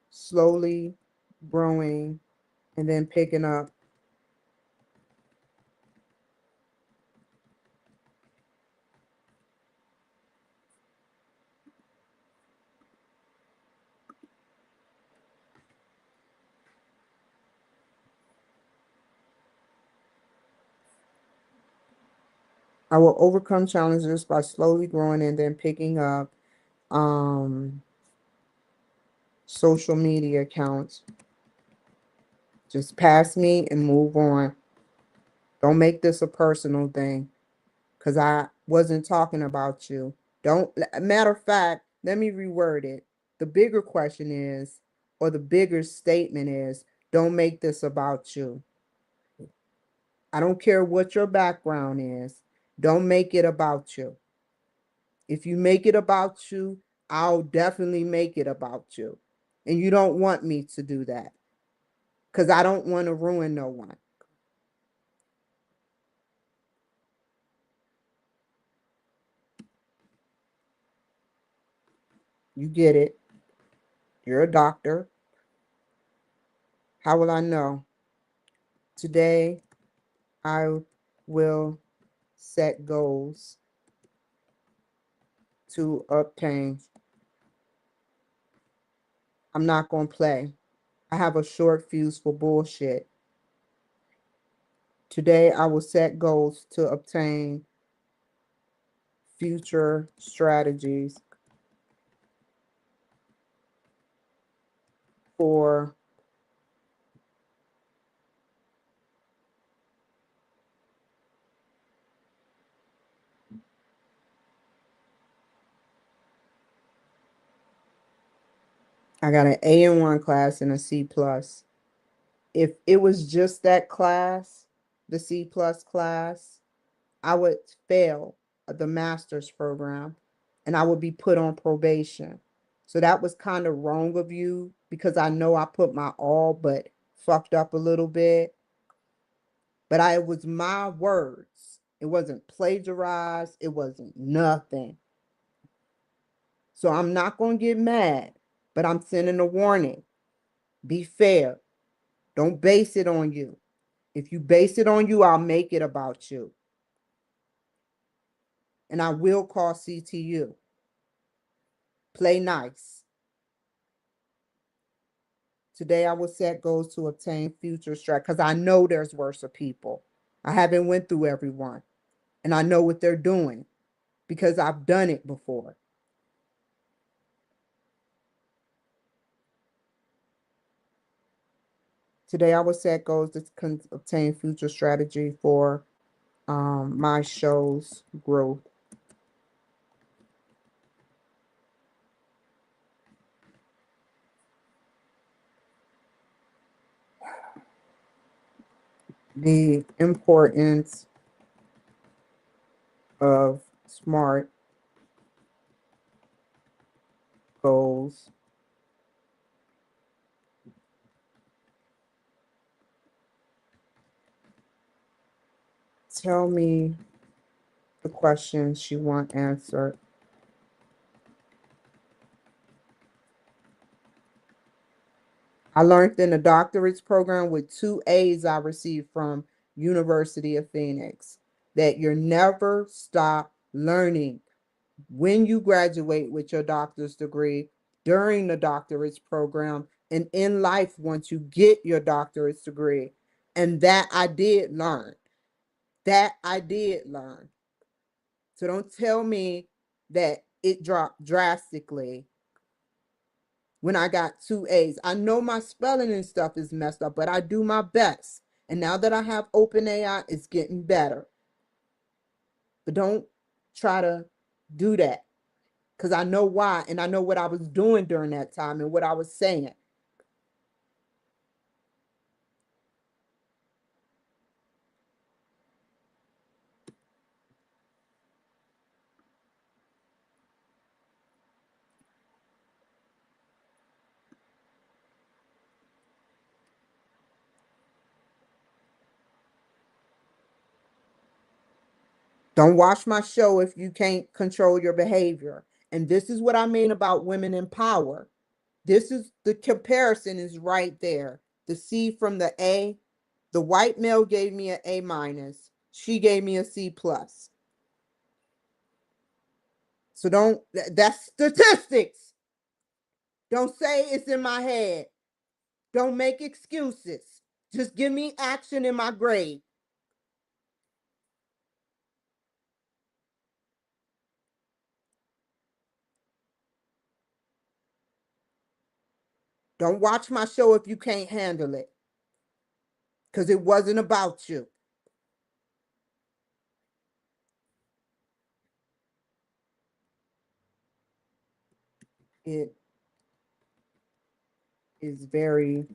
slowly growing and then picking up. I will overcome challenges by slowly growing and then picking up social media accounts. Just pass me and move on. Don't make this a personal thing because I wasn't talking about you. Don't, matter of fact, let me reword it. The bigger question is, or the bigger statement is, don't make this about you. I don't care what your background is. Don't make it about you. If you make it about you, I'll definitely make it about you. And you don't want me to do that because I don't want to ruin no one. You get it. You're a doctor. How will I know? Today, I will set goals to obtain. I'm not going to play. I have a short fuse for bullshit. Today, I will set goals to obtain future strategies for I got an A in one class and a C plus. If it was just that class, the C plus class, I would fail the master's program and I would be put on probation. So that was kind of wrong of you because I know I put my all but fucked up a little bit. But it was my words. It wasn't plagiarized. It wasn't nothing. So I'm not going to get mad, but I'm sending a warning. Be fair. Don't base it on you. If you base it on you, I'll make it about you. And I will call CTU. Play nice. Today I will set goals to obtain future strike because I know there's worse people. I haven't went through everyone. And I know what they're doing because I've done it before. Today I will set goals to obtain future strategy for my show's growth. The importance of SMART goals. Tell me the questions she want answered. I learned in the doctorate's program with 2 A's I received from University of Phoenix that you're never stop learning when you graduate with your doctor's degree, during the doctorate's program, and in life once you get your doctorate's degree. And that I did learn. That I did learn. So don't tell me that it dropped drastically when I got 2 A's. I know my spelling and stuff is messed up, but I do my best. And now that I have OpenAI, it's getting better. But don't try to do that because I know why and I know what I was doing during that time and what I was saying. Don't watch my show if you can't control your behavior. And this is what I mean about women in power. This is the comparison is right there. The C from the A. The white male gave me an A minus. She gave me a C plus. So that's statistics. Don't say it's in my head. Don't make excuses. Just give me action in my grade. Don't watch my show if you can't handle it. Because it wasn't about you. It is very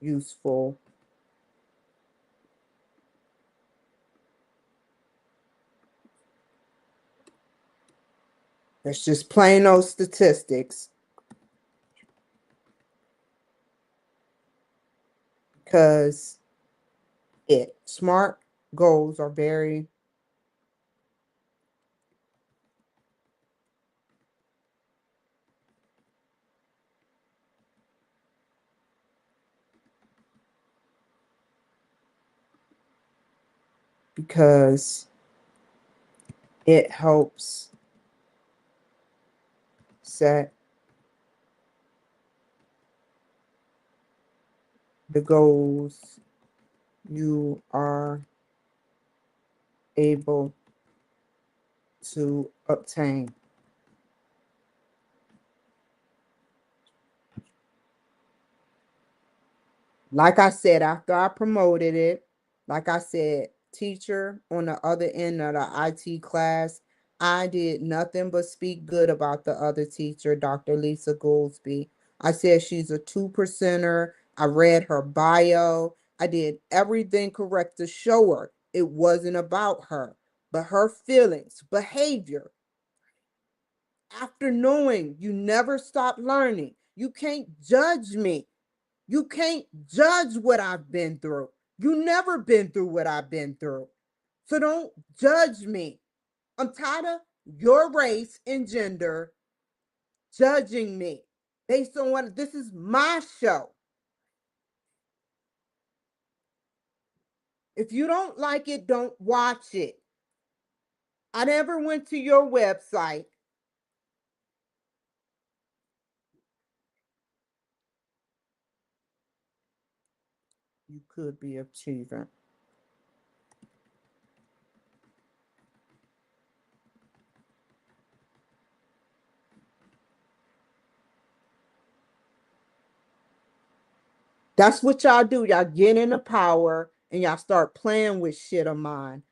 useful. It's just plain old statistics. Because smart goals are very because it helps set the goals you are able to obtain. Like I said, after I promoted it, like I said, teacher on the other end of the IT class, I did nothing but speak good about the other teacher, Dr. Lisa Goolsby. I said she's a 2%er. I read her bio. I did everything correct to show her it wasn't about her, but her feelings, behavior. After knowing you never stop learning, you can't judge me. You can't judge what I've been through. You never been through what I've been through. So don't judge me. I'm tired of your race and gender judging me based on what this is my show. If you don't like it, don't watch it. I never went to your website. You could be achieving. That's what y'all do. Y'all get into power and y'all start playing with shit of mine.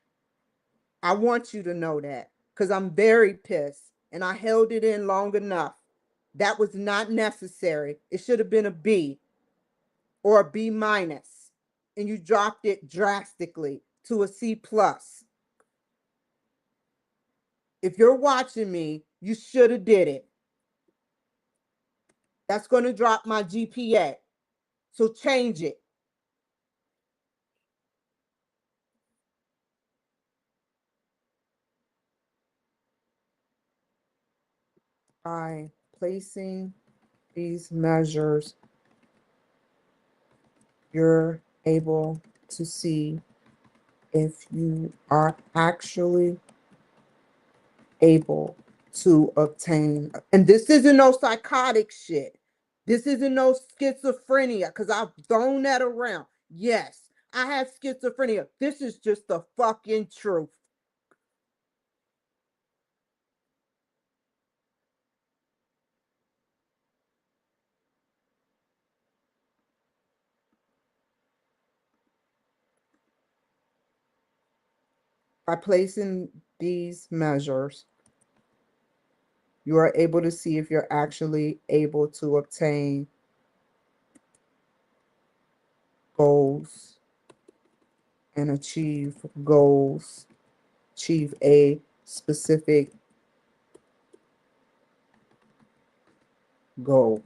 I want you to know that because I'm very pissed and I held it in long enough. That was not necessary. It should have been a B or a B minus, and you dropped it drastically to a C plus. If you're watching me, you should have did it. That's going to drop my GPA. So change it. By placing these measures, you're able to see if you are actually able to obtain. And this isn't no psychotic shit. This isn't no schizophrenia because I've thrown that around. Yes, I have schizophrenia. This is just the fucking truth. By placing these measures, you are able to see if you're actually able to obtain goals and achieve goals, achieve a specific goal.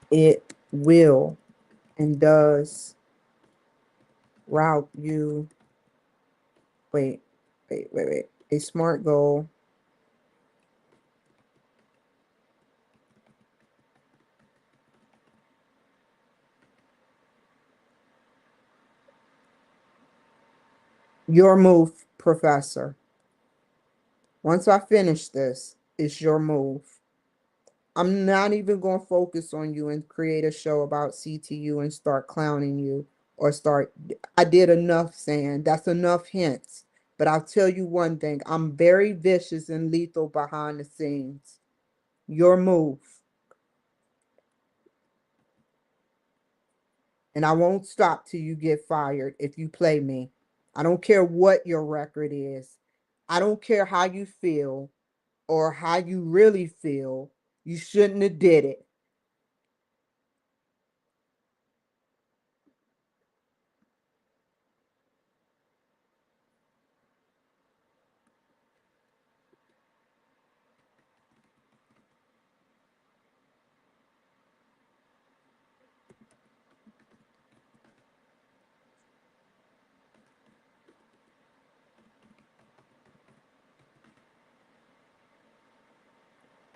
It will and does route you. Wait, wait. A smart goal your move, professor. Once I finish this, it's your move. I'm not even going to focus on you and create a show about CTU and start clowning you or start. I did enough saying that's enough hints. But I'll tell you one thing I'm very vicious and lethal behind the scenes. Your move. And I won't stop till you get fired if you play me. I don't care what your record is. I don't care how you feel or how you really feel. You shouldn't have did it.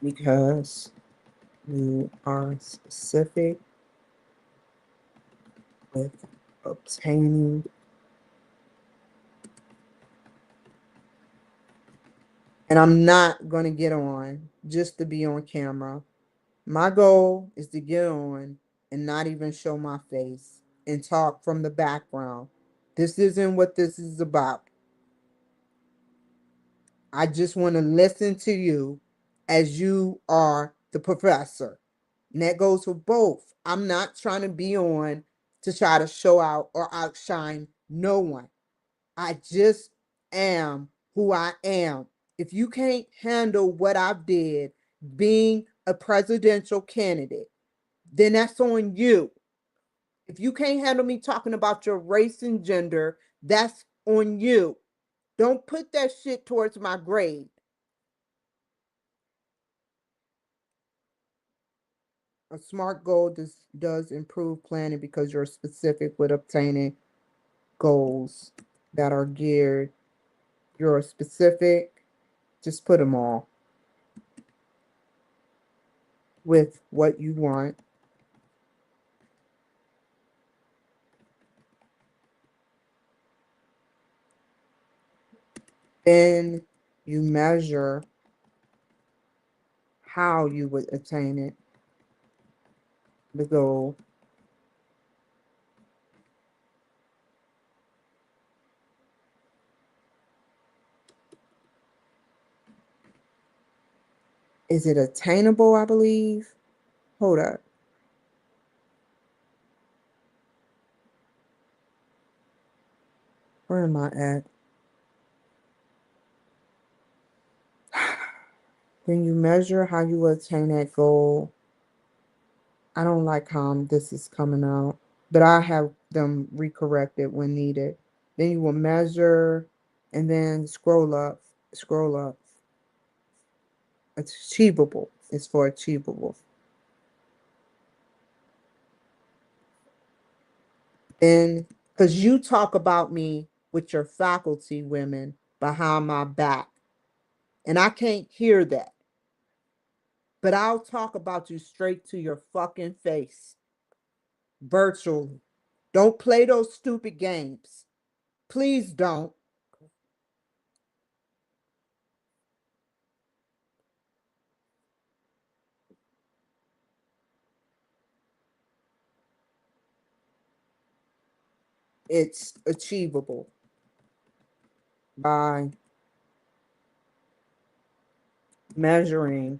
because you are specific with obtaining, and I'm not going to get on just to be on camera. My goal is to get on and not even show my face and talk from the background. This isn't what this is about. I just want to listen to you as you are the professor. And that goes for both. I'm not trying to be on to try to show out or outshine no one. I just am who I am. If you can't handle what I did being a presidential candidate, then that's on you. If you can't handle me talking about your race and gender, that's on you. Don't put that shit towards my grade. A SMART goal does improve planning because you're specific with obtaining goals that are geared. You're specific, just put them all with what you want. Then you measure how you would attain it, the goal. Is it attainable, I believe? Hold up. Where am I at? When you measure how you will attain that goal, I don't like how this is coming out, but I have them recorrected when needed. Then you will measure and then scroll up, scroll up. Achievable is for achievable. And because you talk about me with your faculty women behind my back, and I can't hear that, but I'll talk about you straight to your fucking face virtually. Don't play those stupid games. Please don't. It's achievable by measuring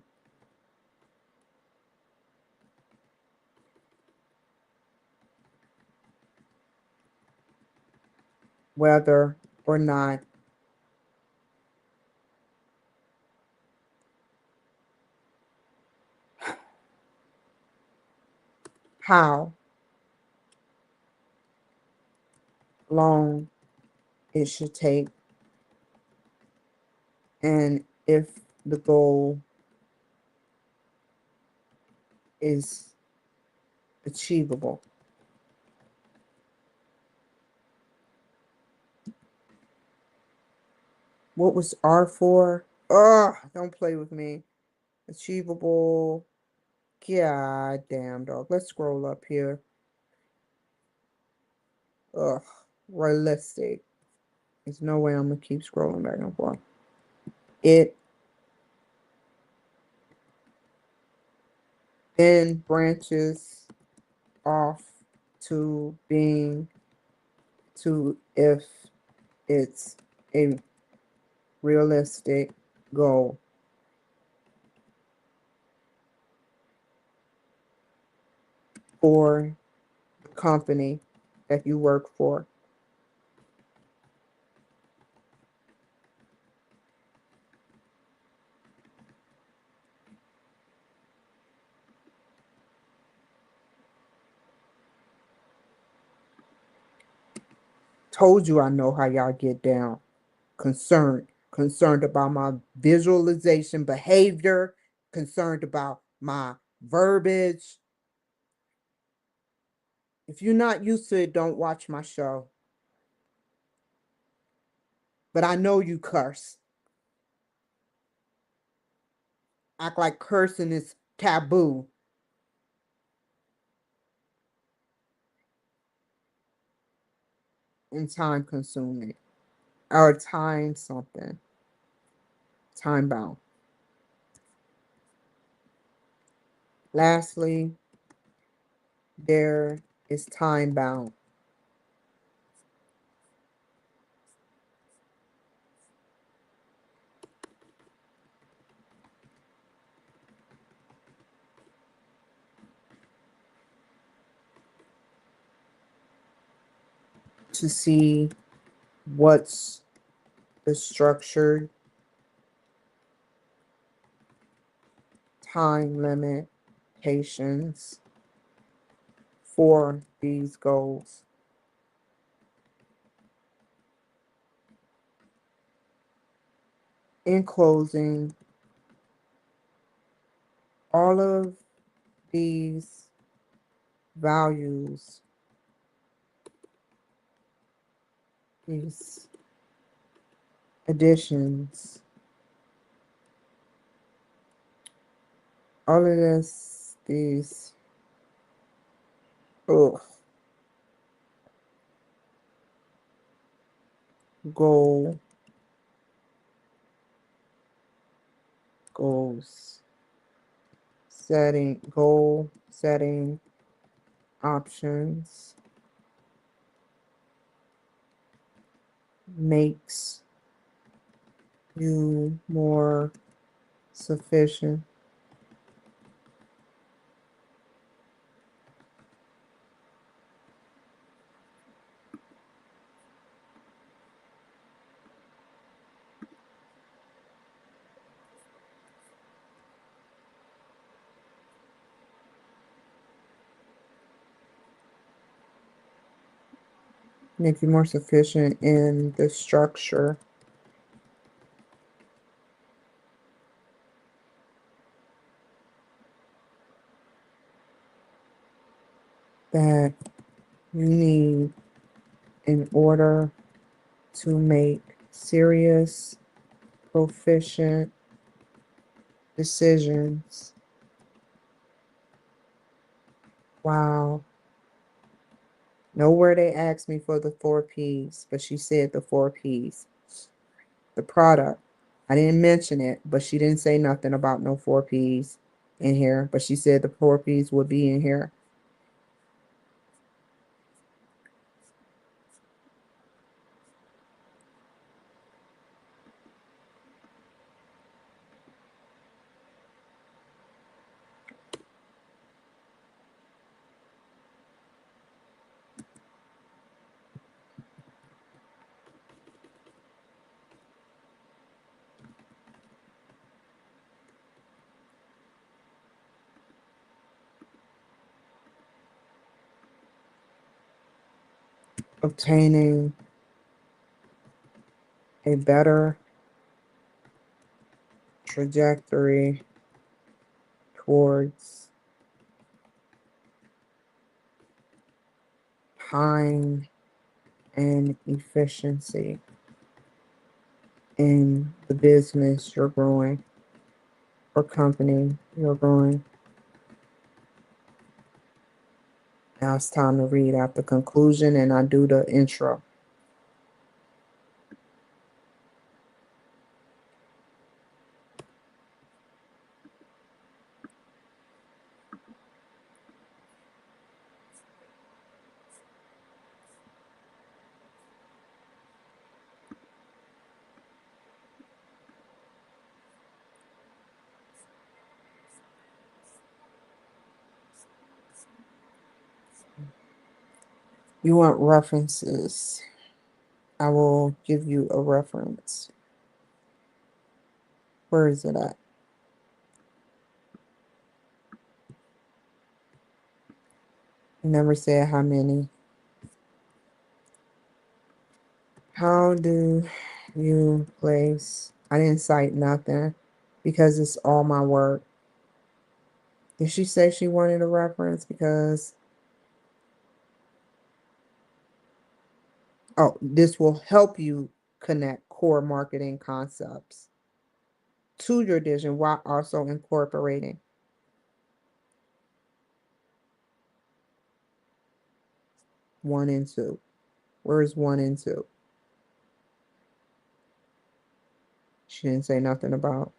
whether or not how long it should take and if the goal is achievable. What was R for? Ugh, don't play with me. Achievable. God damn, dog. Let's scroll up here. Ugh, realistic. There's no way I'm gonna keep scrolling back and forth. It then branches off to being to if it's a realistic goal for the company that you work for. Told you I know how y'all get down. Concerned about my visualization behavior, concerned about my verbiage. If you're not used to it, don't watch my show. But I know you curse. act like cursing is taboo. And time consuming or time something, time bound. Lastly, there is time bound. To see what's the structured time limitations for these goals. In closing, all of these values, these additions, all of this, these, ugh, goal, goals, goal setting options makes you more sufficient. Make you more sufficient in the structure that you need in order to make serious, proficient decisions. Wow. Nowhere they asked me for the 4 Ps, but she said the 4 Ps. The product. I didn't mention it, but she didn't say nothing about no 4 Ps in here, but she said the 4 Ps would be in here. Obtaining a better trajectory towards time and efficiency in the business you're growing or company you're growing. Now it's time to read out the conclusion and I do the intro. You want references? I will give you a reference. Where is it at? You never said how many. How do you place? I didn't cite nothing because it's all my work. Did she say she wanted a reference? Because, oh, this will help you connect core marketing concepts to your vision while also incorporating. One and two. Where's one and two? She didn't say nothing about.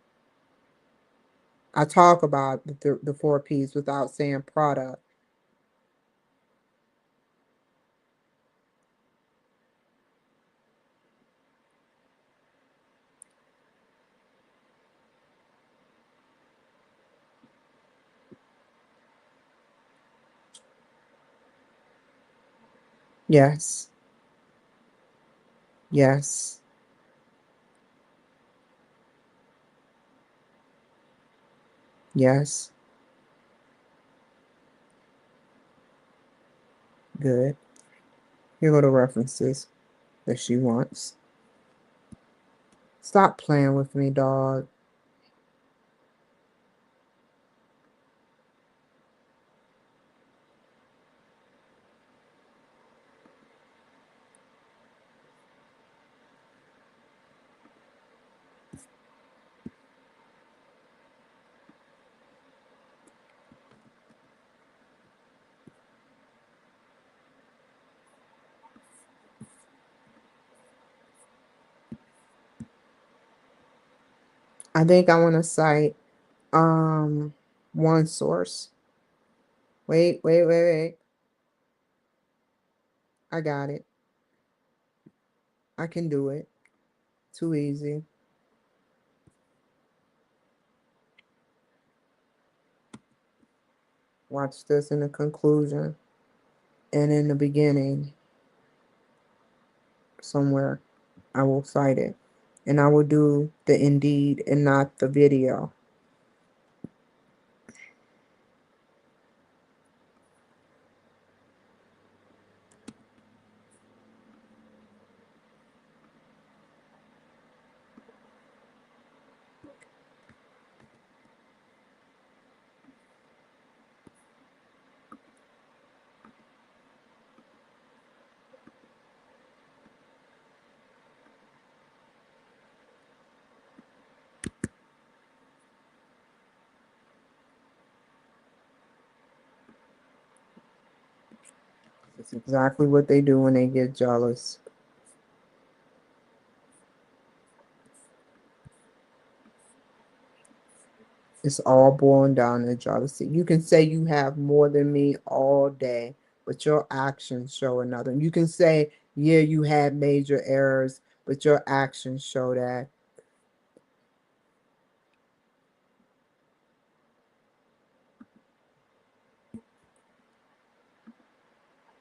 I talk about the 4 P's without saying product. Yes. Yes. Yes. Good. Here go the references that she wants. Stop playing with me, dog. I think I want to cite one source. Wait. I got it. I can do it. Too easy. Watch this in the conclusion and in the beginning somewhere. I will cite it. And I will do the Indeed and not the video. It's exactly what they do when they get jealous. It's all boiling down to jealousy. You can say you have more than me all day, but your actions show another. You can say, yeah, you had major errors, but your actions show that.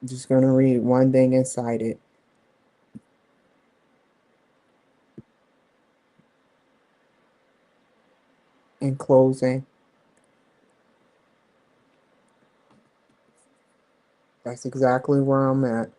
I'm just going to read one thing inside it. In closing, that's exactly where I'm at.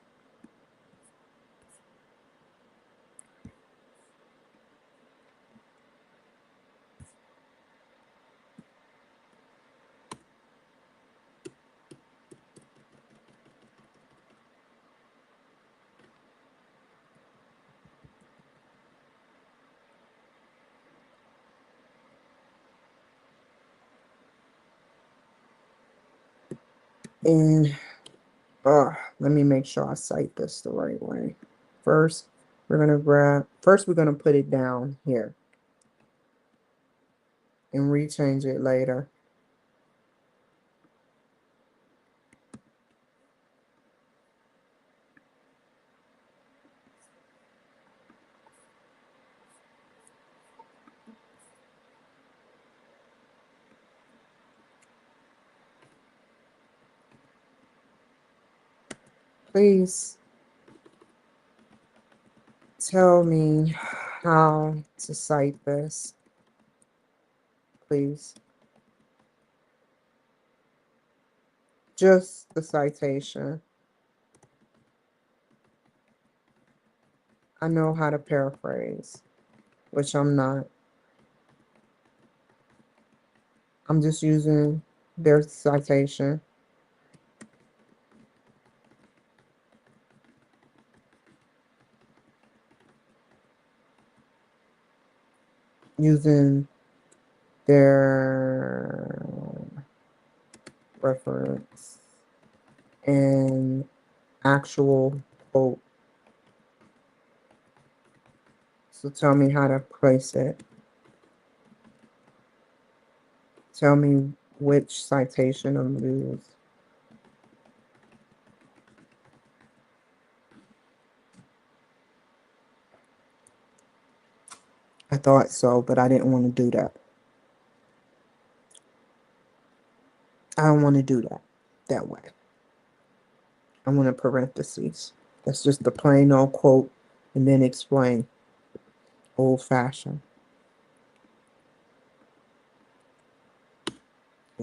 And let me make sure I cite this the right way. First, we're going to put it down here and rechange it later. Please tell me how to cite this, please. Just the citation. I know how to paraphrase, which I'm not. I'm just using their citation. Using their reference and actual quote. So tell me how to place it. Tell me which citation I'm used. I thought so, but I didn't want to do that. I don't want to do that way. I want a parentheses. That's just the plain old quote and then explain. Old fashioned.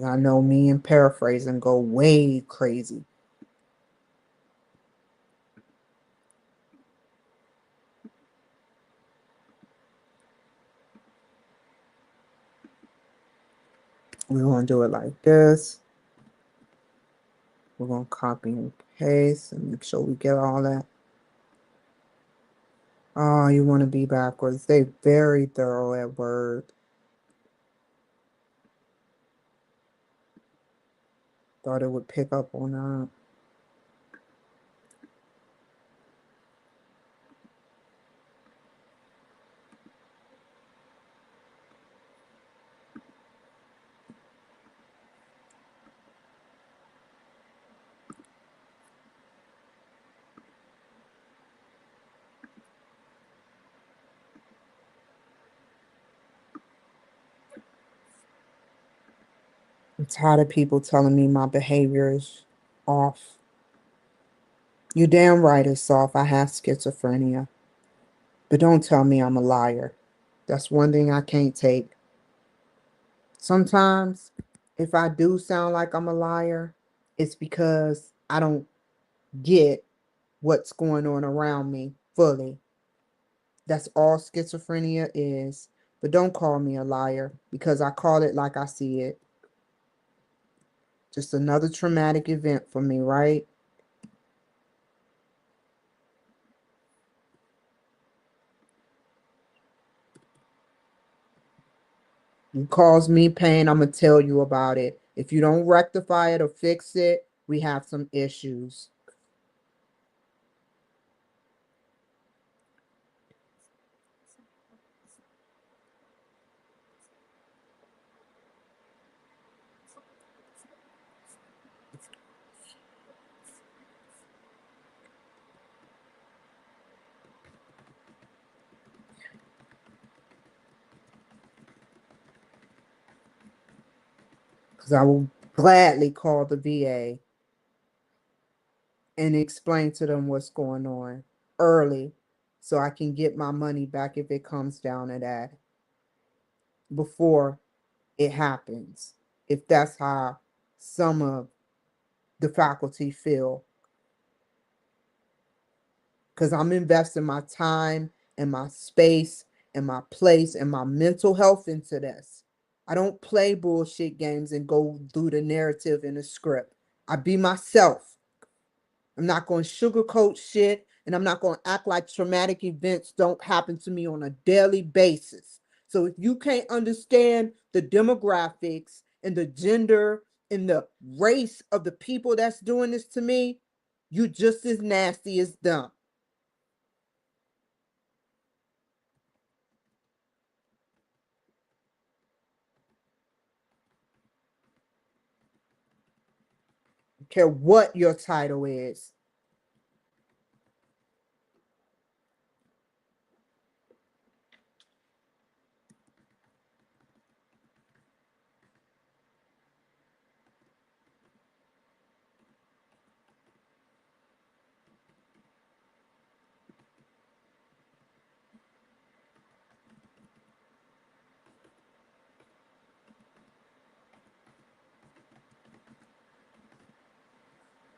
I know me and paraphrasing go way crazy. We're going to do it like this. We're going to copy and paste and make sure we get all that. Oh, you want to be backwards. They very thorough at Word. Thought it would pick up on that. I'm tired of people telling me my behavior is off. You damn right it's off. I have schizophrenia. But don't tell me I'm a liar. That's one thing I can't take. Sometimes, if I do sound like I'm a liar, it's because I don't get what's going on around me fully. That's all schizophrenia is. But don't call me a liar because I call it like I see it. Just another traumatic event for me, right? You cause me pain, I'm going to tell you about it. If you don't rectify it or fix it, we have some issues. Because I will gladly call the VA and explain to them what's going on early so I can get my money back if it comes down to that before it happens. If that's how some of the faculty feel. Because I'm investing my time and my space and my place and my mental health into this. I don't play bullshit games and go through the narrative in a script. I be myself. I'm not going to sugarcoat shit and I'm not going to act like traumatic events don't happen to me on a daily basis. So if you can't understand the demographics and the gender and the race of the people that's doing this to me, you just as nasty as them. Care what your title is.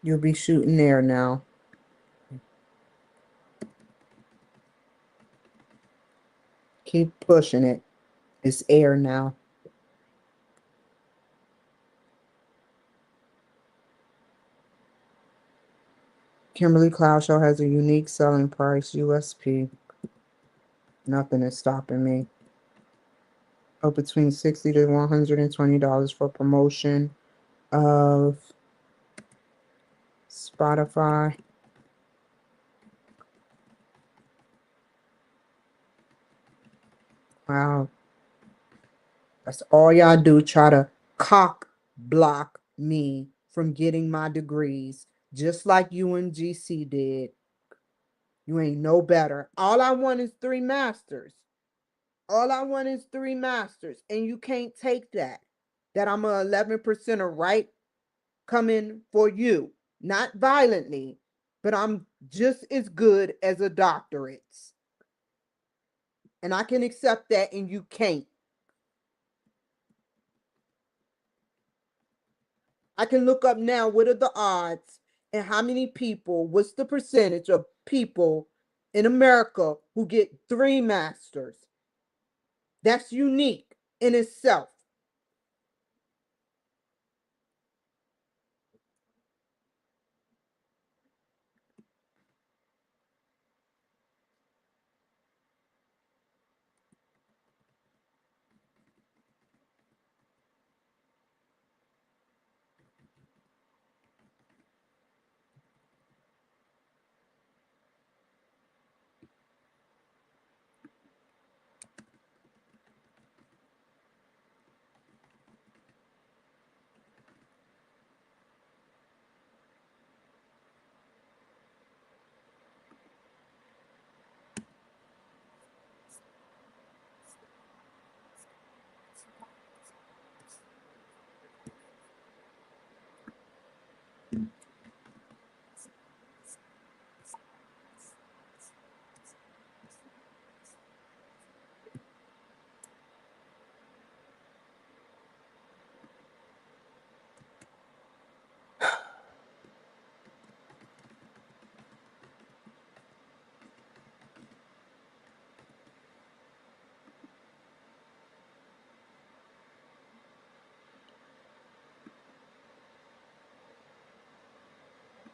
You'll be shooting there now. Keep pushing it. It's air now. Kimberly Cloud Show has a unique selling price, USP. Nothing is stopping me. between $60 to $120 for promotion of Spotify. Wow, that's all y'all do. Try to cock block me from getting my degrees, just like UNGC did. You ain't no better. All I want is 3 masters. All I want is 3 masters, and you can't take that. That I'm a 11% right coming for you, not violently, but I'm just as good as a doctorate, and I can accept that, and you can't. I can look up now what are the odds and how many people, what's the percentage of people in America who get 3 masters. That's unique in itself.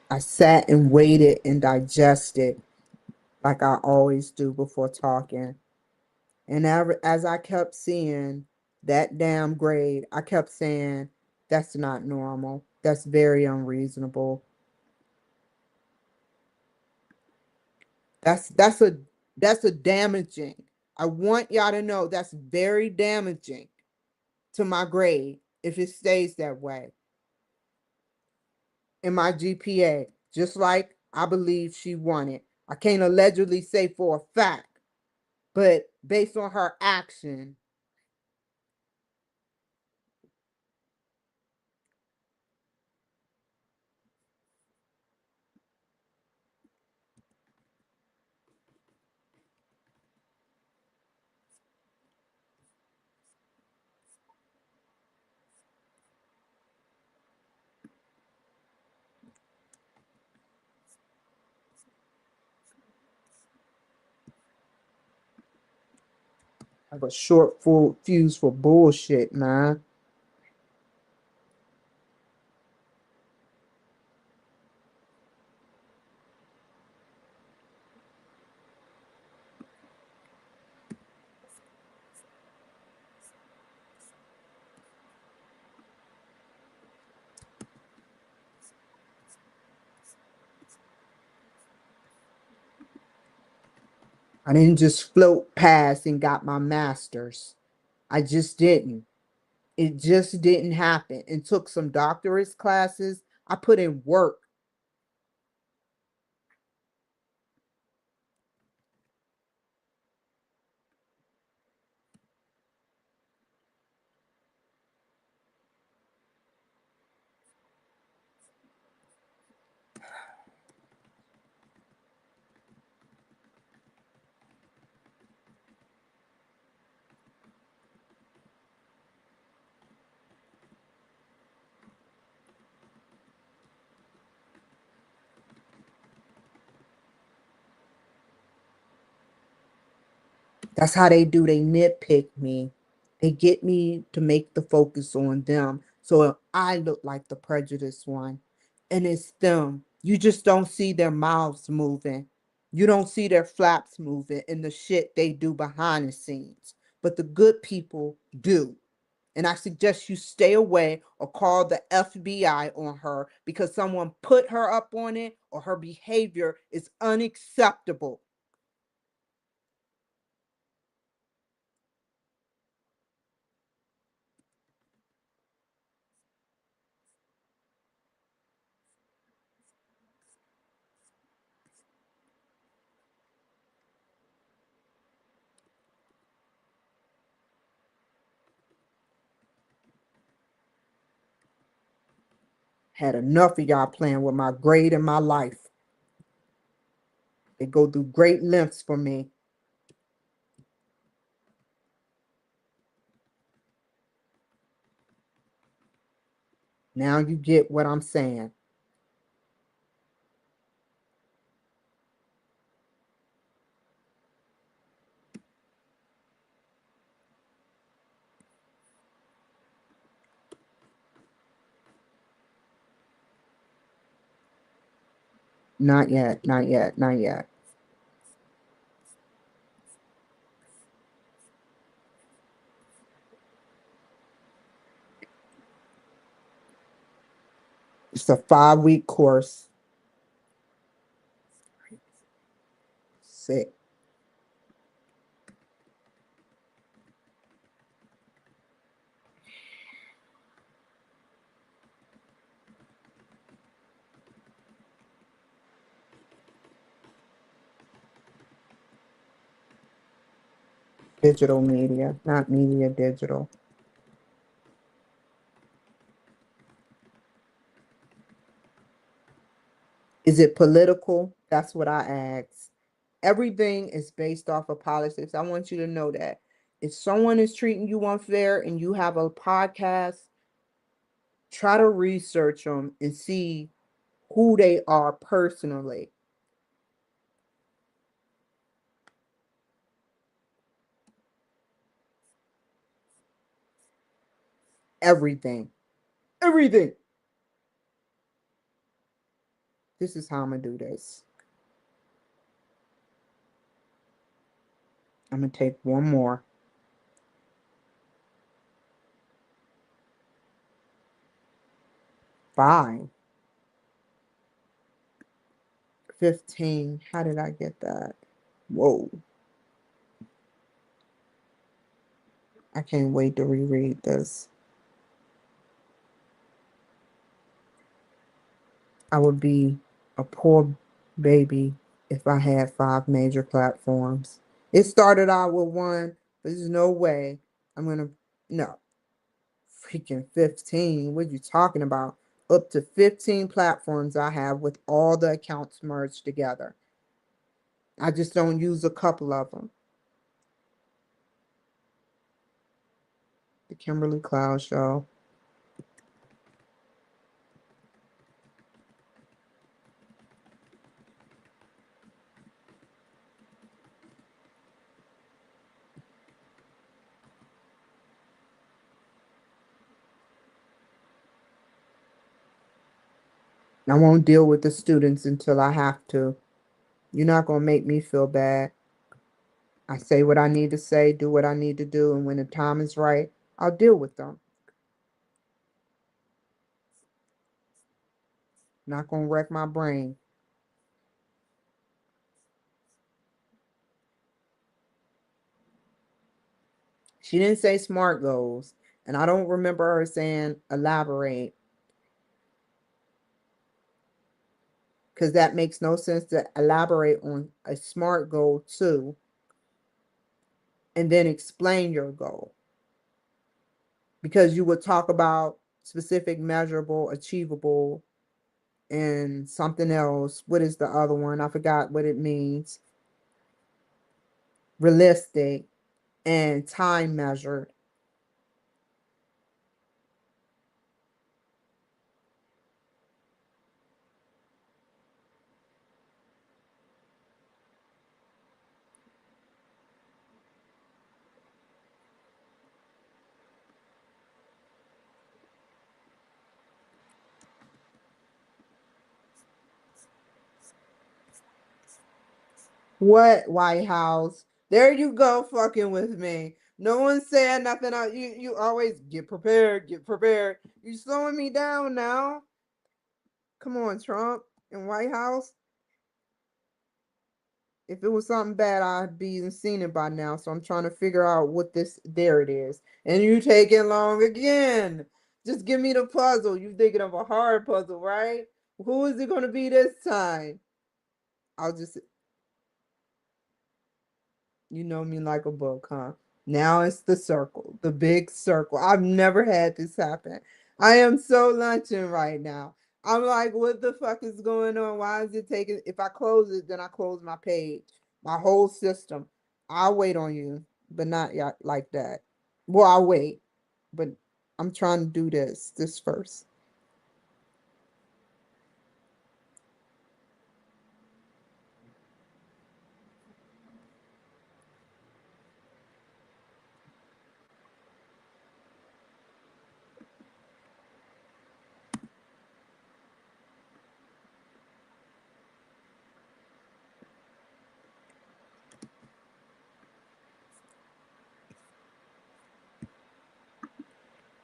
I sat and waited and digested like I always do before talking. And as I kept seeing that damn grade, I kept saying, that's not normal. That's very unreasonable. That's a damaging. I want y'all to know that's very damaging to my grade if it stays that way in my GPA, just like I believe she wanted. I can't allegedly say for a fact, but based on her action, I have a short full fuse for bullshit, man. I didn't just float past and got my master's. I just didn't. It just didn't happen. And took some doctorate classes. I put in work. That's how they do. They nitpick me. They get me to make the focus on them. So I look like the prejudiced one. And it's them. You just don't see their mouths moving. You don't see their flaps moving and the shit they do behind the scenes. but the good people do. And I suggest you stay away or call the FBI on her because someone put her up on it or her behavior is unacceptable. Had enough of y'all playing with my grade and my life. They go through great lengths for me. Now you get what I'm saying. Not yet, not yet, not yet. It's a 5-week course. Sick. Digital media, not media digital. Is it political? That's what I asked. Everything is based off of politics. I want you to know that. If someone is treating you unfair and you have a podcast, try to research them and see who they are personally. Everything. Everything. This is how I'm going to do this. I'm going to take one more. 5. 15. How did I get that? Whoa. I can't wait to reread this. I would be a poor baby if I had 5 major platforms. It started out with one, but there's no way I'm going to, no. Freaking 15. What are you talking about? Up to 15 platforms I have with all the accounts merged together. I just don't use a couple of them. The Kimberly Cloud Show. I won't deal with the students until I have to. You're not going to make me feel bad. I say what I need to say, do what I need to do, and when the time is right, I'll deal with them. Not going to wreck my brain. She didn't say SMART goals, and I don't remember her saying elaborate, because that makes no sense to elaborate on a SMART goal too, and then explain your goal. Because you would talk about specific, measurable, achievable, and something else. What is the other one? I forgot what it means. Realistic and time measured. What, White House? There you go, fucking with me. No one said nothing. You always get prepared, get prepared. You slowing me down now. Come on, Trump and White House. If it was something bad, I'd be seen it by now. So I'm trying to figure out what this. There it is. And you taking long again. Just give me the puzzle. You thinking of a hard puzzle, right? Who is it going to be this time? I'll just, you know me like a book, huh? Now it's the circle, the big circle. I've never had this happen. I am so lunching right now. I'm like, what the fuck is going on? Why is it taking? If I close it, then I close my page, my whole system. I'll wait on you, but not yet like that. Well, I'll wait, but I'm trying to do this first.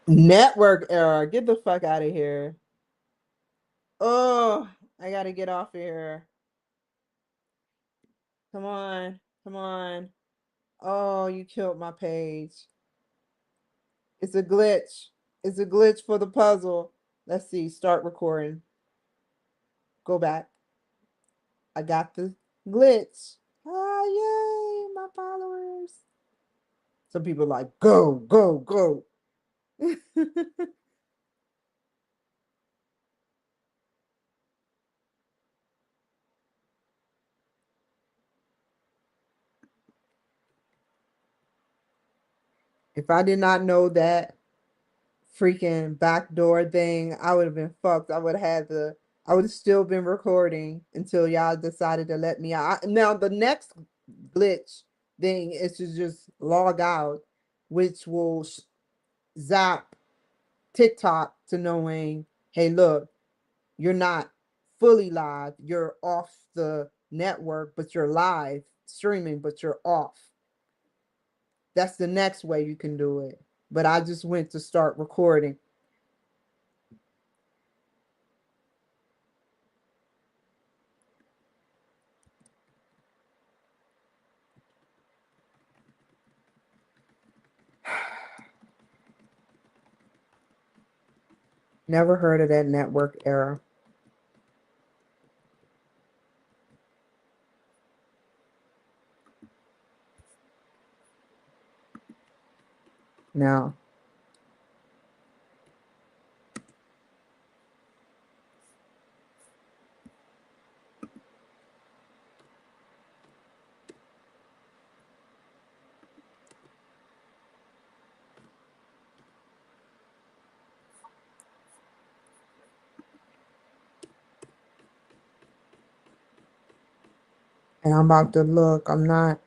Network error. Get the fuck out of here. Oh, I gotta get off of here. Come on, come on. Oh, you killed my page. It's a glitch. It's a glitch for the puzzle. Let's see. Start recording. Go back. I got the glitch. Ah, yay, my followers. Some people are like, go, go, go. If I did not know that freaking backdoor thing, I would have been fucked. I would have still been recording until y'all decided to let me out. Now the next glitch thing is to just log out, which will zap TikTok to knowing, hey, look, you're not fully live. You're off the network, but you're live streaming, but you're off. That's the next way you can do it. But I just went to start recording. Never heard of that network error. Now, and I'm about to look. I'm not.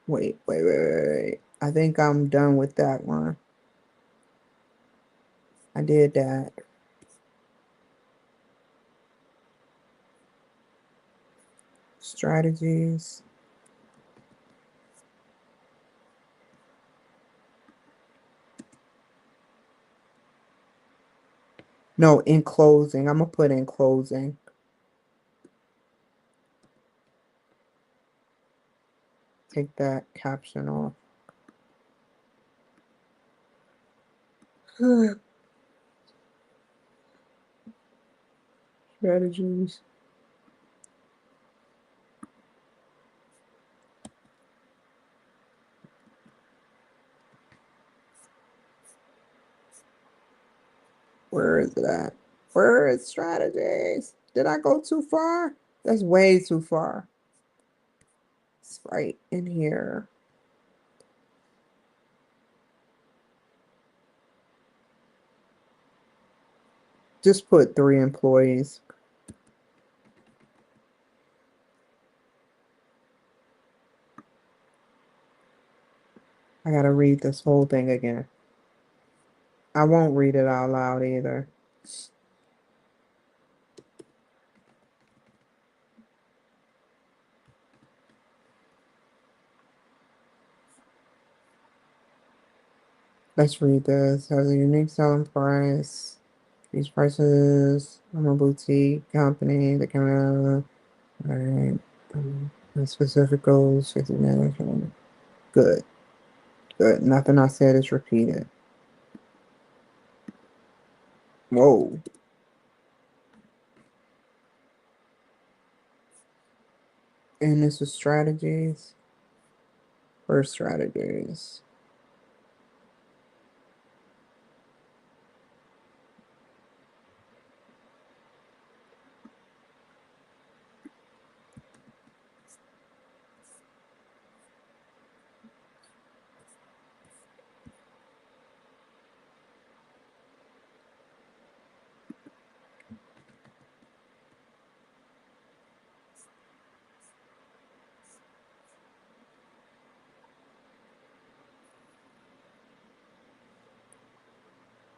Wait. I think I'm done with that one. I did that. Strategies. No, in closing. I'm gonna put in closing. Take that caption off. Strategies. Where is it at? Where is strategies? Did I go too far? That's way too far. It's right in here. Just put 3 employees. I gotta read this whole thing again. I won't read it out loud either. Let's read this. Has a unique selling price. These prices. I'm a boutique company that can. All right. The specific goals. 50 management. Good. Good. Nothing I said is repeated. Whoa. And this is strategies. First strategies.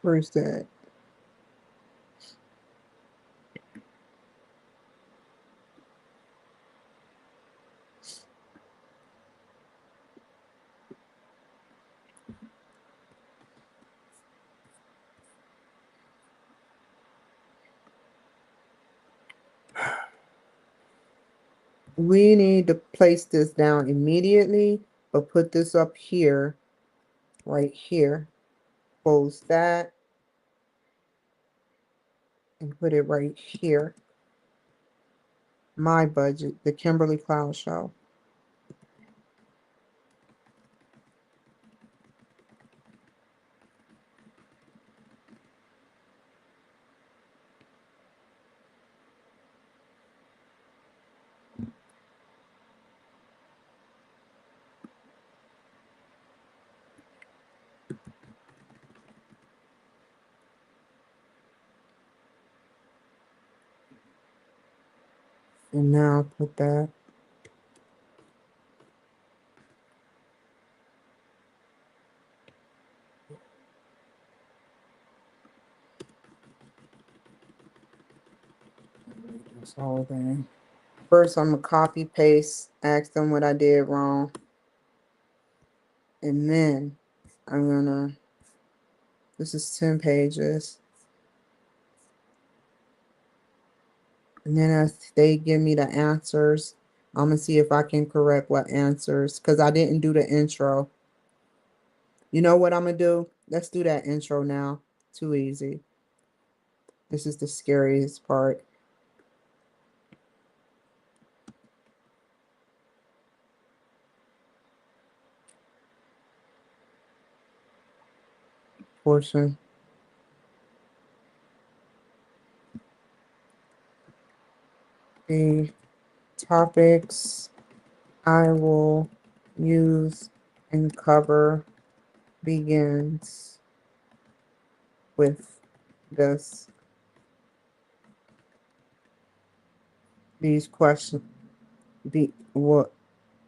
Where's that? We need to place this down immediately, but put this up here, right here. Close that and put it right here. My budget, the Kimberly Cloud Show. And now put that. This whole thing. First, I'm gonna copy paste, ask them what I did wrong, and then I'm gonna. This is 10 pages. And then as they give me the answers, I'm gonna see if I can correct what answers, because I didn't do the intro. You know what I'm gonna do? Let's do that intro now. Too easy. This is the scariest part. Portion. The topics I will use and cover begins with this. These questions. The what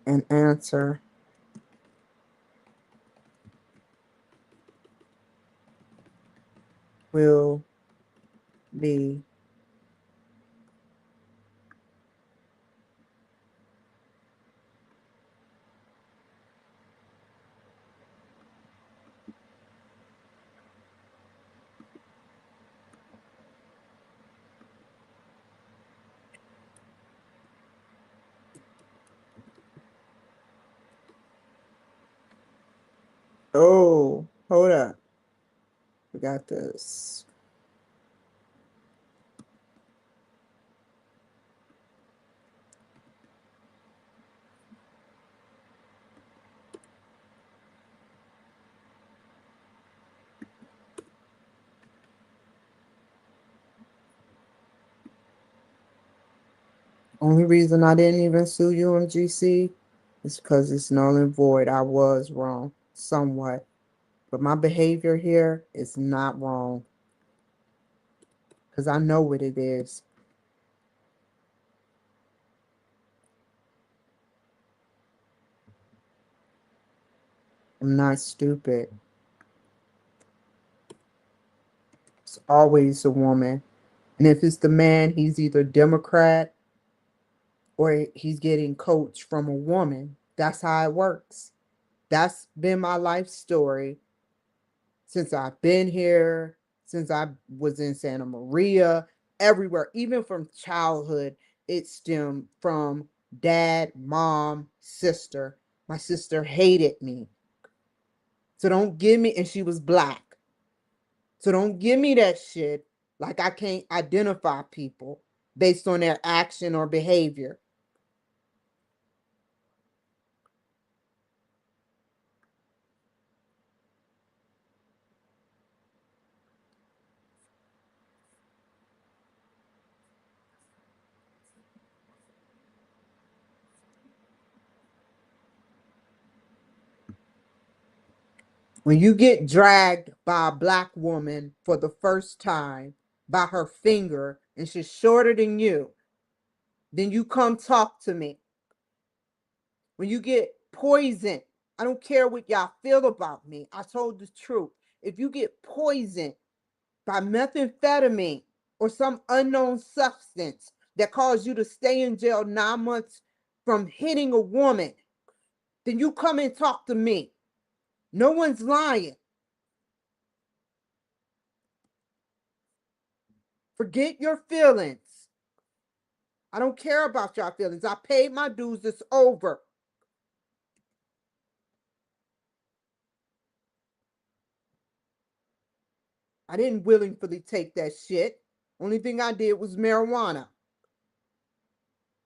an answer will be. Oh, hold up. We got this. Only reason I didn't even sue UMGC is because it's null and void. I was wrong somewhat, but my behavior here is not wrong because I know what it is. I'm not stupid. It's always a woman. And if it's the man, he's either Democrat or he's getting coached from a woman. That's how it works. That's been my life story since I've been here, since I was in Santa Maria, everywhere, even from childhood, it stemmed from dad, mom, sister. My sister hated me. So don't give me, and she was black. So don't give me that shit like I can't identify people based on their action or behavior. When you get dragged by a black woman for the first time by her finger and she's shorter than you, then you come talk to me. When you get poisoned, I don't care what y'all feel about me. I told the truth. If you get poisoned by methamphetamine or some unknown substance that caused you to stay in jail 9 months from hitting a woman, then you come and talk to me. No one's lying. Forget your feelings. I don't care about your feelings. I paid my dues. It's over. I didn't willingly take that shit. Only thing I did was marijuana.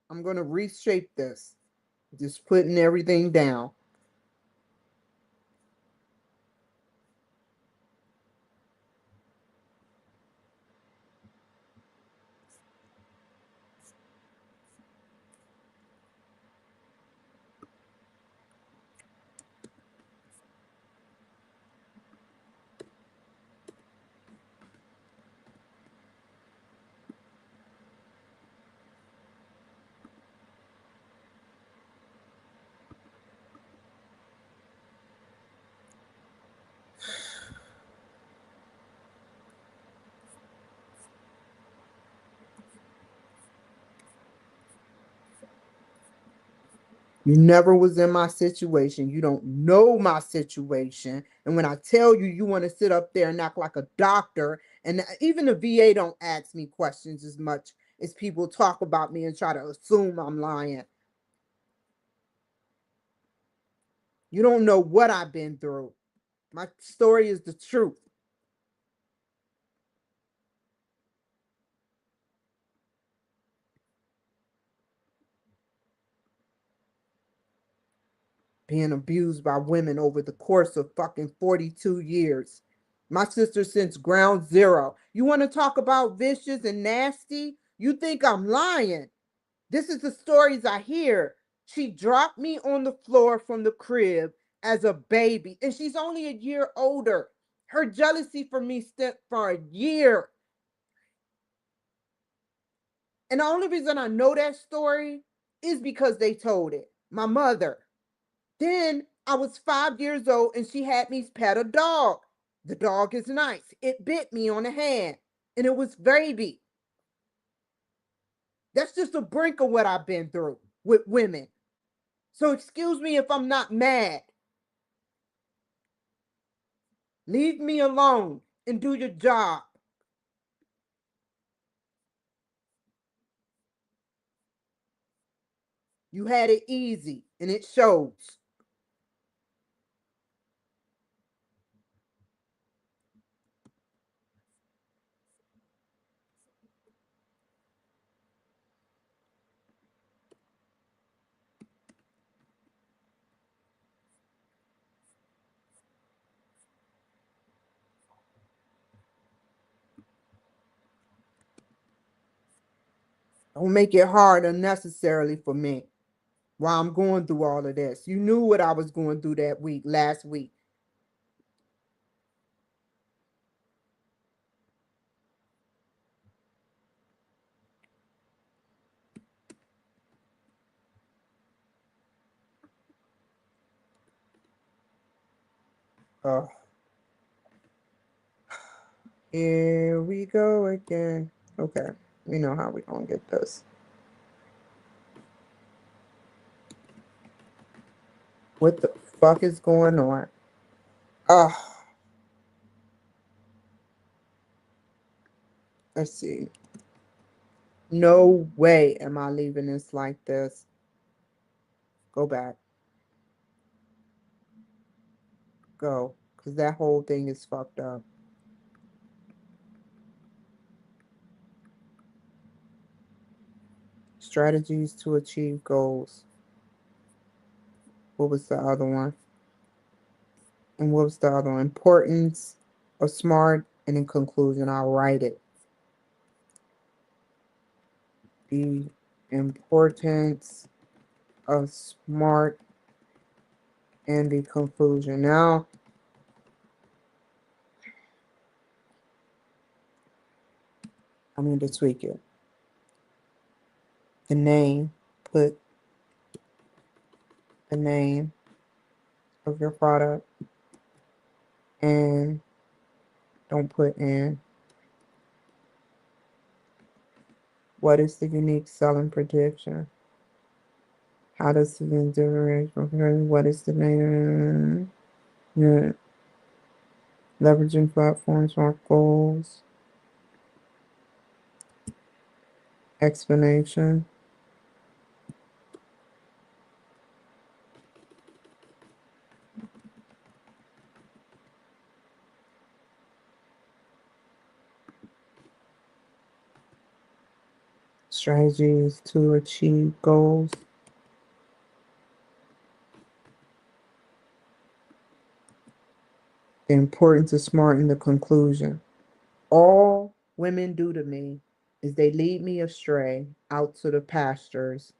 I'm going to reshape this. Just putting everything down. You never was in my situation. You don't know my situation. And when I tell you, you want to sit up there and act like a doctor. And even the VA don't ask me questions as much as people talk about me and try to assume I'm lying. You don't know what I've been through. My story is the truth. Being abused by women over the course of fucking 42 years. My sister since ground zero. You want to talk about vicious and nasty? You think I'm lying? This is the stories I hear. She dropped me on the floor from the crib as a baby, and she's only a year older. Her jealousy for me stemmed for a year. And the only reason I know that story is because they told it. My mother. Then I was 5 years old and she had me pet a dog. The dog is nice. It bit me on the hand and it was baby. That's just a brink of what I've been through with women. So excuse me if I'm not mad. Leave me alone and do your job. You had it easy and it shows. Don't make it hard unnecessarily for me while I'm going through all of this. You knew what I was going through that week, last week. Uh, Here we go again. Okay, we know how we gonna get this. What the fuck is going on? Ah, Let's see. No way am I leaving this like this. Go back. Go. Because that whole thing is fucked up. Strategies to achieve goals. What was the other one? And what was the other one? Importance of smart, and in conclusion, I'll write it. The importance of smart and the conclusion. Now, I need to tweak it. The name, put the name of your product, and don't put in. What is the unique selling prediction? How does the differentiate? What is the name? Yeah. Leveraging platforms, smart goals, explanation. Strategies to achieve goals. The importance of smart in the conclusion. All women do to me is they lead me astray out to the pastures.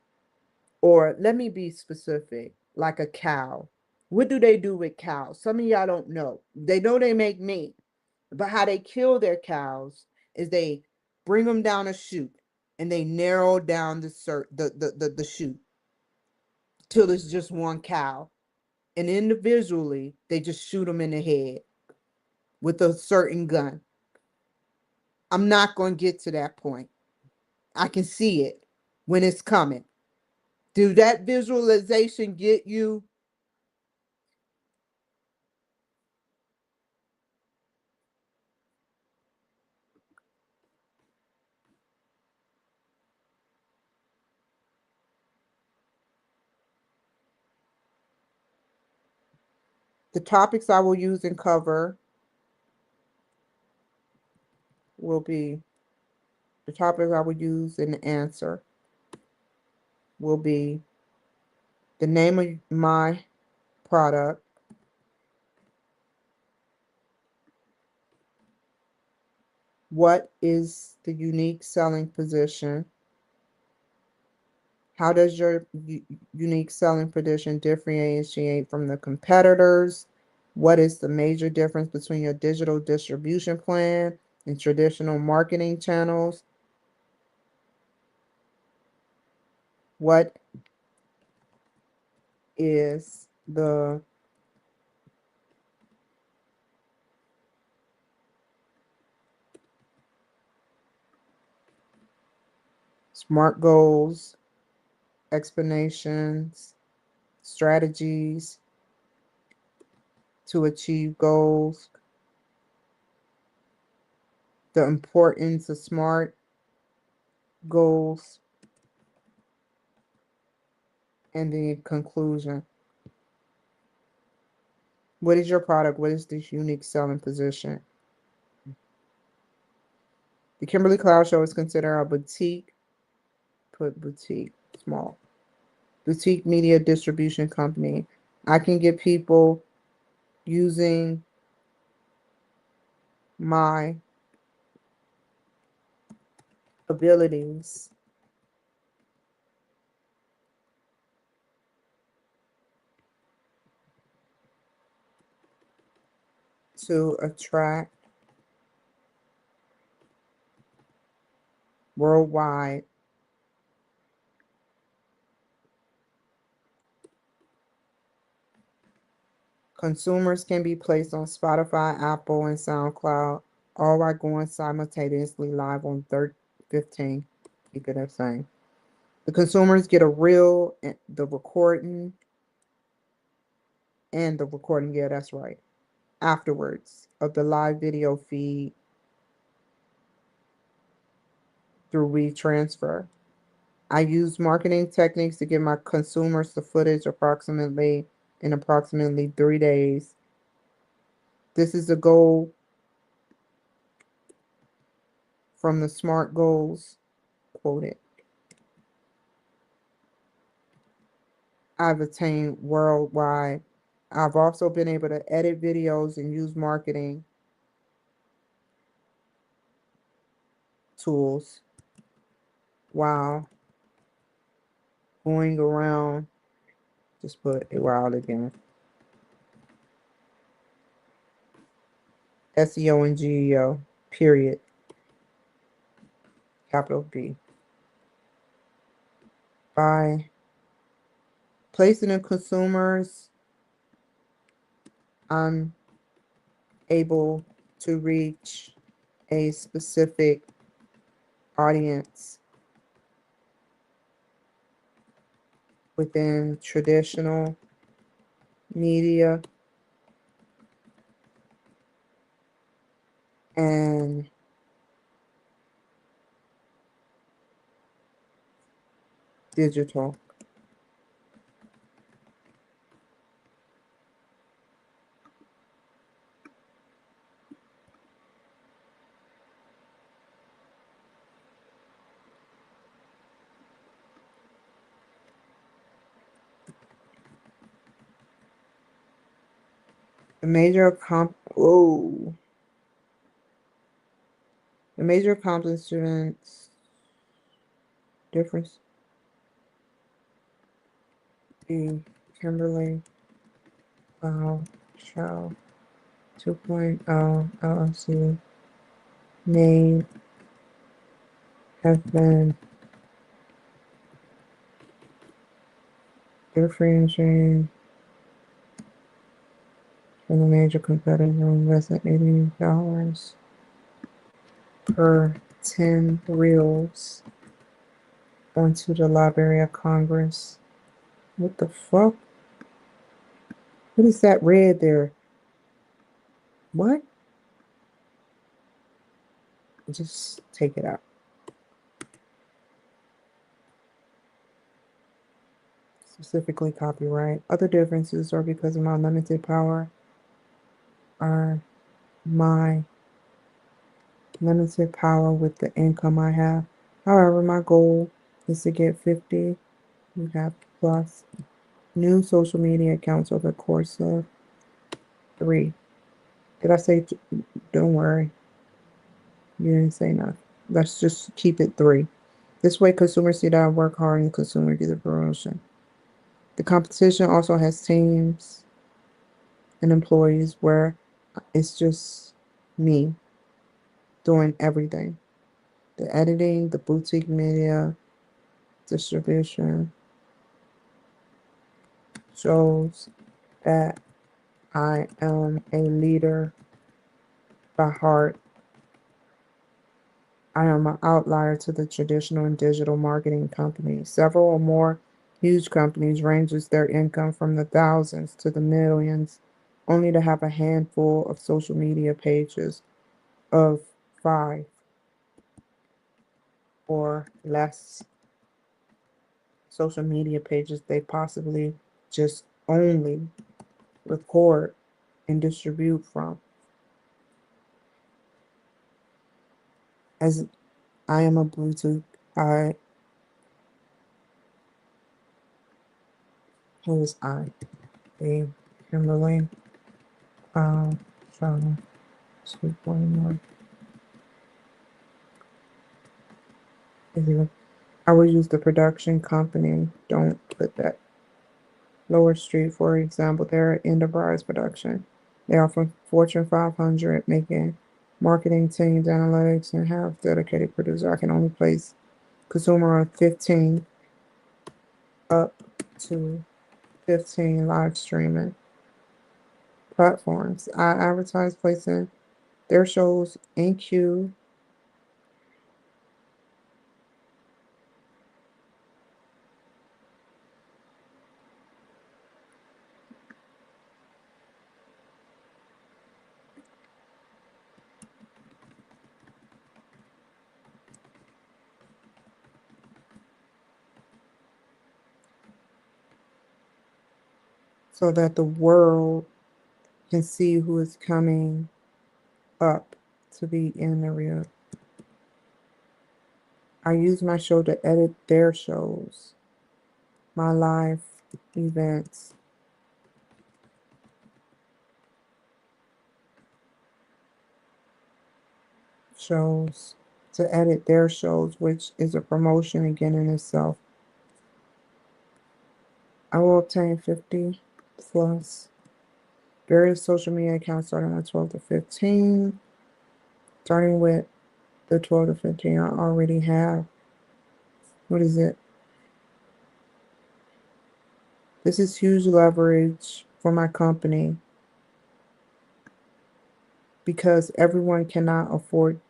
Or let me be specific, like a cow. What do they do with cows? Some of y'all don't know. They know they make meat, but how they kill their cows is they bring them down a chute and they narrow down the chute till it's just one cow. And individually, they just shoot them in the head with a certain gun. I'm not going to get to that point. I can see it when it's coming. Do that visualization get you? The topics I will use and cover will be the topics I will use in the answer will be the name of my product, what is the unique selling position, how does your unique selling position differentiate from the competitors, what is the major difference between your digital distribution plan and traditional marketing channels, what is the SMART goals, explanations, strategies to achieve goals, the importance of SMART goals, and the conclusion. What is your product? What is this unique selling position? The Kimberly Cloud Show is considered a boutique, put boutique, small, boutique media distribution company. I can get people using my abilities to attract worldwide consumers. Can be placed on Spotify, Apple, and SoundCloud, all while going simultaneously live on 15. Keep it the same. The consumers get a reel, the recording, and the recording, yeah, that's right, afterwards of the live video feed through WeTransfer. I use marketing techniques to give my consumers the footage in approximately 3 days. This is the goal from the SMART goals quoted. I've attained worldwide. I've also been able to edit videos and use marketing tools while going around. Just put it wild again. SEO and GEO, period. Capital B. By placing in consumers, I'm able to reach a specific audience within traditional media and digital. The major accomplishments difference. The Kimberly Show 2.0 LLC may have been differentiating from the major competitor who invested $80 per 10 reels onto the Library of Congress. What the fuck? What is that red there? What? Just take it out. Specifically copyright. Other differences are because of my limited power are my limited power with the income I have. However, my goal is to get 50 we have plus new social media accounts over the course of 3. Did I say don't worry. You didn't say nothing. Let's just keep it 3. This way consumers see that I work hard and the consumer get the promotion. The competition also has teams and employees where it's just me doing everything. The editing, the boutique media, distribution shows that I am a leader by heart. I am an outlier to the traditional and digital marketing companies. Several or more huge companies ranges their income from the thousands to the millions, only to have a handful of social media pages of 5 or less social media pages they possibly just only record and distribute from. As I am a Bluetooth, who is I? A Kimberly, China, 2.1. I will use the production company. Don't put that. Lower Street, for example, they're enterprise production. They are from Fortune 500, making marketing teams, analytics, and have dedicated producer. I can only place consumer on 15 up to 15 live streaming platforms. I advertise placing their shows in queue. so that the world can see who is coming up to be in the real. I use my show to edit their shows, my live events. Shows to edit their shows, which is a promotion again in itself. I will obtain 50 plus various social media accounts starting on 12 to 15. Starting with the 12 to 15, I already have. What is it? This is huge leverage for my company because everyone cannot afford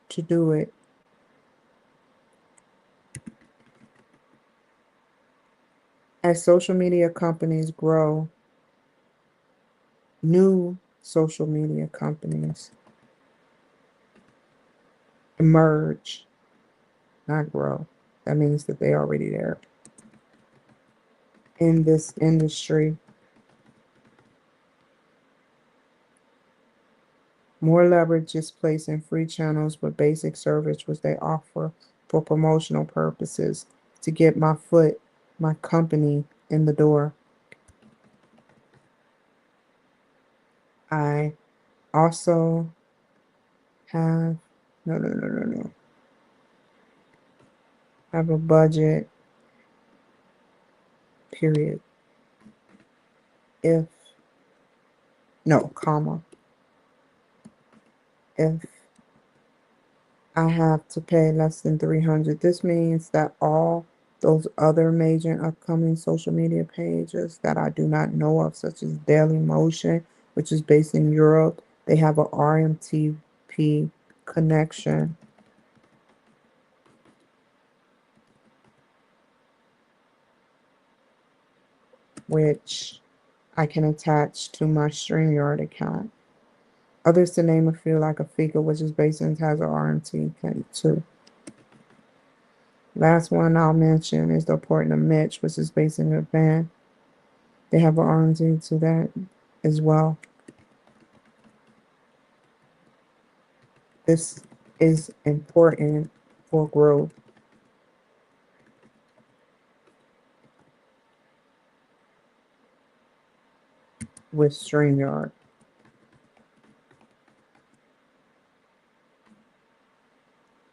to do it. As social media companies grow, new social media companies emerge, not grow. That means that they're already there in this industry. More leverage is placed in free channels with basic service which they offer for promotional purposes to get my company in the door. I also have, no. Have a budget, period. If, no, comma. If I have to pay less than 300. This means that all those other major upcoming social media pages that I do not know of, such as Daily Motion, which is based in Europe, they have a RMTP connection, which I can attach to my StreamYard account. Others to name a few, like a Fika, which is based in, has a RMTP too. Last one I'll mention is the Portland Mitch, which is based in Japan. They have an R&D to that as well. This is important for growth. With StreamYard.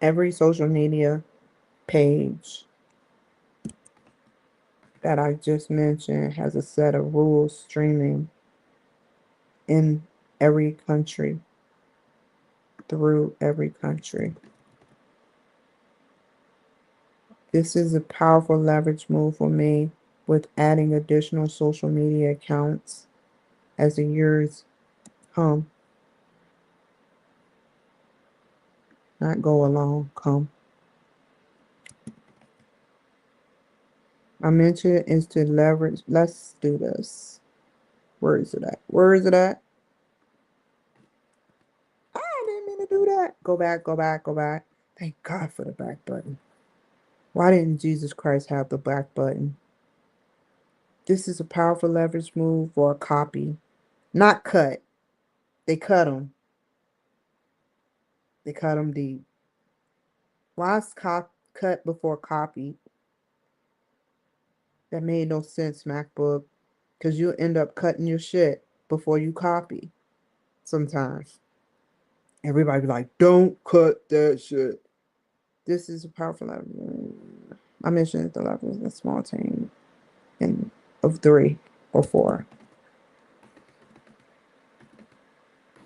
Every social media page that I just mentioned has a set of rules streaming in every country, through every country. This is a powerful leverage move for me with adding additional social media accounts as the years come. Not go along, come. My mention is to leverage. Let's do this. Where is it at? Where is it at? I didn't mean to do that. Go back, go back, go back. Thank God for the back button. Why didn't Jesus Christ have the back button? This is a powerful leverage move for a copy. Not cut. They cut them. They cut them deep. Why is cut before copy? That made no sense, MacBook. Because you'll end up cutting your shit before you copy sometimes. Everybody be like, don't cut that shit. This is a powerful level. I mentioned the level is a small team of 3 or 4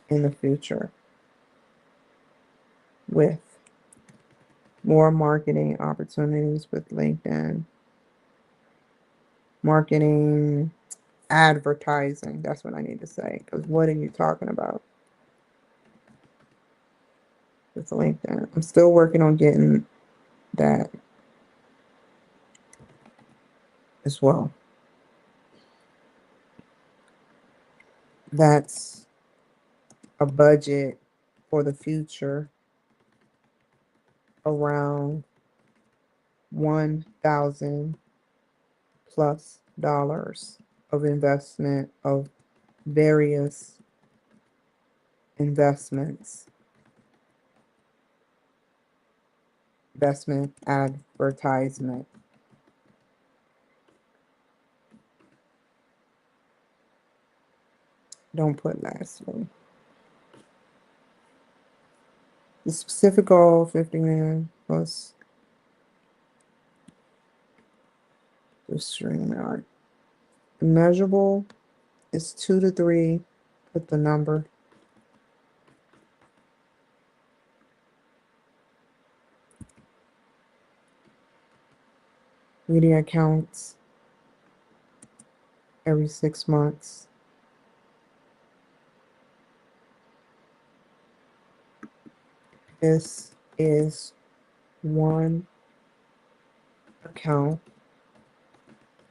in the future with more marketing opportunities with LinkedIn. Marketing, advertising. That's what I need to say. Because what are you talking about with LinkedIn? I'm still working on getting that as well. That's a budget for the future around $1,000 plus of investment of various investments. Investment advertisement. Don't put lastly. The specific goal, 50 million plus the StreamYard. The measurable is 2 to 3. Put the number. Media accounts every 6 months. This is one account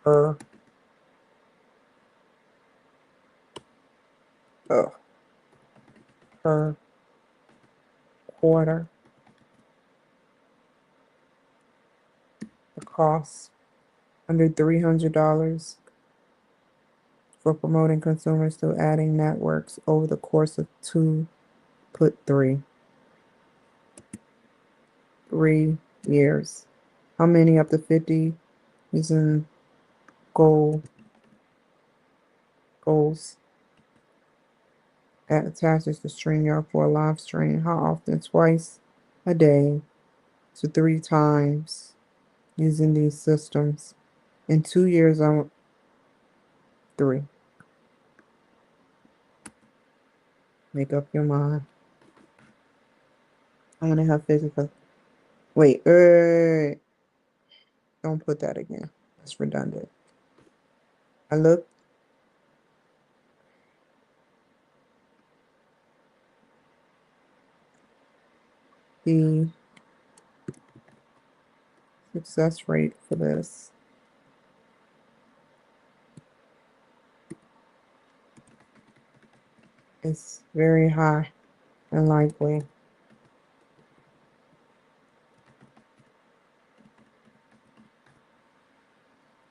per per quarter. The cost under $300 for promoting consumers to adding networks over the course of 2. Put 3 years. How many up to 50 using goals that attaches the StreamYard for a live stream? How often? Twice a day to 3 times using these systems. In 2 years, I'm 3. Make up your mind. I'm gonna have physical. Wait, don't put that again. That's redundant. I looked. The success rate for this is very high and likely.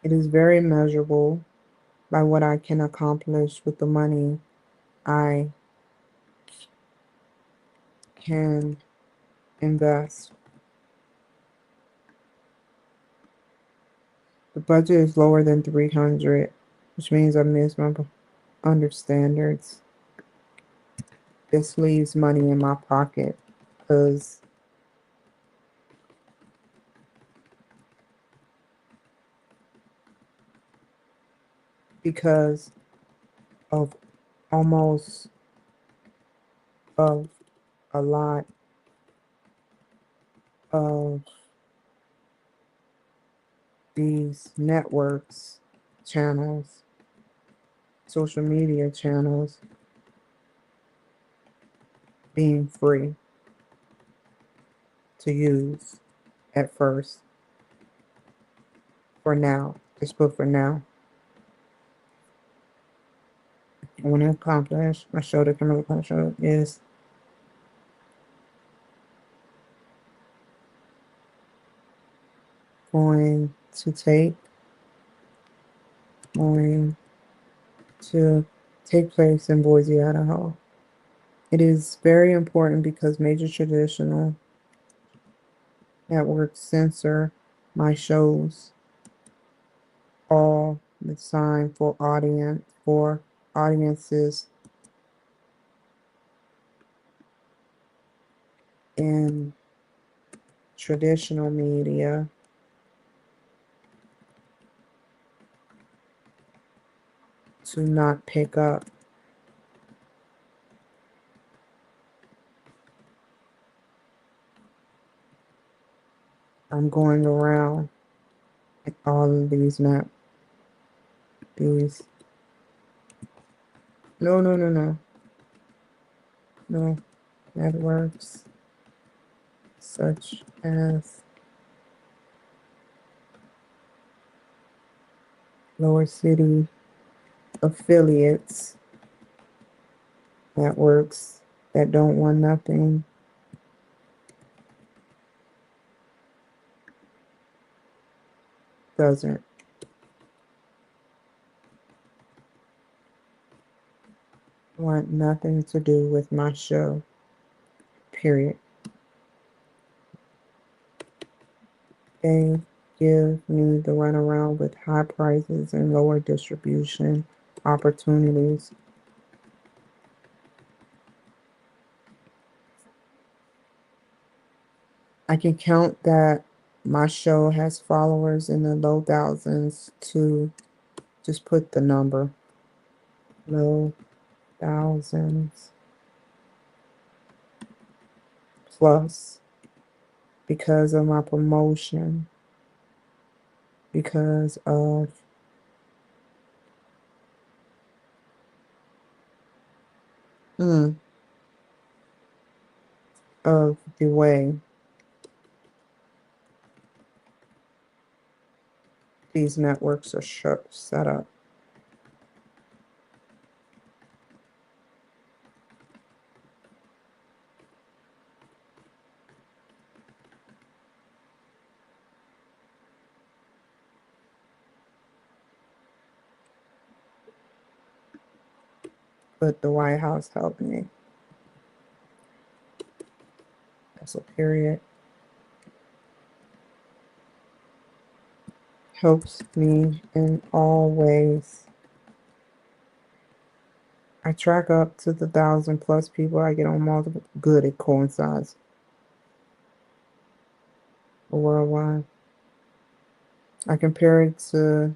It is very measurable by what I can accomplish with the money I can invest. The budget is lower than 300, which means I missed my under standards. This leaves money in my pocket because of almost of a lot of these networks, channels, social media channels being free to use at first. For now, just put for now. I want to accomplish, my show the Kimberly show is going to take place in Boise, Idaho. It is very important because major traditional networks censor my shows all the time for audiences in traditional media to not pick up. I'm going around all of these no networks such as lower city affiliates, networks that don't want nothing doesn't want nothing to do with my show, period. They give me the runaround with high prices and lower distribution opportunities. I can count that my show has followers in the low thousands to just put the number. Low thousands plus because of my promotion, because mm, of the way these networks are set up. But the White House helped me. That's a period. Helps me in all ways. I track up to the 1,000+ people I get on multiple. Good, it coincides. Worldwide. I compare it to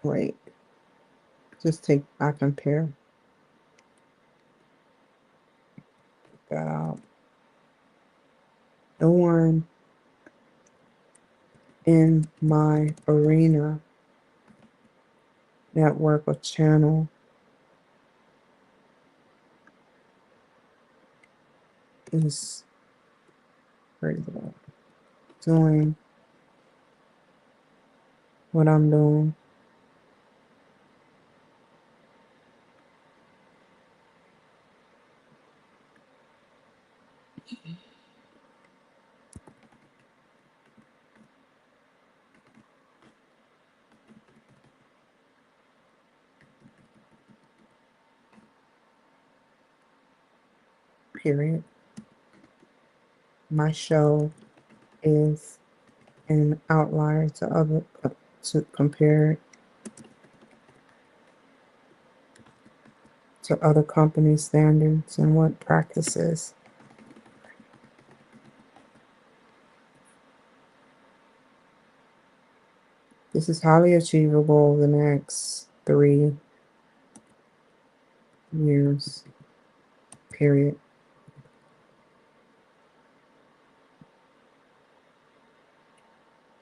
wait. I compare that out. No one in my arena, network, or channel is doing what I'm doing. Period. My show is an outlier to compare to other company standards and what practices. This is highly achievable over the next 3 years, period.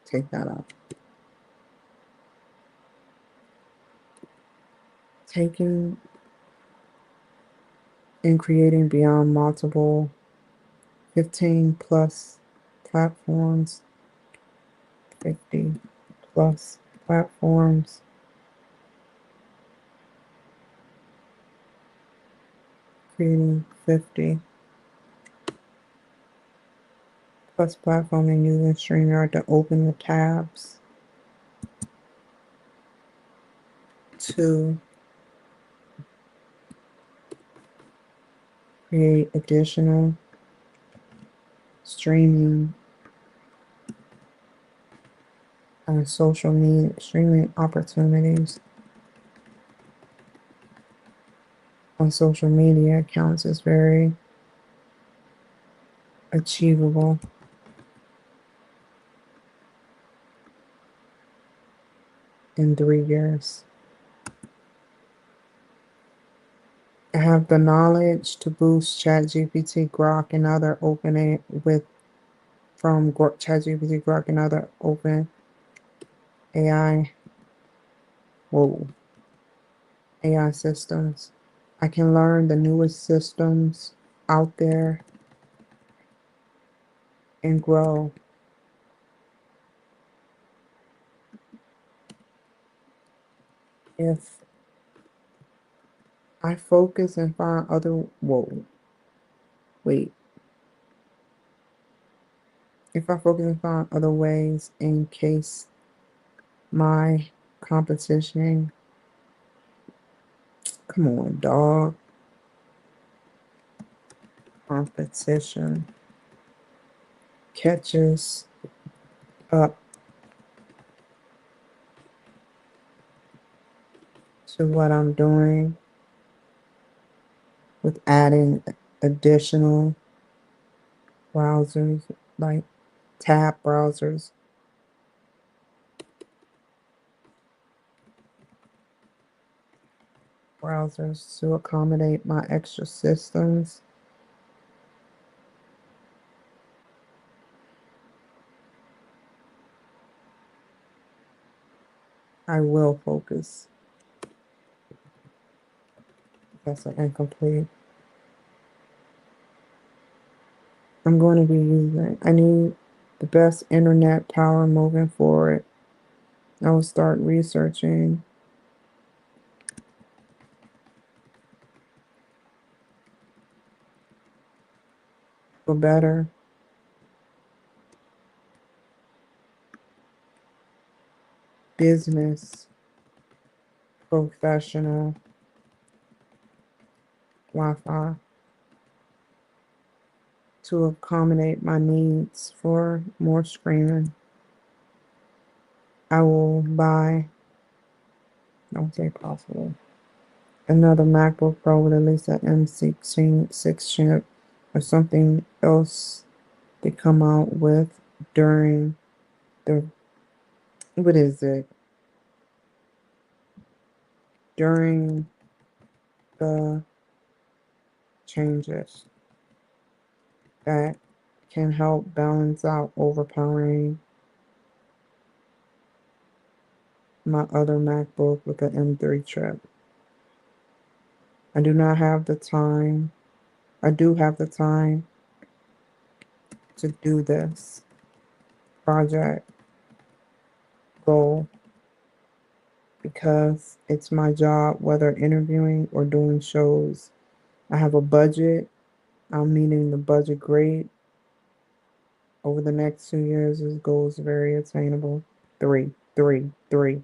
Take that out. Taking and creating beyond multiple 15+ platforms, 50+ platforms, creating 50+ platform and using StreamYard to open the tabs, to create additional streaming social media streaming opportunities on social media accounts is very achievable in 3 years. I have the knowledge to boost ChatGPT, Grok, and other ChatGPT, Grok, and other open AI, AI systems. I can learn the newest systems out there and grow. If I focus and find other, whoa, wait. If I focus and find other ways in case my competition, come on, dog, competition catches up to what I'm doing with adding additional browsers, like tab browsers to accommodate my extra systems. I will focus. That's an incomplete. I'm going to be using, I need the best internet power moving forward. I will start researching for better business professional Wi-Fi to accommodate my needs for more screening. I will buy, I won't say possible, another MacBook Pro with at least an M16 chip or something else they come out with during the, what is it? During the changes that can help balance out overpowering my other MacBook with an M3 chip. I do not have the time. I do have the time to do this project goal because it's my job, whether interviewing or doing shows. I have a budget. I'm meeting the budget grade. Over the next 2 years, this goal is very attainable. Three, three, three.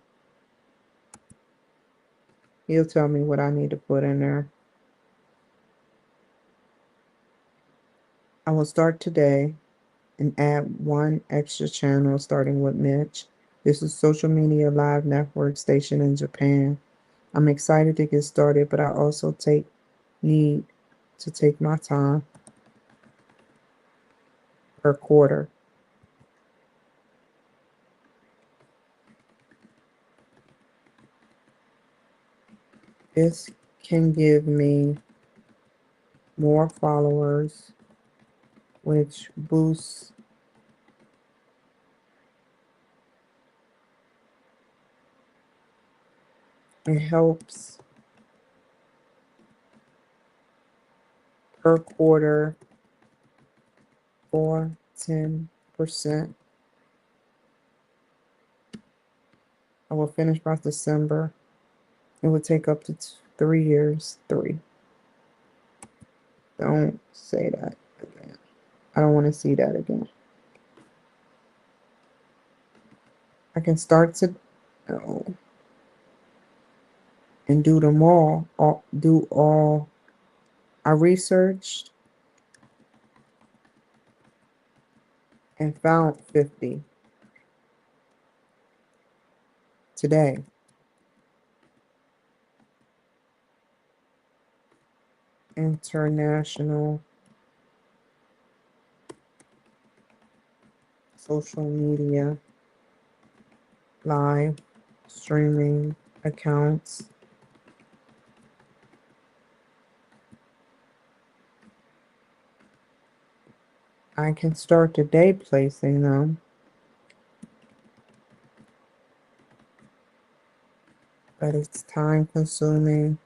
He'll tell me what I need to put in there. I will start today and add one extra channel starting with Mitch. This is social media live network station in Japan. I'm excited to get started, but I also need to take my time per quarter. This can give me more followers, which boosts and helps per quarter for 10%. I will finish by December. It would take up to 3 years. Three. Don't say that again. I don't want to see that again. I can start to and do them all. Do all. I researched and found 50 today. International social media live streaming accounts. I can start today placing them, but it's time consuming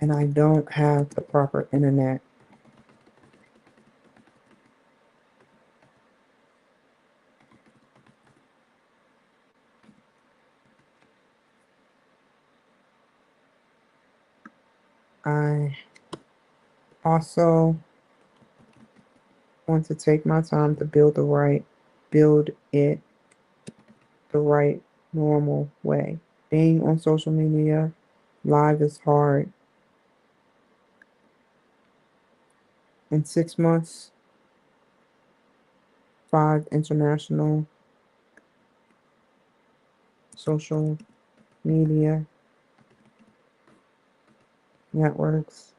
and I don't have the proper internet. I also want to take my time to build it the right normal way. Being on social media live is hard. In 6 months, 5 international social media networks.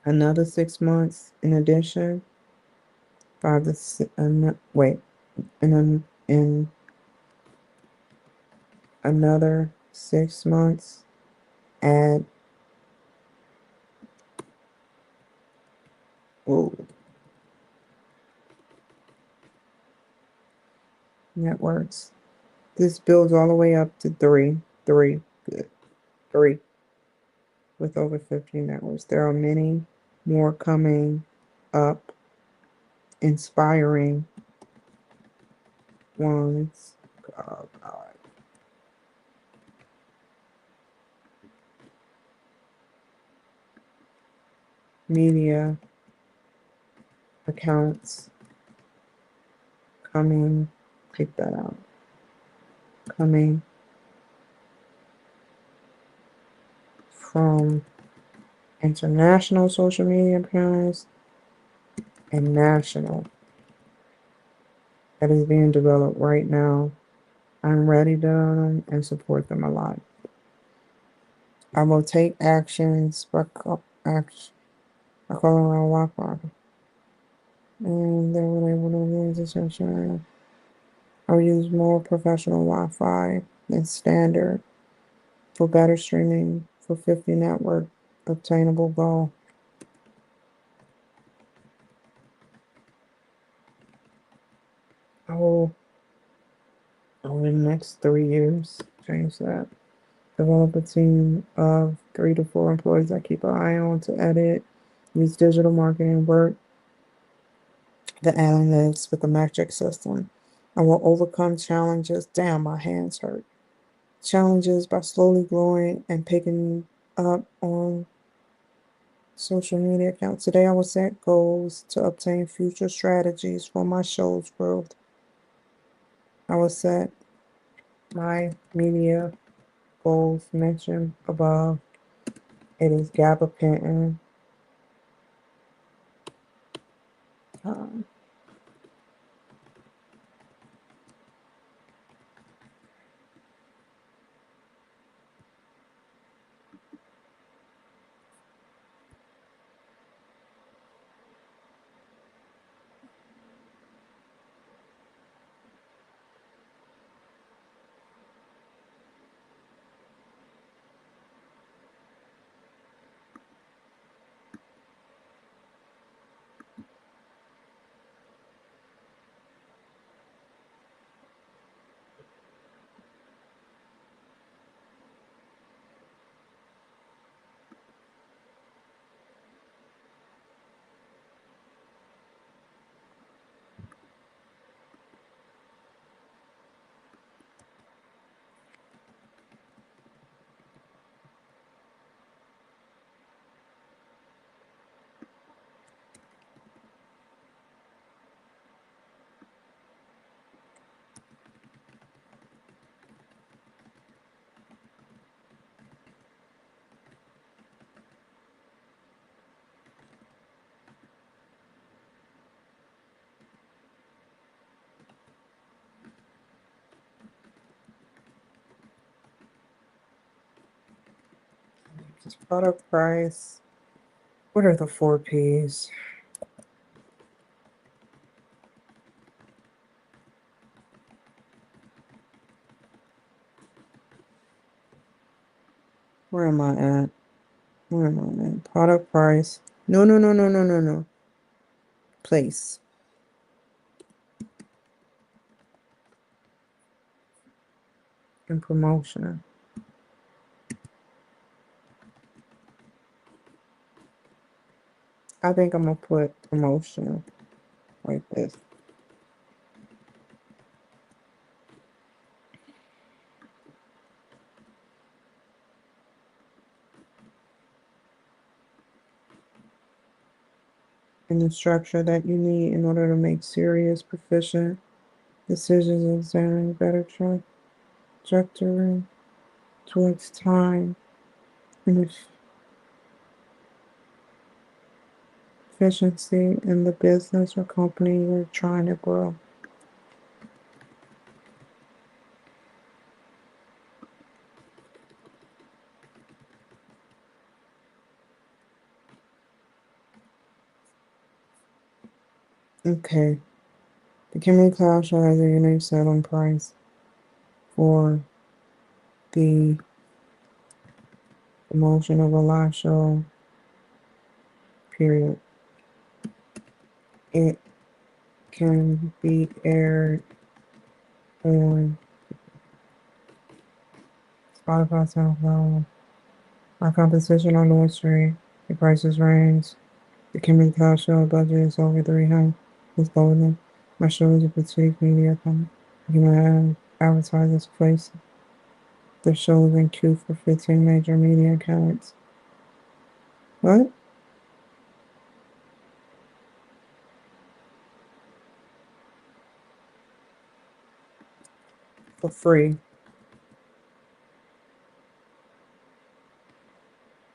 Another 6 months in addition, five to six, wait, in another 6 months, add oh, networks. This builds all the way up to three, good, three, with over 50 networks. There are many more coming up, inspiring ones. Oh, God. Media accounts coming, take that out, coming from international social media accounts and national that is being developed right now. I'm ready to and support them a lot. I will take actions by calling around Wi-Fi. And they were able to use this session. I'll use more professional Wi-Fi than standard for better streaming for 50 network obtainable goal. I will, over the next 3 years, change that. Develop a team of 3 to 4 employees I keep an eye on to edit, use digital marketing, work the analytics with the metric system. I will overcome challenges. Damn, my hands hurt. Challenges by slowly growing and picking up on social media accounts. Today I will set goals to obtain future strategies for my show's growth. I will set my media goals mentioned above. It is gabapentin. Um, Product price. What are the 4 Ps? Where am I at? Where am I at? Product price. No, no, no, no, no, no, no. Place. And promotion. I think I'm gonna put promotion like this. and the structure that you need in order to make serious, proficient decisions and examine better trajectory towards time and efficiency in the business or company you're trying to grow. Okay. The Kimberly Cloud Show has a unique selling price for the promotion of a live show, period. It can be aired on Spotify, SoundCloud. Our competition on North Street. The prices range. The Kimberly Cloud Show budget is over 300. It's golden. My show is a boutique media company. You can have advertisers place the shows in queue for 15 major media accounts. What? For free.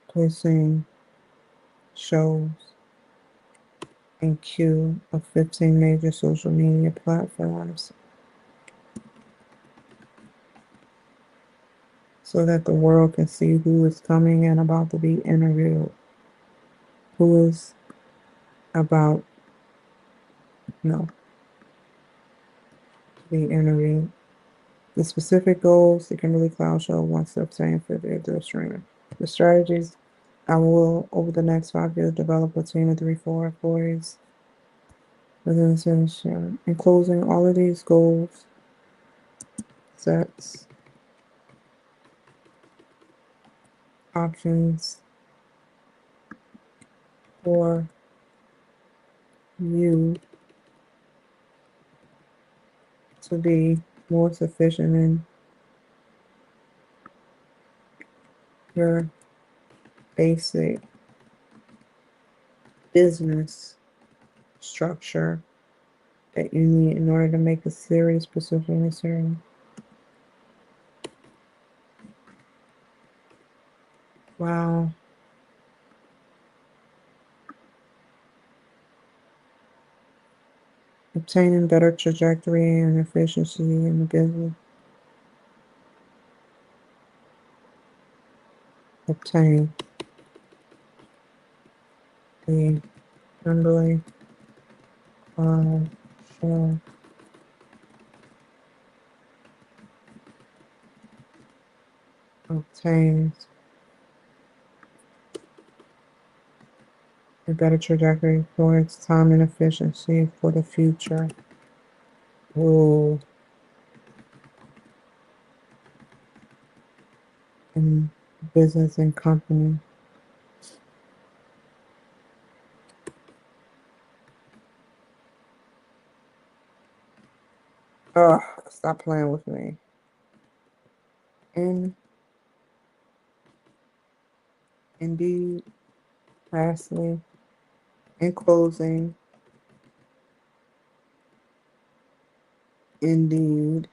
Placing shows in queue of 15 major social media platforms so that the world can see who is coming and about to be interviewed, who is about, no, to be interviewed. The specific goals the Kimberly Cloud Show wants to obtain for their streaming. The strategies: I will, over the next 5 years, develop a team of 3-4 employees within the citizen. In closing, all of these goals sets options for you to be more sufficient in your basic business structure that you need in order to make a serious position concern. Wow. Obtaining better trajectory and efficiency in the business. Obtain the Kimberly Show obtains a better trajectory towards time and efficiency for the future. Ooh. In business and company. Ugh, stop playing with me. And indeed, lastly, in closing, indeed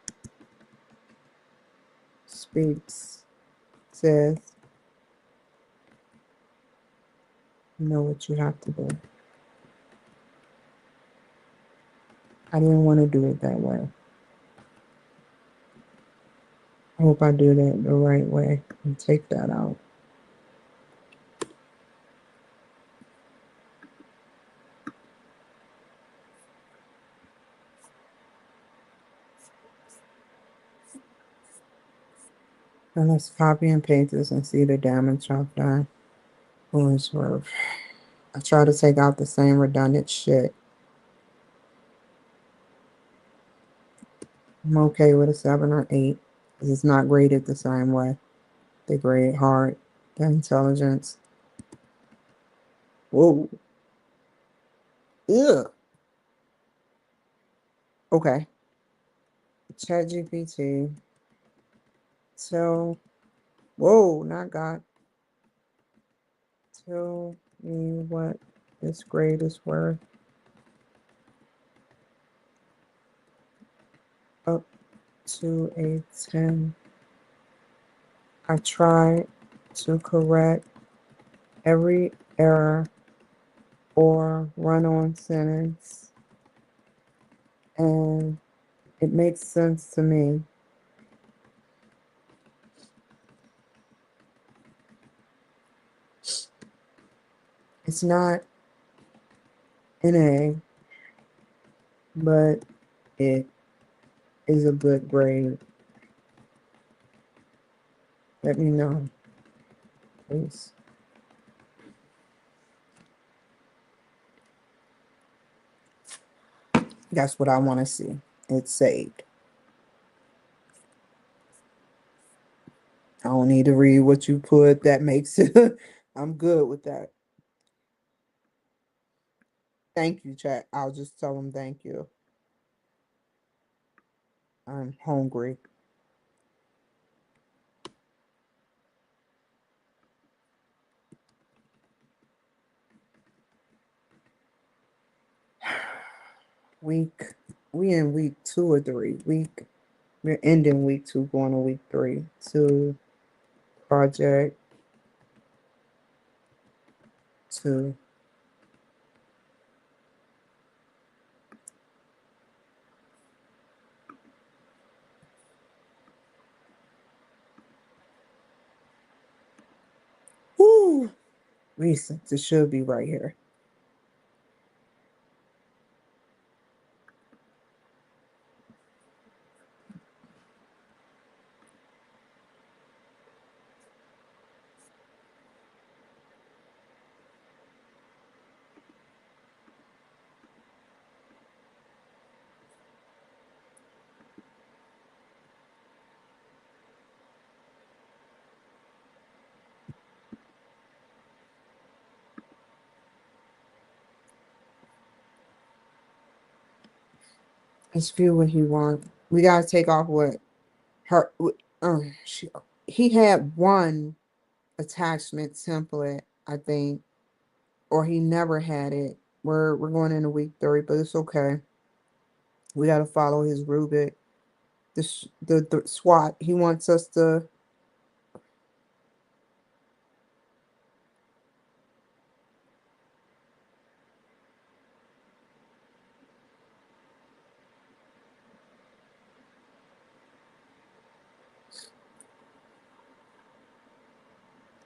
speaks, says, know what you have to do. I didn't want to do it that way. I hope I do that the right way and take that out. And let's copy and paste this and see the damage I've done. For its worth. I try to take out the same redundant shit. I'm okay with a 7 or 8 because it's not graded the same way. They grade hard. The intelligence. Whoa. Ew. Okay. ChatGPT. Tell. Whoa, not God. Tell me what this grade is worth up to a 10. I tried to correct every error or run-on sentence, and it makes sense to me. It's not an A, but it is a good grade. Let me know, please. That's what I want to see. It's saved. I don't need to read what you put. That makes it. I'm good with that. Thank you, chat. I'll just tell them thank you. I'm hungry. Week, we in week 2 or 3. We're ending week 2, going to week 3. 2, project 2. Woo! Recent. It should be right here. Let's view what he wants. We gotta take off what her. She, he had one attachment template, I think, or he never had it. We're going into week 3, but it's okay. We gotta follow his rubric. The SWOT. He wants us to.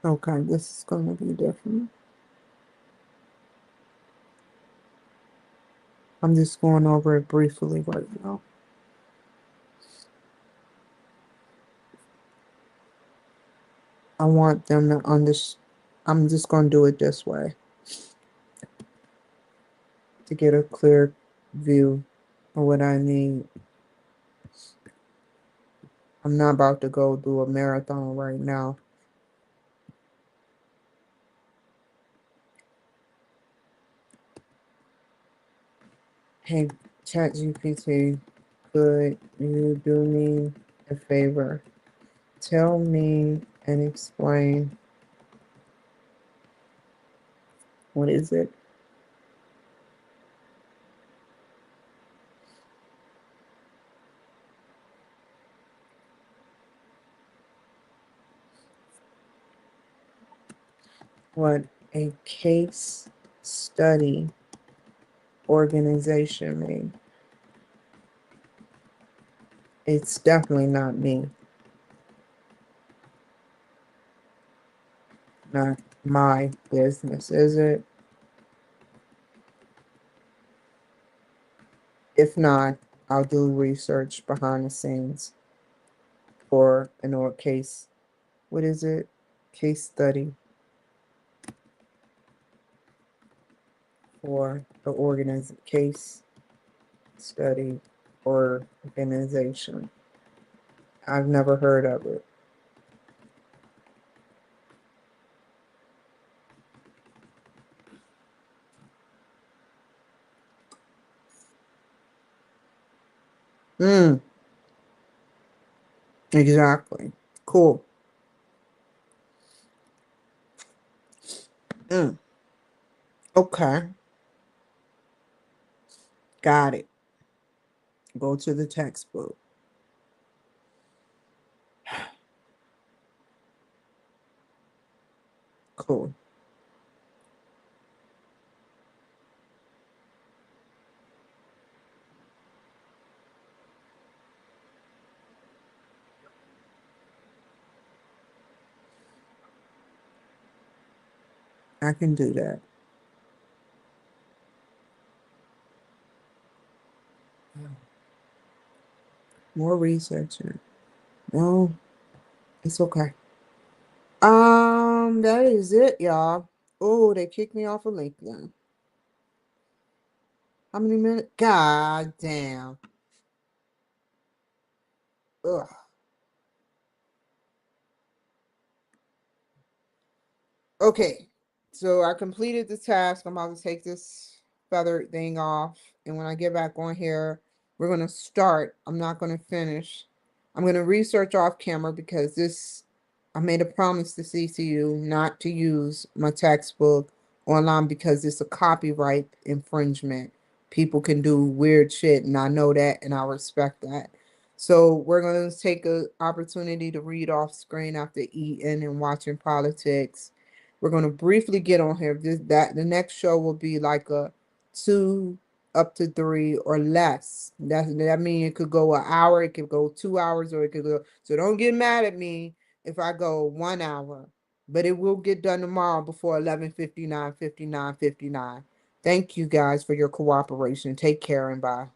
Okay, this is gonna be different. I'm just going over it briefly right now. I want them to understand. I'm just going to do it this way to get a clear view of what I need. I'm not about to go do a marathon right now. Hey, ChatGPT, could you do me a favor? Tell me and explain. What is it? What a case study organization means. It's definitely not me. Not my business, is it? If not, I'll do research behind the scenes for an or case. What is it? Case study for the case study organization. I've never heard of it. Exactly. Cool. Okay. Got it. Go to the textbook. Cool. I can do that. More researching. No, it's okay. That is it, y'all. Oh, they kicked me off of LinkedIn. How many minutes? God damn. Ugh. Okay, so I completed the task. I'm about to take this feathered thing off. And when I get back on here, we're going to start. I'm not going to finish. I'm going to research off camera because I made a promise to CTU not to use my textbook online because it's a copyright infringement. People can do weird shit, and I know that, and I respect that. So we're going to take an opportunity to read off screen after eating and watching politics. We're going to briefly get on here. The next show will be like a 2 up to 3 or less. That means it could go an hour, it could go 2 hours, or it could go. So don't get mad at me if I go 1 hour, but it will get done tomorrow before 11:59, 59, 59. Thank you guys for your cooperation. Take care and bye.